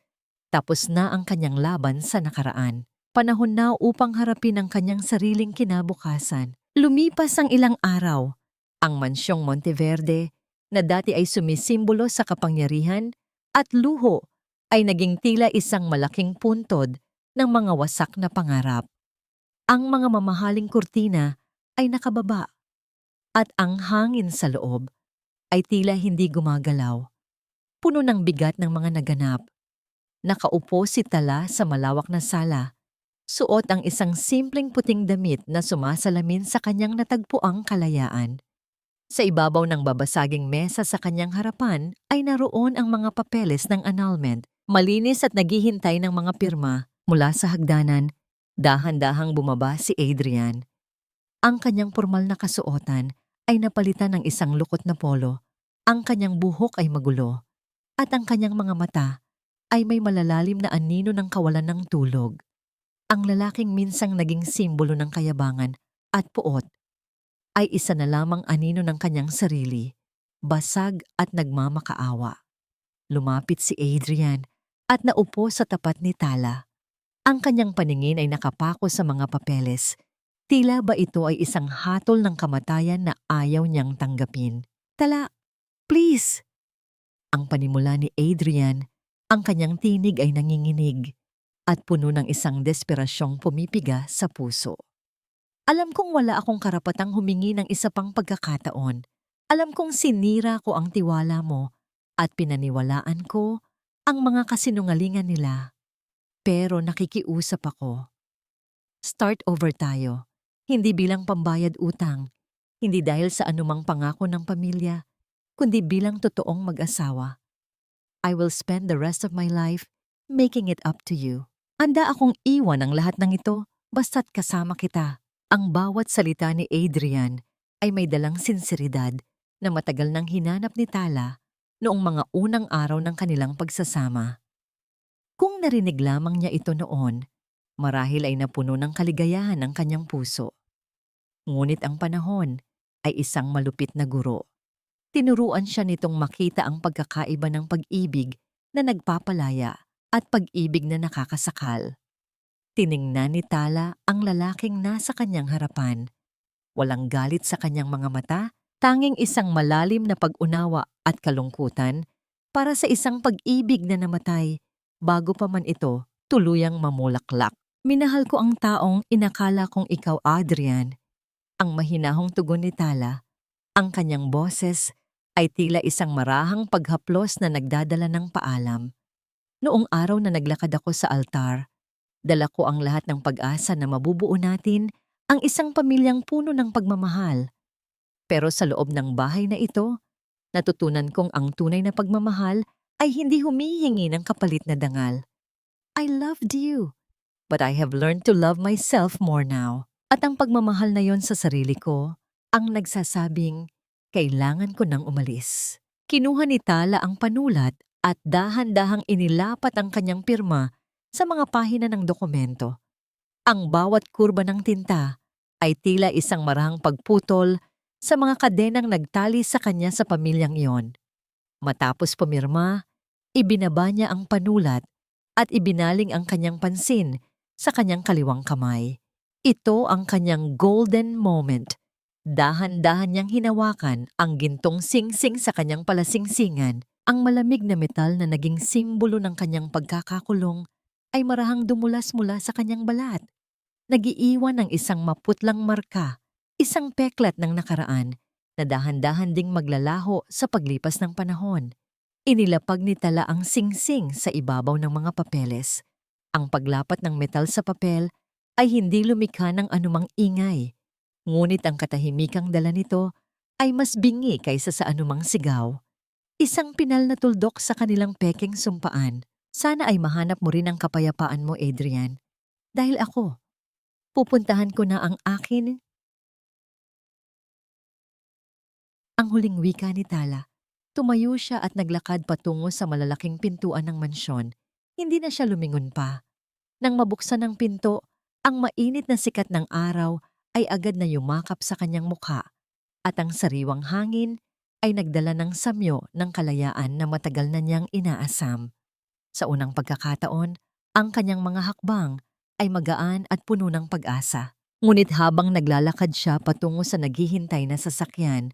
Tapos na ang kanyang laban sa nakaraan. Panahon na upang harapin ang kanyang sariling kinabukasan. Lumipas ang ilang araw. Ang mansyong Monteverde, na dati ay sumisimbolo sa kapangyarihan at luho, ay naging tila isang malaking puntod ng mga wasak na pangarap. Ang mga mamahaling kurtina ay nakababa at ang hangin sa loob ay tila hindi gumagalaw. Puno ng bigat ng mga naganap. Nakaupo si Tala sa malawak na sala. Suot ang isang simpleng puting damit na sumasalamin sa kanyang natagpuang kalayaan. Sa ibabaw ng babasaging mesa sa kanyang harapan ay naroon ang mga papeles ng annulment, malinis at naghihintay ng mga pirma. Mula sa hagdanan, dahan-dahang bumaba si Adrian. Ang kanyang pormal na kasuotan ay napalitan ng isang lukot na polo. Ang kanyang buhok ay magulo at ang kanyang mga mata ay may malalalim na anino ng kawalan ng tulog. Ang lalaking minsang naging simbolo ng kayabangan at puot ay isa na lamang anino ng kanyang sarili, basag at nagmamakaawa. Lumapit si Adrian at naupo sa tapat ni Tala. Ang kanyang paningin ay nakapako sa mga papeles. Tila ba ito ay isang hatol ng kamatayan na ayaw niyang tanggapin. Tala, please! Ang panimula ni Adrian, ang kanyang tinig ay nanginginig at puno ng isang desperasyong pumipiga sa puso. Alam kong wala akong karapatang humingi ng isa pang pagkakataon. Alam kong sinira ko ang tiwala mo at pinaniwalaan ko ang mga kasinungalingan nila. Pero nakikiusap ako. Start over tayo. Hindi bilang pambayad utang, hindi dahil sa anumang pangako ng pamilya, kundi bilang totoong mag-asawa. I will spend the rest of my life making it up to you. Handa akong iwan ang lahat ng ito basta't kasama kita. Ang bawat salita ni Adrian ay may dalang sinseridad na matagal nang hinanap ni Tala noong mga unang araw ng kanilang pagsasama. Kung narinig lamang niya ito noon, marahil ay napuno ng kaligayahan ang kanyang puso. Ngunit ang panahon ay isang malupit na guro. Tinuruan siya nitong makita ang pagkakaiba ng pag-ibig na nagpapalaya at pag-ibig na nakakasakal. Tiningnan ni Tala ang lalaking nasa kanyang harapan. Walang galit sa kanyang mga mata, tanging isang malalim na pag-unawa at kalungkutan para sa isang pag-ibig na namatay bago pa man ito tuluyang mamulaklak. Minahal ko ang taong inakala kong ikaw, Adrian. Ang mahinahong tugon ni Tala, ang kanyang boses ay tila isang marahang paghaplos na nagdadala ng paalam. Noong araw na naglakad ako sa altar, dala ko ang lahat ng pag-asa na mabubuo natin ang isang pamilyang puno ng pagmamahal. Pero sa loob ng bahay na ito, natutunan kong ang tunay na pagmamahal ay hindi humihingi ng kapalit na dangal. I loved you, but I have learned to love myself more now. At ang pagmamahal na yon sa sarili ko, ang nagsasabing, kailangan ko nang umalis. Kinuha ni Tala ang panulat at dahan-dahang inilapat ang kanyang pirma sa mga pahina ng dokumento. Ang bawat kurba ng tinta ay tila isang marahang pagputol sa mga kadenang nagtali sa kanya sa pamilyang iyon. Matapos pumirma, ibinaba niya ang panulat at ibinaling ang kanyang pansin sa kanyang kaliwang kamay. Ito ang kanyang golden moment. Dahan-dahan niyang hinawakan ang gintong singsing sa kanyang palasingsingan. Ang malamig na metal na naging simbolo ng kanyang pagkakakulong ay marahang dumulas mula sa kanyang balat. Nagiiwan ng isang maputlang marka, isang peklat ng nakaraan na dahan-dahan ding maglalaho sa paglipas ng panahon. Inilapag ni Tala ang singsing sa ibabaw ng mga papeles. Ang paglapat ng metal sa papel ay hindi lumikha ng anumang ingay. Ngunit ang katahimikang dala nito ay mas bingi kaysa sa anumang sigaw. Isang pinal na tuldok sa kanilang peking sumpaan. Sana ay mahanap mo rin ang kapayapaan mo, Adrian. Dahil ako, pupuntahan ko na ang akin. Ang huling wika ni Tala. Tumayo siya at naglakad patungo sa malalaking pintuan ng mansyon. Hindi na siya lumingon pa. Nang mabuksan ang pinto, ang mainit na sikat ng araw ay agad na yumakap sa kanyang mukha at ang sariwang hangin ay nagdala ng samyo ng kalayaan na matagal na niyang inaasam. Sa unang pagkakataon, ang kanyang mga hakbang ay magaan at puno ng pag-asa. Ngunit habang naglalakad siya patungo sa naghihintay na sasakyan,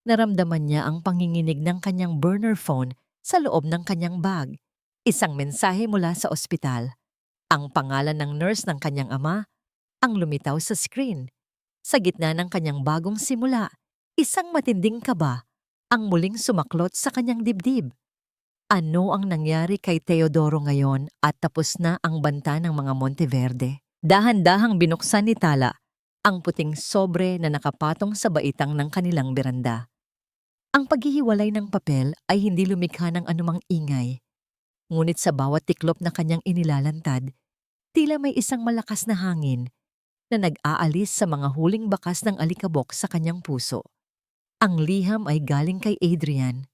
naramdaman niya ang panginginig ng kanyang burner phone sa loob ng kanyang bag. Isang mensahe mula sa ospital. Ang pangalan ng nurse ng kanyang ama ang lumitaw sa screen. Sa gitna ng kanyang bagong simula, isang matinding kaba ang muling sumaklot sa kanyang dibdib. Ano ang nangyari kay Teodoro ngayon at tapos na ang banta ng mga Monteverde? Dahan-dahang binuksan ni Tala ang puting sobre na nakapatong sa baitang ng kanilang beranda. Ang paghihiwalay ng papel ay hindi lumikha ng anumang ingay. Ngunit sa bawat tiklop na kanyang inilalantad, tila may isang malakas na hangin na nag-aalis sa mga huling bakas ng alikabok sa kanyang puso. Ang liham ay galing kay Adrian.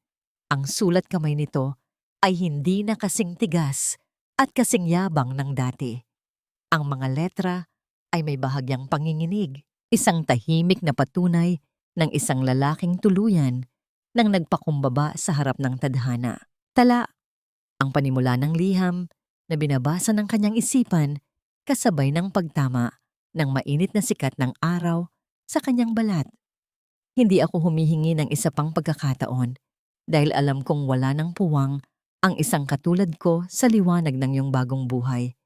Ang sulat kamay nito ay hindi na kasing tigas at kasing yabang ng dati. Ang mga letra ay may bahagyang panginginig, isang tahimik na patunay ng isang lalaking tuluyan nang nagpakumbaba sa harap ng tadhana. Tala, ang panimula ng liham na binabasa ng kanyang isipan kasabay ng pagtama ng mainit na sikat ng araw sa kanyang balat. Hindi ako humihingi ng isa pang pagkakataon dahil alam kong wala ng puwang ang isang katulad ko sa liwanag ng iyong bagong buhay.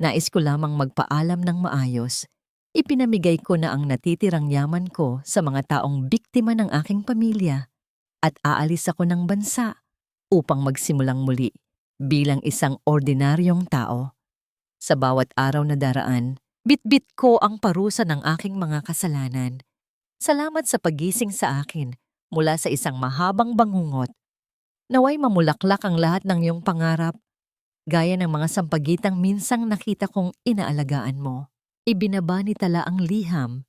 Nais ko lamang magpaalam ng maayos. Ipinamigay ko na ang natitirang yaman ko sa mga taong biktima ng aking pamilya at aalis ako ng bansa upang magsimulang muli bilang isang ordinaryong tao. Sa bawat araw na daraan, bitbit ko ang parusa ng aking mga kasalanan. Salamat sa pagising sa akin mula sa isang mahabang bangungot. Naway mamulaklak ang lahat ng iyong pangarap, gaya ng mga sampagitang minsang nakita kong inaalagaan mo. Ibinaba ni Tala ang liham.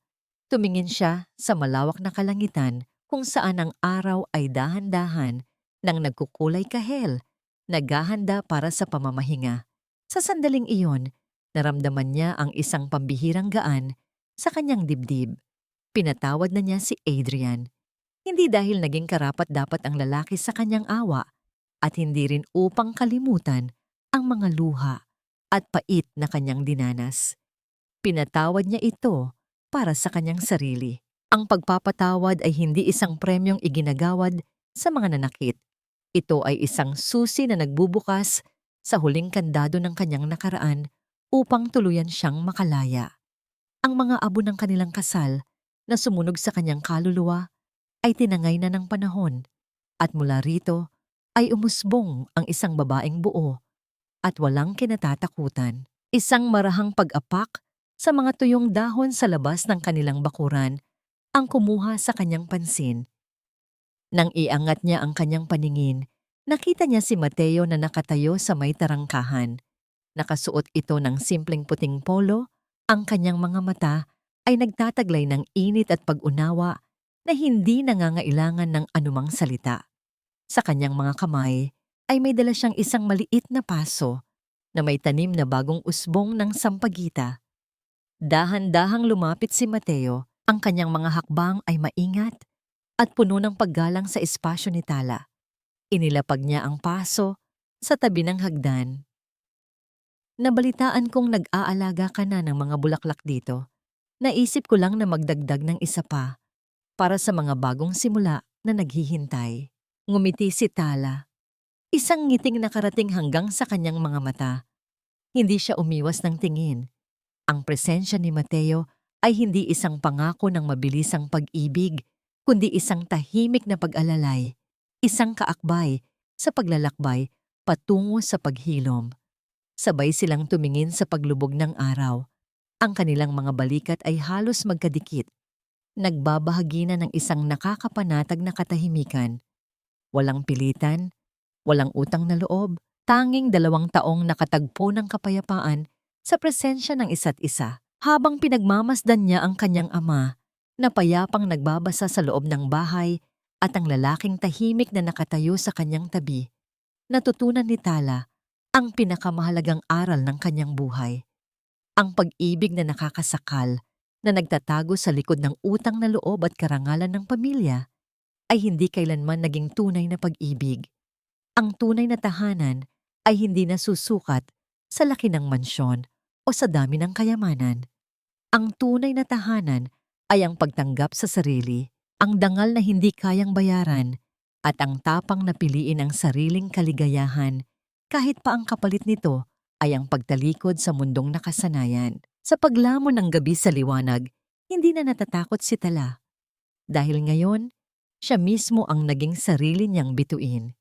Tumingin siya sa malawak na kalangitan kung saan ang araw ay dahan-dahan nang nagkukulay kahel, naghahanda para sa pamamahinga. Sa sandaling iyon, naramdaman niya ang isang pambihirang gaan sa kanyang dibdib. Pinatawad na niya si Adrian. Hindi dahil naging karapat-dapat ang lalaki sa kanyang awa at hindi rin upang kalimutan ang mga luha at pait na kanyang dinanas. Pinatawad niya ito para sa kanyang sarili. Ang pagpapatawad ay hindi isang premyong iginagawad sa mga nanakit. Ito ay isang susi na nagbubukas sa huling kandado ng kanyang nakaraan upang tuluyan siyang makalaya. Ang mga abo ng kanilang kasal na sumunog sa kanyang kaluluwa ay tinangay na ng panahon at mula rito ay umusbong ang isang babaeng buo at walang kinatatakutan. Isang marahang pag-apak sa mga tuyong dahon sa labas ng kanilang bakuran ang kumuha sa kanyang pansin. Nang iangat niya ang kanyang paningin, nakita niya si Mateo na nakatayo sa may tarangkahan. Nakasuot ito ng simpleng puting polo, ang kanyang mga mata ay nagtataglay ng init at pag-unawa na hindi nangangailangan ng anumang salita. Sa kanyang mga kamay ay may dala siyang isang maliit na paso na may tanim na bagong usbong ng sampagita. Dahan-dahang lumapit si Mateo, ang kanyang mga hakbang ay maingat at puno ng paggalang sa espasyo ni Tala. Inilapag niya ang paso sa tabi ng hagdan. Nabalitaan kong nag-aalaga ka na ng mga bulaklak dito. Naisip ko lang na magdagdag ng isa pa para sa mga bagong simula na naghihintay. Ngumiti si Tala. Isang ngiting nakarating hanggang sa kanyang mga mata. Hindi siya umiwas ng tingin. Ang presensya ni Mateo ay hindi isang pangako ng mabilisang pag-ibig, kundi isang tahimik na pag-alalay, isang kaakbay sa paglalakbay patungo sa paghilom. Sabay silang tumingin sa paglubog ng araw. Ang kanilang mga balikat ay halos magkadikit. Nagbabahagi na ng isang nakakapanatag na katahimikan. Walang pilitan, walang utang na loob, tanging 2 taong nakatagpo ng kapayapaan sa presensya ng isa't isa. Habang pinagmamasdan niya ang kanyang ama, na payapang nagbabasa sa loob ng bahay at ang lalaking tahimik na nakatayo sa kanyang tabi, natutunan ni Tala ang pinakamahalagang aral ng kanyang buhay. Ang pag-ibig na nakakasakal, na nagtatago sa likod ng utang na loob at karangalan ng pamilya, ay hindi kailanman naging tunay na pag-ibig. Ang tunay na tahanan ay hindi nasusukat sa laki ng mansyon o sa dami ng kayamanan. Ang tunay na tahanan ay ang pagtanggap sa sarili, ang dangal na hindi kayang bayaran, at ang tapang na piliin ang sariling kaligayahan kahit pa ang kapalit nito ay ang pagtalikod sa mundong nakasanayan. Sa paglamon ng gabi sa liwanag, hindi na natatakot si Tala. Dahil ngayon, siya mismo ang naging sarili niyang bituin.